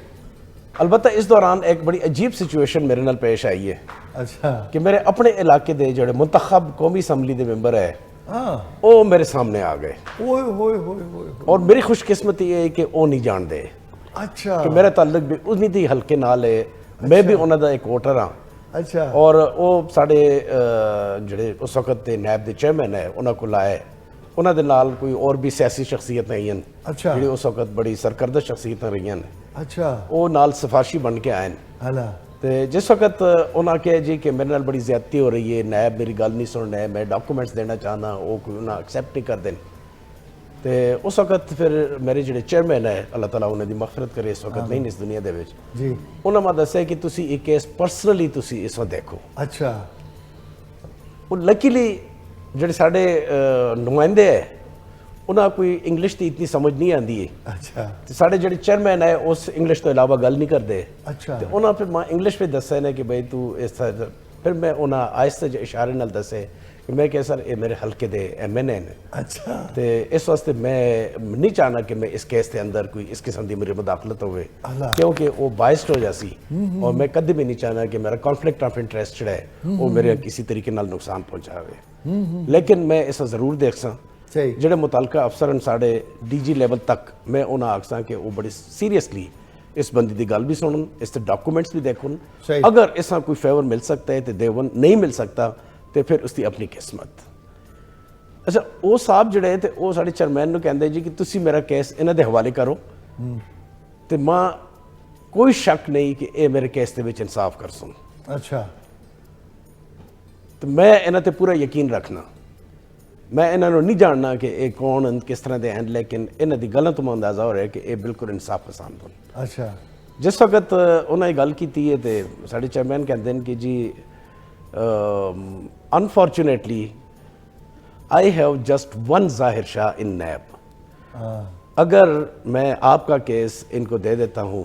अलबत्ता इस दौरान एक बड़ी अजीब सिचुएशन मेरे नाल पेश आई है ਅੱਛਾ कि मेरे अपने इलाके के जोड़े मुंतखब कौमी असम्बली के मैंबर है ਹਾਂ वो मेरे सामने आ गए, ਓਏ ਹੋਏ ਹੋਏ ਹੋਏ और मेरी खुशकिस्मती ये है कि वो नहीं जानते ਅੱਛਾ कि मेरा ताल्लुक भी उन्हीं दी हल्के नाल है, मैं भी उन्हों का एक वोटर हाँ, ਅੱਛਾ और वो साढ़े जोड़े उस वक्त के नैब के चेयरमैन है उन्होंने को लाए, उन्होंने नाल कोई और भी सियासी शख्सियत रही हैं अच्छा। जी उस वक्त बड़ी सरकर्दा शख्सियत रही हैं, ਅੱਛਾ वो नाल सिफारशी बन के आए ਹਲਾ ਤੇ ਜਿਸ ਵਕਤ ਉਹਨਾਂ ਕਿਹਾ ਜੀ ਕਿ ਮੇਰੇ ਨਾਲ ਬੜੀ ਜ਼ਿਆਦਤੀ ਹੋ ਰਹੀ ਹੈ, ਨਾਇਬ ਮੇਰੀ ਗੱਲ ਨਹੀਂ ਸੁਣ ਰਿਹਾ, ਮੈਂ ਡਾਕੂਮੈਂਟਸ ਦੇਣਾ ਚਾਹੁੰਦਾ, ਉਹ ਕੋਈ ਉਹਨਾਂ ਐਕਸੈਪਟ ਨਹੀਂ ਕਰਦੇ ਤੇ ਉਸ ਵਕਤ ਫਿਰ ਮੇਰੇ ਜਿਹੜੇ ਚੇਅਰਮੈਨ ਹੈ, ਅੱਲਾਹ ਤਾਲਾ ਉਹਨਾਂ ਦੀ ਮਗਫਰਤ ਕਰੇ, ਇਸ ਵਕਤ ਨਹੀਂ ਇਸ ਦੁਨੀਆ ਦੇ ਵਿੱਚ, ਜੀ ਉਹਨਾਂ ਮੈਂ ਦੱਸਿਆ ਕਿ ਤੁਸੀਂ ਇਹ ਕੇਸ ਪਰਸਨਲੀ ਤੁਸੀਂ ਇਸ ਵਾਰ ਦੇਖੋ। ਅੱਛਾ ਉਹ ਲੱਕੀਲੀ ਜਿਹੜੇ ਸਾਡੇ ਨੁਮਾਇੰਦੇ ਹੈ ਉਹਨਾਂ ਕੋਈ ਇੰਗਲਿਸ਼ ਦੀ ਇਤਨੀ ਸਮਝ ਨਹੀਂ ਆਉਂਦੀ ਹੈ ਅੱਛਾ ਤੇ ਸਾਡੇ ਜਿਹੜੇ ਚੇਅਰਮੈਨ ਹੈ ਉਸ ਇੰਗਲਿਸ਼ ਤੋਂ ਇਲਾਵਾ ਗੱਲ ਨਹੀਂ ਕਰਦੇ ਅੱਛਾ ਤੇ ਉਹਨਾਂ ਫਿਰ ਮੈਂ ਇੰਗਲਿਸ਼ ਵਿੱਚ ਦੱਸਿਆ ਨੇ ਕਿ ਬਈ ਤੂੰ ਇਸ ਤਰ੍ਹਾਂ, ਫਿਰ ਮੈਂ ਉਹਨਾਂ ਆਹਿਸਤੇ ਜਿਹੇ ਇਸ਼ਾਰੇ ਨਾਲ ਦੱਸੇ ਕਿ ਮੈਂ ਕਿਹਾ ਸਰ ਇਹ ਮੇਰੇ ਹਲਕੇ ਦੇ MNA ਨੇ ਅੱਛਾ ਤੇ ਇਸ ਵਾਸਤੇ ਮੈਂ ਨਹੀਂ ਚਾਹਨਾ ਕਿ ਮੈਂ ਇਸ ਕੇਸ ਦੇ ਅੰਦਰ ਕੋਈ ਇਸ ਕਿਸਮ ਦੀ ਮੇਰੀ ਮੁਦਾਖਲਤ ਹੋਵੇ, ਅੱਲਾ। ਕਿਉਂਕਿ ਉਹ ਬਾਇਸਡ ਹੋ ਜਾਸੀ ਔਰ ਮੈਂ ਕਦੇ ਵੀ ਨਹੀਂ ਚਾਹਨਾ ਕਿ ਮੇਰਾ ਕਨਫਲਿਕਟ ਆਫ ਇੰਟਰਸਟ ਜਿਹੜਾ ਹੈ ਉਹ ਮੇਰੇ ਕਿਸੇ ਤਰੀਕੇ ਨਾਲ ਨੁਕਸਾਨ ਪਹੁੰਚਾਵੇ, ਲੇਕਿਨ ਮੈਂ ਇਸ ਜ਼ਰੂਰ ਦੇਖਸਾਂ ਸਹੀ ਜਿਹੜੇ ਮੁਤਲਕਾ ਅਫਸਰ ਸਾਡੇ DG ਲੈਵਲ ਤੱਕ ਮੈਂ ਉਹਨਾਂ ਆਖਸਾਂ ਕਿ ਉਹ ਬੜੀ ਸੀਰੀਅਸਲੀ ਇਸ ਬੰਦੇ ਦੀ ਗੱਲ ਵੀ ਸੁਣਨ, ਇਸ ਤੇ ਡਾਕੂਮੈਂਟਸ ਵੀ ਦੇਖਣ, ਸਹੀ। ਅਗਰ ਇਸਾ ਕੋਈ ਫੇਵਰ ਮਿਲ ਸਕता है तो देवन, नहीं मिल सकता तो फिर उसकी अपनी किस्मत। अच्छा वो साहब जड़े तो वो साढ़े चेयरमैन नूं कहंदे जी कि तुसी मेरा केस इन्हां दे हवाले करो तो मां कोई शक नहीं कि ये मेरे केस दे विच इंसाफ कर सुन, ਅੱਛਾ तो मैं इन्हां ते पूरा यकीन रखना, मैं इन्हां नूं नहीं जानना कि ये कौन हैं, किस तरह दे हैं, लेकिन इन्हां दी गल्लां तो मैं अंदाज़ा हो रहा है कि ये बिल्कुल इंसाफ पसंद होण। ਅੱਛਾ जिस वक्त उन्हें गल की है तो साढ़े चेयरमैन कहते हैं कि जी unfortunately I have just one Zahir Shah इन नैब, अगर मैं आपका केस इनको दे देता हूँ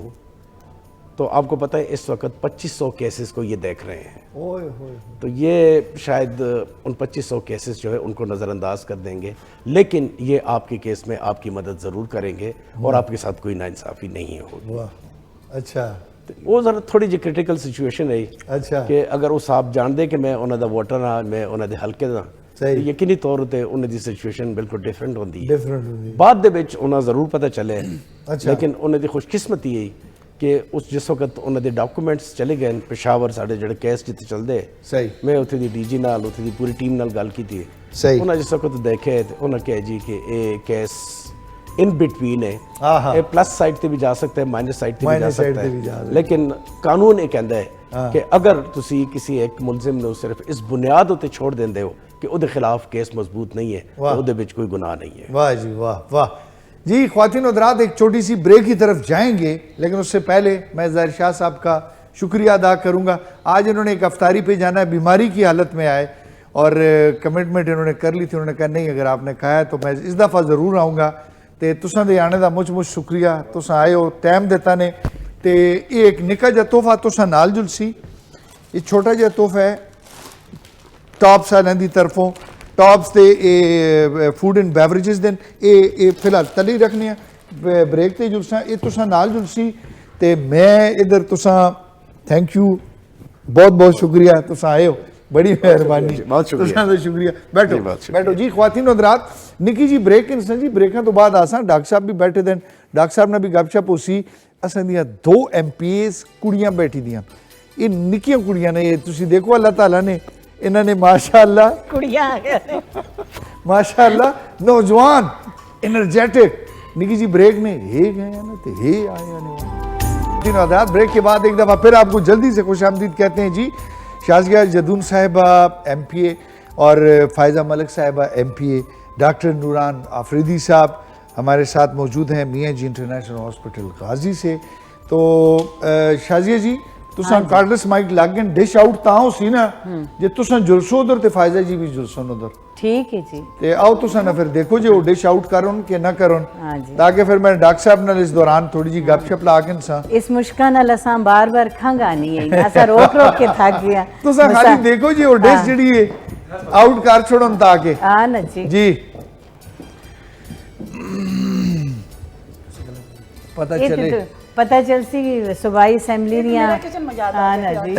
तो आपको पता है इस वक्त 2500 केसेस को ये देख रहे हैं, ओए होए तो ये शायद उन 2500 केसेस जो है उनको नज़रअंदाज कर देंगे, लेकिन ये आपके केस में आपकी मदद ज़रूर करेंगे और आपके साथ कोई नाइंसाफ़ी नहीं होगी। वाह अच्छा वो जरा थोड़ी जी क्रिटिकल सिचुएशन है अच्छा कि अगर वो साहब जान दे कि मैं उन्हों दा वोटर हाँ, मैं उन्हों दे हल्के दा, सही। तो यकीनी तौर ते उन्हों दी सिचुएशन बिल्कुल डिफरेंट होती है, डिफरेंट होती है। बाद दे विच उन्हें ज़रूर पता चले, अच्छा। लेकिन उन्हों दी खुशकिस्मती है कि उस जिस वक्त उन्हों दे डॉक्यूमेंट्स चले गए पेशावर साढ़े ਜਿਹੜੇ केस जिते चलते, सही मैं उत्थे दी DG नाल उत्थे दी पूरी टीम नाल गल की थी, सही। उन्हें जिस वक्त देखे तो उन्हें कहा जी कि ये केस इन बिटवीन है, हाँ, हाँ। ये प्लस साइड ते भी जा सकता है, माइनस साइड ते भी जा माइनस साइड सकता ते भी जा है, सकता है। लेकिन कानून ये कहता है हाँ। कि अगर तुसी किसी एक मुलजिम ਨੂੰ सिर्फ इस बुनियाद उत्ते छोड़ देंदे हो कि ਉਹਦੇ खिलाफ केस मजबूत नहीं है वाह। तो ਉਹਦੇ ਵਿੱਚ कोई गुनाह नहीं है। वाह जी वाह वाह जी। ख्वातीन हज़रात एक छोटी सी ब्रेक की तरफ जाएंगे, लेकिन उससे पहले मैं ज़ाहिर शाह साहब का शुक्रिया अदा करूँगा। आज इन्होंने एक अफ्तारी पे जाना है, बीमारी की हालत में आए और कमिटमेंट इन्होंने कर ली थी, उन्होंने कहा नहीं अगर आपने कहा है तो मैं इस दफ़ा ज़रूर आऊँगा, तो तुसां दे आने का मुझ शुक्रिया, तुसां आए हो टाइम दिता ने, तो ये एक निक्का जिहा तोहफा तुसां नाल जुलसी, ये छोटा जिहा तोहफा है टॉप्स वालियां दी तरफों, टॉप्स ते फूड एंड बेवरेजेस देन ये फिलहाल तली रखने हैं, ब्रेक ते जुलसा ये तुसां नाल जुलसी, ते मैं इधर तुसां थैंक यू बहुत बहुत शुक्रिया तुसां आए हो, बड़ी मेहरबानी, बहुत शुक्रिया। तुसां दा शुक्रिया। बैठो जी, बहुत शुक्रिया। बैठो जी। ख्वातीन हज़रात निकी जी ब्रेक इंसान जी, ब्रेकों तो बाद आसा डॉक्टर साहब भी बैठे देन, डॉक्टर साहब ने भी गपशप होसी, असां दियां 2 MPs कुड़ियां बैठी दियां, ये निक्कियां कुड़ियां ने, ये तुसी देखो अल्लाह ताला ने इन्होंने माशाअल्लाह कुड़ियां आ गए माशाअल्लाह नौजवान एनर्जेटिक निकी जी ब्रेक में हे गए ना तो हे आया ने। तीन आजाद ब्रेक के बाद एक दफ़ा फिर आपको जल्दी से खुशामदीद कहते हैं जी। शाज़िया जदून साहिबा MPA اور فائزہ ملک صاحبہ MPA، ڈاکٹر نوران آفریدی صاحب ہمارے ساتھ موجود ہیں میاں جی انٹرنیشنل ہاسپٹل غازی سے۔ تو شازیہ جی تساں کارڈلس مائک لاگن ڈش آؤٹ تاں ہو سی نا جے تساں جلسو ادھر تے فائزہ جی بھی جلسون ادھر، ٹھیک ہے جی، تے آؤ تساں نہ پھر دیکھو جے وہ ڈش آؤٹ کرن کہ نہ کرن، ہاں جی، تاکہ پھر میں ڈاکٹر صاحب نال اس دوران تھوڑی جی گپ شپ لا کے سا اس مشکل نال اساں بار بار کھنگانی ہے، اساں روک روک کے تھک گیا، تساں خالی دیکھو جی وہ ڈش جڑی ہے آؤٹ کر چھوڑن تاکہ ہاں نا جی، جی پتہ چلے پتہ چلسی صوبائی اسمبلی دیاں، ہاں نا جی،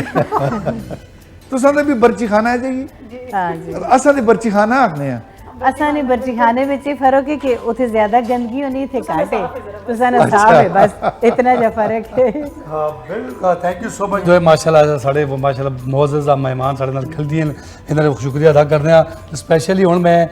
تساں تے بھی برچی خانہ ہے جی، ہاں جی، اساں تے برچی خانہ آکھنے ہیں۔ اساں نے برچی خانے میں یہ فرق ہے کہ اتنے زیادہ گندگی ہونی تھے کاٹے تو سانا صاف ہے، بس اتنا جا فرق ہے۔ ہاں بالکل، تھینک یو سو مچ جو ہے ماشاءاللہ ساڑے ماشاءاللہ معزز مہمان ساڑے نال کھلدی ہیں، انہاں نے شکریہ ادا کرنے ہیں۔ اسپیشلی ہن میں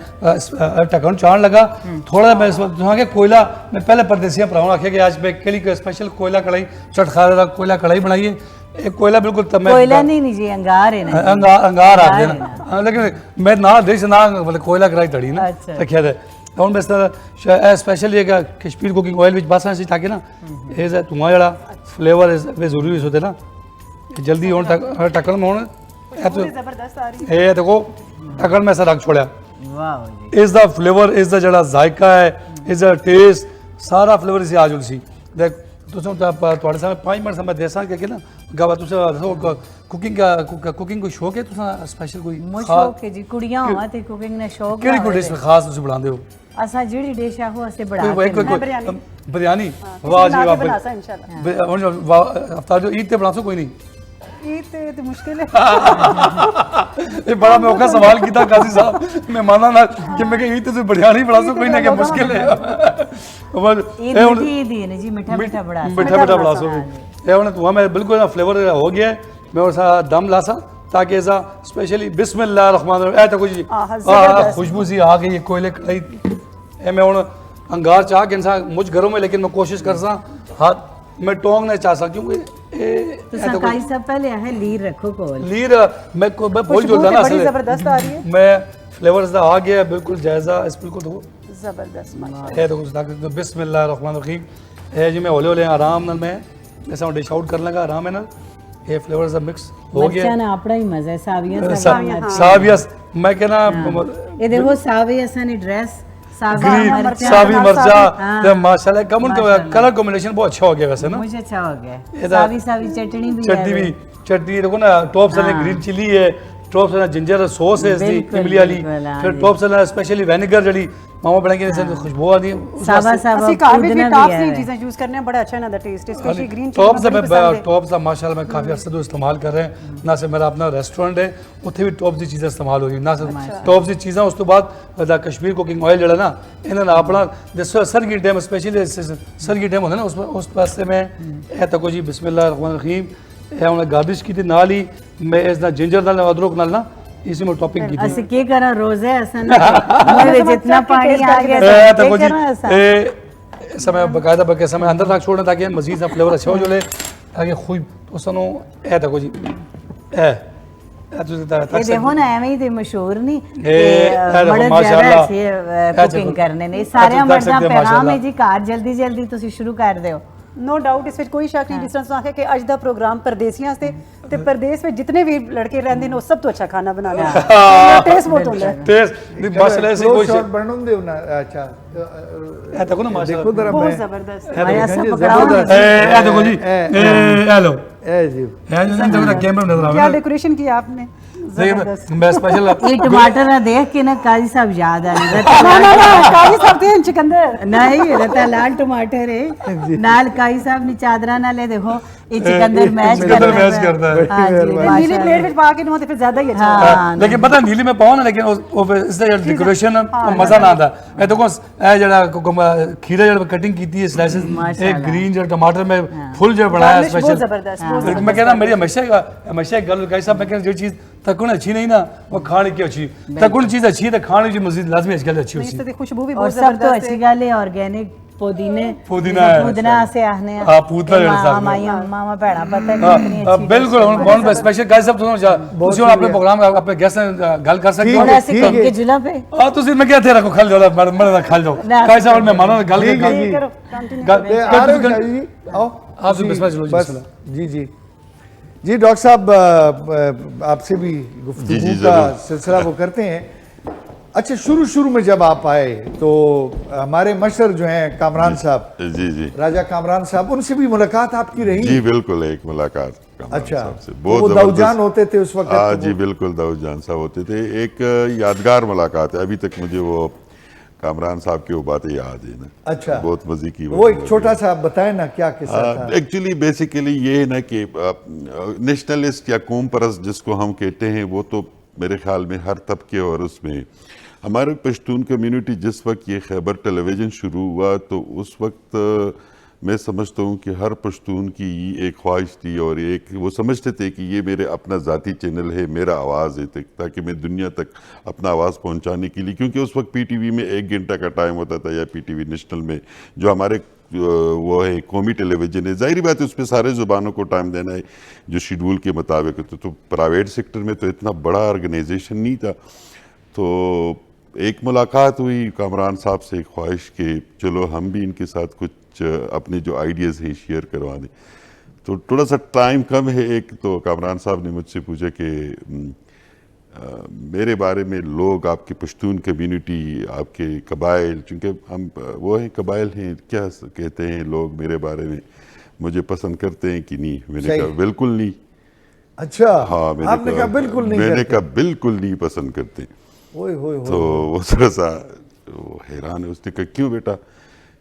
ٹکن چاہن لگا تھوڑا میں اس وقت تساں کہ کوئلہ میں پہلے پردیسیاں پراؤں آکھیا کہ آج میں کیلی کوئی اسپیشل کوئلہ کڑھائی چٹخارے دا کوئلہ کڑھائی بنائیے، ایک کوئلہ بالکل کوئلہ نہیں جی انگار ہے نا، انگار آ گیا نا، لیکن میں نہ دیش نہ کوئلہ کڑھائی تڑی نا رکھیا تھے ہوں میں اس طرح اسپیشلی ہے کہ کشمیر کوکنگ آئل وچ باساں سی تاکہ نا یہ دھواں جڑا فلیور ضروری ہوتے نا جلدی ہوں ٹکن میں ہوں یہ دیکھو ٹکن میں ایسا رکھ چھوڑیا، اس دا فلیور اس دا جڑا ذائقہ ہے اس دا ٹیسٹ سارا فلیور اسی آ جل سی دیکھ تھوڑے سامنے 5 منٹ سامنے دیساں کہ نا گا کوکنگ کوئی شوق ہے تساں اسپیشل کوئی شوق ہے جی، کڑیاں ہوا تے کوکنگ نے شوق کیڑی کوئی ڈش خاص تسی بناندے ہو؟ اساں جڑی ڈش ہے وہ اسے بڑھا کے بریانی، واہ جی واہ، افطار جو عید تے بنا سو کوئی نہیں؟ عید تے مشکل ہے، یہ بڑا میں اوکھا سوال کیتا قاضی صاحب میں مانا نہ کہ میں کہ عید تے بریانی بنا سو کوئی نہیں کہ مشکل ہے، عید دی ہے جی، میٹھا میٹھا بڑا بڑا سو یہ ہوں تو میں بالکل فلیور ہو گیا ہے، میں اس دم لاسا تاکہ ایسا اسپیشلی بسم اللہ الرحمن الرحیم اے تکو جی خوشبو سی آ گئی کوئلے کڑھائی اے میں ہوں انگار چاہ کے انسان مجھ گھروں میں لیکن میں کوشش کرسا ہاتھ میں ٹونگ نہیں چاہ سا کیونکہ تساں کائی سب پہلے ہے لیر رکھو کول لیر میں بھول جلدا نا بڑی زبردست آ رہی ہے، میں فلیورز دا آ گیا بالکل جائزہ اس بالکل دیکھو زبردست ماشاءاللہ، اے دیکھو بسم اللہ الرحمن الرحیم اے جی میں ہولے ہولے آرام نال میں ایسا ڈش آؤٹ کر لگا آرام ہے نا یہ فلیورز مکس ہو گیا مرچاں نا اپنا ہی مزہ ہے ساویاں ساویس میں کہنا یہ دیکھو ساوی اساں نے ڈریس گرین ساوی مرچا تے ماشاءاللہ کمن کلر کمبینیشن بہت اچھا ہو گیا ویسے نا، مجھے اچھا ہو گیا، ساوی ساوی چٹنی بھی ہے، چٹنی بھی چٹنی دیکھو نا ٹاپ سے گرین چلی ہے، ٹاپ سے جنجر سوس ہے اس دی املی والی، پھر ٹاپ سے اسپیشلی وینیگر جڑی ماما بڑھیں گے خوشبو آ دی سابا سابا اسی کار بھی ٹاپ سی چیزیں یوز کرنے ہیں، بڑا اچھا نا the test especially green top سے میں ٹاپ سے ماشاءاللہ میں کافی عرصے تو استعمال کر رہے ہیں، نہ صرف میرا اپنا ریسٹورنٹ ہے اتنے بھی ٹاپ سی چیزیں استعمال ہو رہی ہیں، نہ صرف ٹاپ سی چیزیں اس تو بعد کشمیر کوکنگ آئل جڑا نا انہوں نے اپنا جیسے سر کی ٹائم اسپیشلی سر کی ٹائم ہوتا ہے نا اس پاسے میں اے تکو جی بسم اللہ الرحمن الرحیم اے انہیں گارنش کی تھی نال ہی میں اس نہ جنجر نال ادرک نال نا اسی میں ٹاپنگ کی تھی اسے کی کرنا روزہ ہے اساں نے جتنا پانی آ گیا تکو جی سمے باقاعدہ بکے سمے اندر تک چھوڑنا تاکہ مزید سا فلیور اچھا ہو جلے تاکہ خوب تو سنو اے تکو جی اے یہ دیکھو نا ایویں تے مشہور نہیں مرد زیادہ اچھی کوکنگ کرنے نے سارے مرداں پیغام ہے جی کار جلدی جلدی تسی شروع کر دیو، نو ڈاؤٹ اس وچ کوئی شک نہیں، جس طرح تساں آکھیا کہ اج دا پروگرام پردیسیاں واسطے تے پردیس وچ جتنے بھی لڑکے رہندے نے سب تو اچھا کھانا بنانے ٹیسٹ بہت ہوندا ہے، ٹیسٹ ماشاءاللہ سے کوئی شاٹ بنن دے نا اچھا اے دیکھو نا ماشاءاللہ دیکھو ذرا بہت میں زبردست، آیا سب پکڑاؤ اے دیکھو جی اے لو اے جی اے جو دیکھو نا کیمرہ نظر کیا آوے ڈیکوریشن کیا آپ نے، میں اسپیشل یہ ٹماٹر نہ دیکھ کے نا قاضی صاحب یاد آ رہی کالی سب دے چکندر نہیں رتا لال ٹماٹر ہے نال قاضی صاحب نے چادرہ نہ لے دیکھو یہ چکندر میچ کرتا ہے، ہاں جی نیلی پلیٹ وچ پا کے نو تے پھر زیادہ ہی اچھا ہوتا لیکن پتہ نیلی میں پاؤں نا لیکن اس دا ڈیکوریشن مزہ نہ آتا اے دیکھو اے جڑا کھیرا جڑا کٹنگ کیتی ہے سلائسز اے گرین جو ٹماٹر میں پھول جو بنایا بہت اسپیشل زبردست، میں کہنا میری ہمیشہ ایک گل قاضی صاحب میں کہنا جو چیز تکن اچھی نہیں نا وہ کھانے کی اچھی، تکن چیز اچھی ہے تو کھانے کی مزید لازمی اس گل اچھی ہوتی ہے، خوشبو بھی اور بہت سب تو زبردست اچھی گل ہے آرگینک पुदीना है। पुदीना से आखने हाँ, पूतना जेड़ा साथ में। मामा मामा भैड़ा पता है कितनी अच्छी ਬਿਲਕੁਲ ਹੁਣ ਬਹੁਤ ਸਪੈਸ਼ਲ ਗਾਇਸ ਸਾਹਿਬ ਤੁਸੀਂ ਹੁਣ ਆਪਣੇ ਪ੍ਰੋਗਰਾਮ ਆਪਣੇ ਗੈਸਟ ਨਾਲ ਗੱਲ ਕਰ ਸਕਦੇ ਹੁਣ ਹੋ ऐसे करके जुला पे ਹਾਂ ਤੁਸੀਂ ਮੈਂ ਕਿਹਾ ਰੱਖੋ ਖਲ ਜਾਓ ਮੈਂ ਖਲ ਜਾਓ ਗਾਇਸ ਸਾਹਿਬ ਮਹਿਮਾਨਾਂ ਨਾਲ ਗੱਲ ਕਰ जी। करो कंटिन्यू आ रहे हो शाह जी, आओ। आप भी बिस्मिल्लाह जी, बस, बिस्मिल्लाह। जी जी जी। डॉक्टर साहब आपसे भी जी, गुफ्तगू जी, का जरूर। सिलसिला वो करते हैं। अच्छा, शुरू में जब आप आए तो हमारे मशर जो हैं कामरान साहब, जी जी राजा कामरान साहब, उनसे भी मुलाकात आपकी रही? जी बिल्कुल, एक मुलाकात कामरान अच्छा, साहब से तो वो दाऊजान होते थे उस वक्त? हाँ जी बिल्कुल, दाऊजान साहब होते थे। एक यादगार मुलाकात है, अभी तक मुझे वो कामरान साहब की वो बातें याद है ना। अच्छा, बहुत मजे की वो एक छोटा सा बताए ना क्या किस्सा था? एक्चुअली बेसिकली ये है ना कि नेशनलिस्ट या कौम परस्त जिसको हम कहते हैं, वो तो मेरे ख्याल में हर तबके और उसमें हमारे पश्तून कम्युनिटी जिस वक्त ये खैबर टेलीविज़न शुरू हुआ तो उस वक्त मैं समझता हूँ कि हर पश्तून की एक ख्वाहिश थी और एक वो समझते थे कि ये मेरे अपना ज़ाती चैनल है, मेरा आवाज़ है, ताकि मैं दुनिया तक अपना आवाज़ पहुँचाने के लिए, क्योंकि उस वक्त PTV में 1 घंटा का टाइम होता था या PTV नेशनल में जो हमारे वो है कौमी टेलीविज़न है, ज़ाहिर बात है उस पर सारे ज़ुबानों को टाइम देना है जो शेड्यूल के मुताबिक। तो प्राइवेट सेक्टर में तो इतना बड़ा ऑर्गेनाइजेशन नहीं था। तो एक मुलाकात हुई कामरान साहब से, ख्वाहिश के चलो हम भी इनके साथ कुछ अपने जो आइडियाज़ हैं शेयर करवा दें। तो थोड़ा सा टाइम कम है, एक तो कामरान साहब ने मुझसे पूछा कि मेरे बारे में लोग आपके पश्तून कम्युनिटी, आपके कबाइल, चूँकि हम वो हैं कबाइल हैं, क्या कहते हैं लोग मेरे बारे में, मुझे पसंद करते हैं कि नहीं? मैंने कहा बिल्कुल नहीं। अच्छा, हाँ, आपने कहा बिल्कुल नहीं? मैंने कहा बिल्कुल नहीं पसंद करते। तो वो थोड़ा सा हैरान है, उसने कहा क्यों बेटा?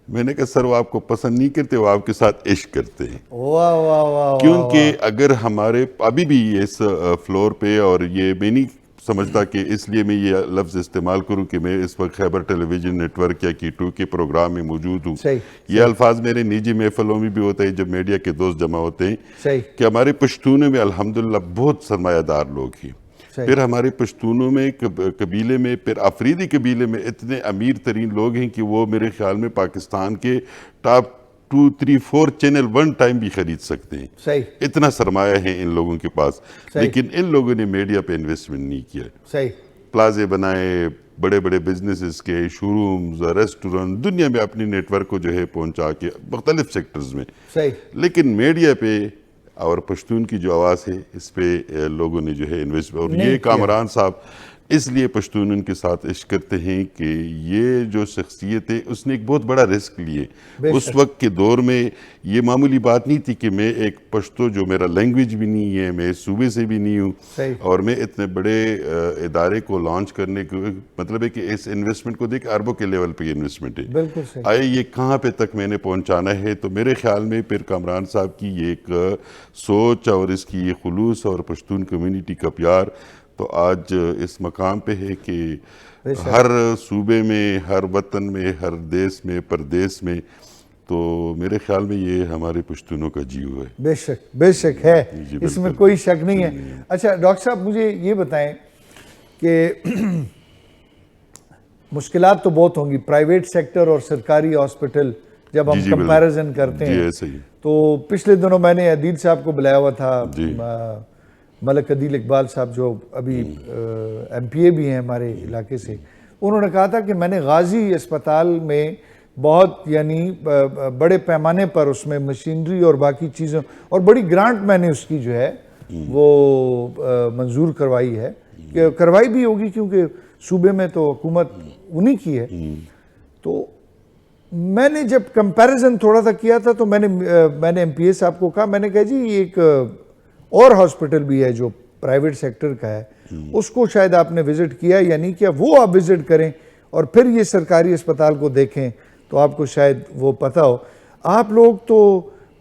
मैंने कहा सर वो आपको पसंद नहीं करते, वो आपके साथ इश्क करते हैं। वाह वाह वाह। क्योंकि अगर हमारे अभी भी इस फ्लोर पे, और ये मैं नहीं समझता कि इसलिए मैं ये लफ्ज़ इस्तेमाल करूं कि मैं इस वक्त खैबर टेलीविज़न नेटवर्क या Q2 के प्रोग्राम में मौजूद हूँ, ये अल्फाज मेरे निजी महफलों में भी होता है जब मीडिया के दोस्त जमा होते हैं कि हमारे पश्तूनों में अल्हम्दुलिल्लाह बहुत सरमायादार लोग हैं। फिर हमारे पश्तूनों में कबीले में, फिर अफरीदी कबीले में इतने अमीर तरीन लोग हैं कि वो मेरे ख्याल में पाकिस्तान के टॉप 2, 3, 4 चैनल 1 टाइम भी खरीद सकते हैं। सही, इतना सरमाया है इन लोगों के पास। लेकिन इन लोगों ने मीडिया पे इन्वेस्टमेंट नहीं किया। सही, प्लाजे बनाए, बड़े बड़े बिजनेसेस के शोरूम्स, रेस्टोरेंट, दुनिया में अपनी नेटवर्क को जो है पहुंचा के मुख्तलिफ सेक्टर्स में। सही। लेकिन मीडिया पे और पश्तून की जो आवाज़ है इस पे लोगों ने जो है इन्वेस्ट, और ये कामरान साहब इसलिए पश्तून उनके साथ इश्क करते हैं कि ये जो शख्सियत है उसने एक बहुत बड़ा रिस्क लिए। उस वक्त के दौर में ये मामूली बात नहीं थी कि मैं एक पश्तो, जो मेरा लैंग्वेज भी नहीं है, मैं सूबे से भी नहीं हूँ, और मैं इतने बड़े इदारे को लॉन्च करने को, मतलब है कि इस इन्वेस्टमेंट को देख अरबों के लेवल पे इन्वेस्टमेंट है। आए ये कहाँ पे तक मैंने पहुँचाना है। तो मेरे ख्याल में फिर कामरान साहब की ये एक सोच और इसकी ये खुलूस और पश्तून कम्युनिटी का प्यार तो आज इस मकाम पे है कि हर सूबे में, हर वतन में, हर देश में, परदेश में, तो मेरे ख्याल में ये हमारे पश्तूनों का जीव है। बेशक बेशक है, इसमें कोई शक नहीं है। अच्छा डॉक्टर साहब, मुझे ये बताएं कि मुश्किलात तो बहुत होंगी प्राइवेट सेक्टर और सरकारी हॉस्पिटल जब हम कंपैरिजन करते हैं। तो पिछले दिनों मैंने अदील साहब को बुलाया हुआ था, मलक अदील इकबाल साहब जो अभी MPA भी हैं हमारे इलाके से। उन्होंने कहा था कि मैंने गाजी अस्पताल में बहुत यानी बड़े पैमाने पर उसमें मशीनरी और बाकी चीज़ों और बड़ी ग्रांट मैंने उसकी जो है वो मंजूर करवाई है, करवाई भी होगी क्योंकि सूबे में तो हुकूमत उन्हीं की है। तो मैंने जब कंपैरिजन थोड़ा सा किया था तो मैंने MPA साहब को कहा, मैंने कहा जी एक और हॉस्पिटल भी है जो प्राइवेट सेक्टर का है, उसको शायद आपने विजिट किया या नहीं किया, वो आप विजिट करें और फिर ये सरकारी अस्पताल को देखें तो आपको शायद वो पता हो। आप लोग तो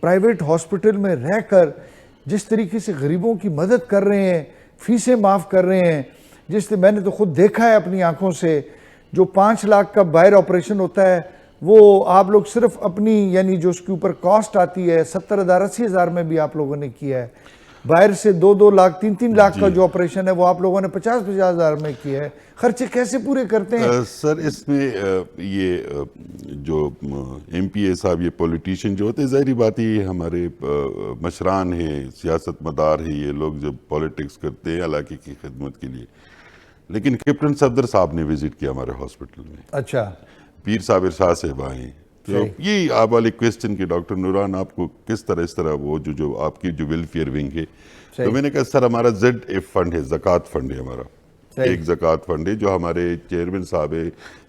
प्राइवेट हॉस्पिटल में रहकर जिस तरीके से गरीबों की मदद कर रहे हैं, फीसें माफ़ कर रहे हैं, जिससे मैंने तो खुद देखा है अपनी आंखों से, जो 5 लाख का बाहर ऑपरेशन होता है वो आप लोग सिर्फ अपनी यानी जो उसके ऊपर कॉस्ट आती है 70,000 80,000 में भी आप लोगों ने किया है। باہر سے 2-2 لاکھ 3-3 لاکھ کا جو آپریشن ہے وہ آپ لوگوں نے 50-50 ہزار میں کیا ہے. خرچے کیسے پورے کرتے ہیں؟ سر اس میں یہ جو ایم پی اے صاحب، یہ پولیٹیشین جو ہوتے ہیں، ظاہری بات ہے یہ ہمارے مشران ہیں، سیاست مدار ہیں، یہ لوگ جب پولیٹکس کرتے ہیں علاقے کی خدمت کے لیے. لیکن کیپٹن صفدر صاحب نے وزٹ کیا ہمارے ہاسپٹل میں. اچھا. پیر صابر شاہ صاحب آئے. تو یہی آپ والے کویسچن کہ ڈاکٹر نوران آپ کو کس طرح اس طرح وہ جو آپ کی جو ویلفیئر ونگ ہے، تو میں نے کہا سر ہمارا ZF فنڈ ہے، زکوٰۃ فنڈ ہے ہمارا. ایک زکوٰۃ فنڈ ہے جو ہمارے چیئرمین صاحب ہے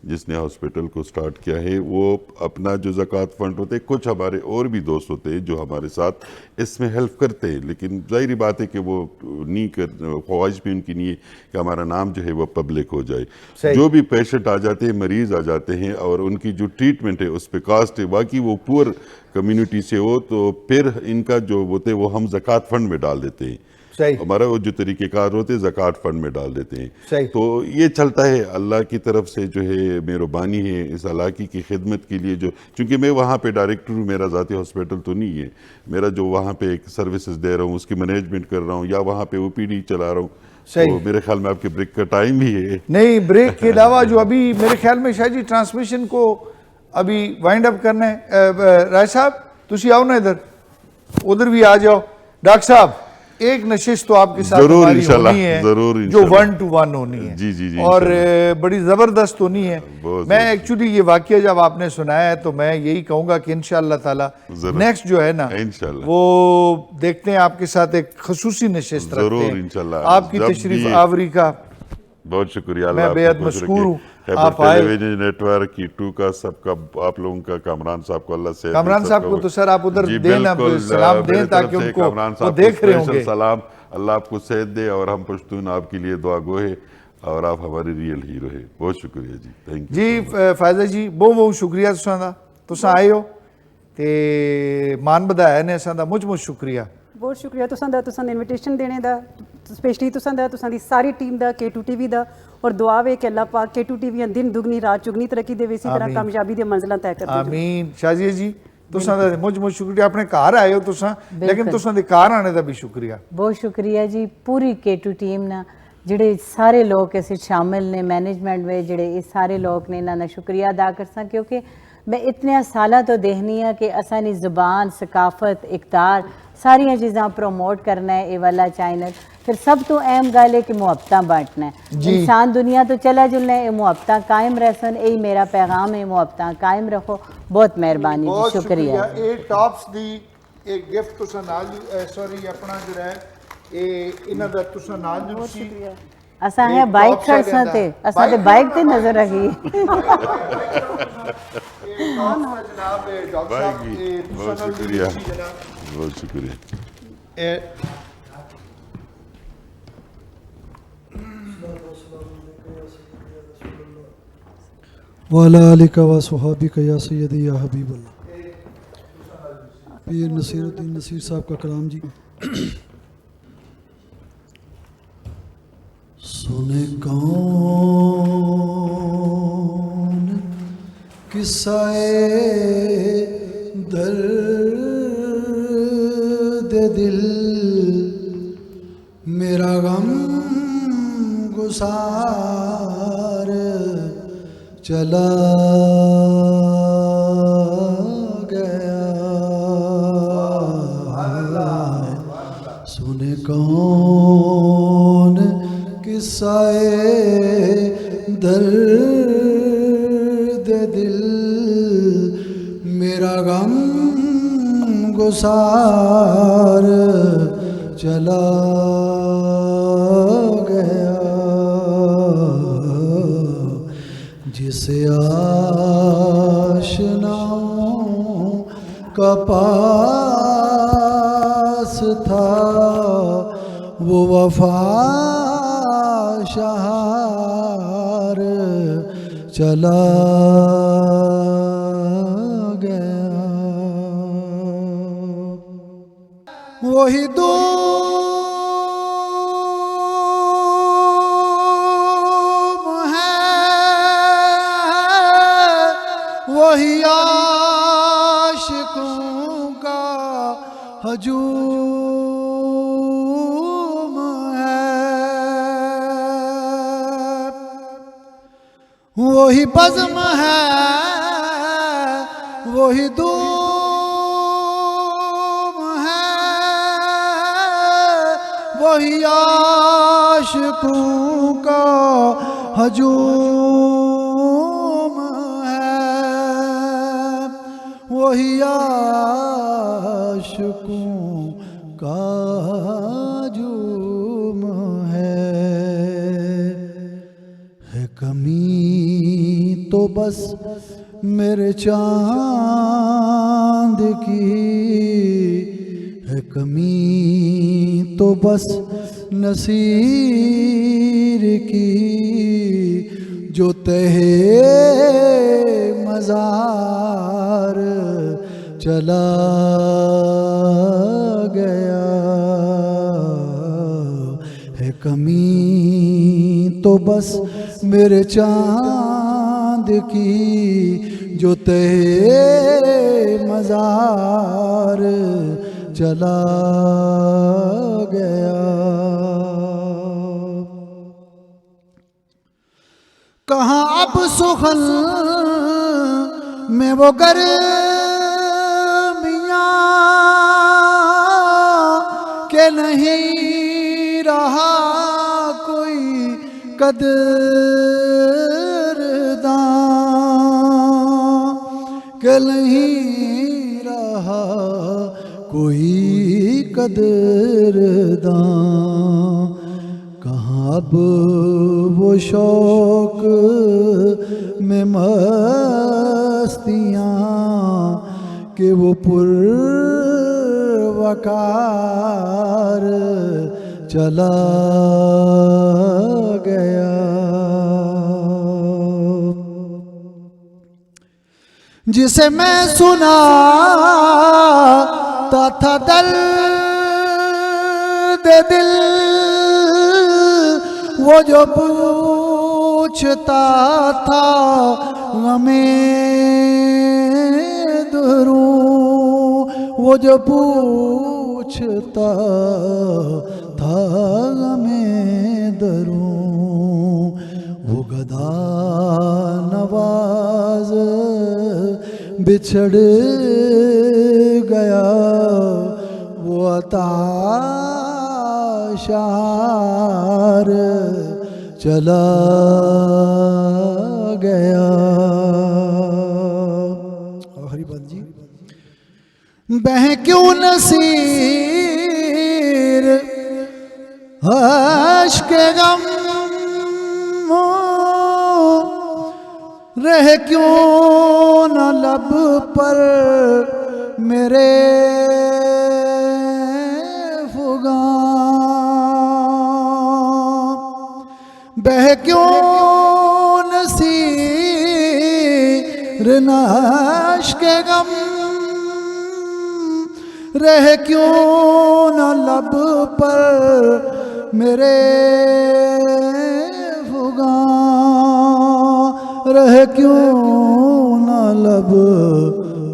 جس نے ہاسپٹل کو سٹارٹ کیا ہے، وہ اپنا جو زکوٰۃ فنڈ ہوتے ہیں، کچھ ہمارے اور بھی دوست ہوتے ہیں جو ہمارے ساتھ اس میں ہیلپ کرتے ہیں. لیکن ظاہری بات ہے کہ وہ خواہش بھی ان کی نہیں ہے کہ ہمارا نام جو ہے وہ پبلک ہو جائے. جو بھی پیشنٹ آ جاتے ہیں، مریض آ جاتے ہیں، اور ان کی جو ٹریٹمنٹ ہے اس پہ کاسٹ ہے، باقی وہ پور کمیونٹی سے ہو تو پھر ان کا جو ہوتے ہیں وہ ہم زکوٰۃ فنڈ میں ڈال دیتے ہیں. ہمارا وہ جو طریقہ کار ہوتے ہیں زکوٰۃ فنڈ میں ڈال دیتے ہیں. تو یہ چلتا ہے اللہ کی طرف سے جو ہے مہربانی ہے اس علاقے کی خدمت کے لیے. جو چونکہ میں وہاں پہ ڈائریکٹر ہوں، میرا ذاتی ہاسپٹل تو نہیں ہے، میرا جو وہاں پہ ایک سروسز دے رہا ہوں اس کی مینجمنٹ کر رہا ہوں، یا وہاں پہ OPD چلا رہا ہوں. تو میرے خیال میں آپ کے بریک کا ٹائم بھی ہے. نہیں، بریک کے علاوہ جو ابھی میرے خیال میں شاہ جی ٹرانسمیشن کو ابھی وائنڈ اپ کرنا ہے. راج صاحب تسی آؤ نا ادھر بھی آ جاؤ. ڈاکٹر صاحب ایک نشست تو آپ کے ساتھ ہماری ہونی ہے جو 1-to-1 ہونی ہے اور بڑی زبردست ہونی ہے. میں ایکچولی یہ واقعہ جب آپ نے سنایا ہے تو میں یہی کہوں گا کہ انشاءاللہ تعالی نیکسٹ جو ہے نا وہ دیکھتے ہیں آپ کے ساتھ ایک خصوصی نشست رکھتے ہیں. آپ کی تشریف آوری کا بہت شکریہ. میں بے حد مشکور ہوں. آپ ٹیلی ویژن نیٹ ورک کی 2 کا سب کا آپ لوگوں کا، کامران صاحب کو اللہ سے، کامران صاحب کو تو سر آپ ادھر دیں، سلام دیں تاکہ ان کو وہ دیکھ رہے ہوں گے. سلام، اللہ آپ کو صحت دے اور ہم پشتون آپ کے لیے دعا گو ہے اور آپ ہمارے ریئل ہیرو ہے. بہت شکریہ جی. تھینک یو جی. فائزہ جی بہت بہت شکریہ تساں دا، تساں آئے ہو تے مان بدایا نے اساں دا. مجھ شکریہ. بہت شکریہ تساں دا انویٹیشن دینے دا، سپیشلی تساں دی ساری ٹیم دا، K2 TV دا. اور دعا وے کہ اللہ پاک K2 TV دن دگنی رات چگنی ترقی دے، اسی طرح کامیابی دے منزلاں طے کرتے. آمین. شازیہ جی تساں دا مجھ شکریہ. اپنے گھر آئے ہو تساں، لیکن تساں دے گھر آنے دا بھی شکریہ. بہت شکریہ جی پوری K2 ٹیم نا، جڑے سارے لوگ اس شامل نے مینجمنٹ میں، جڑے یہ سارے لوگ نے انہاں دا شکریہ ادا کرساں. کیونکہ میں اتنے سالہ تو دیکھنی ہاں کہ اسانی زبان، ثقافت، اقدار ساریاں چیزاں پروموٹ کرنا ہے. یہ والا چینل پھر سب تو اہم گل ہے کہ محبتاں بانٹنا ہے. انسان دنیا تو چلا جلنا ہے، محبتاں قائم رہسن. یہی میرا پیغام ہے، محبتاں قائم رکھو. بہت مہربانی جی، شکریہ. اے ٹاپس دی ایک گفٹ تساں نال سوری اپنا جو ہے اے انہاں دا تساں نال جو سی اساں ہے بائک کھڑساں تے اساں تے بائک تے نظر رکھی. جناب ڈاکٹر صاحب بہت شکریہ. بہت شکریہ. وعلی آلک و صحابک یا سیدی یا حبیب اللہ. پیر نصیر الدین نصیر صاحب کا کلام جی. سنے کون قصہ درد دل، میرا غم گسار چلا گیا. سنے کون قصہ درد دل، میرا غم گسار چلا گیا. جسے آشناؤں کا پاس تھا وہ وفا شہار چلا گیا. وہی وہی عاشقوں کا ہجوم وہی بزم ہے وہی دوم ہے وہی عاشقوں کا ہجوم ہے وہی عاشقوں کا ہجوم ہے کمی تو بس میرے چاند کی ہے کمی تو بس نصیر کی جو تہے مزار چلا گیا ہے کمی تو بس میرے چاند کی جو تہے مزار چلا گیا کہاں اب سخن میں وہ گرمیاں کہ نہیں رہا کوئی قدرداں کہ نہیں رہا کوئی قدرداں کہاں اب وہ شوق میں مستیاں کہ وہ پروقار چلا گیا جسے میں سناتا تھا درد دل وہ جو پوچھتا تھا غمِ دروں وہ جو پوچھتا تھا غمِ دروں وہ گدا نواز بچھڑ گیا وہ عطا شار چلا گیا آخری بات جی بہہ کیوں نصیر عشق غم رہ کیوں نہ لب پر میرے بہ کیوں نصیر عشق غم رہ کیوں نہ لب پر میرے فغاں رہ کیوں نہ لب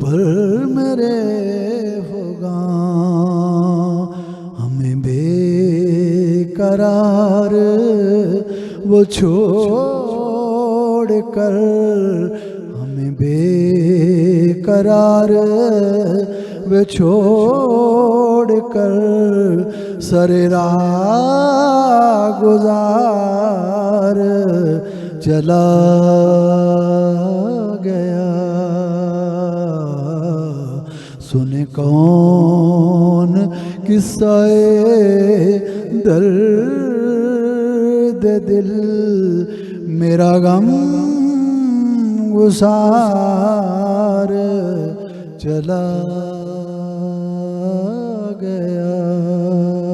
پر میرے فغاں ہمیں بے قرار وہ چھوڑ کر ہمیں بے قرار وہ چھوڑ کر سر راہ گزار چلا گیا سنے کون قصہ درد دل میرا غم گسار چلا گیا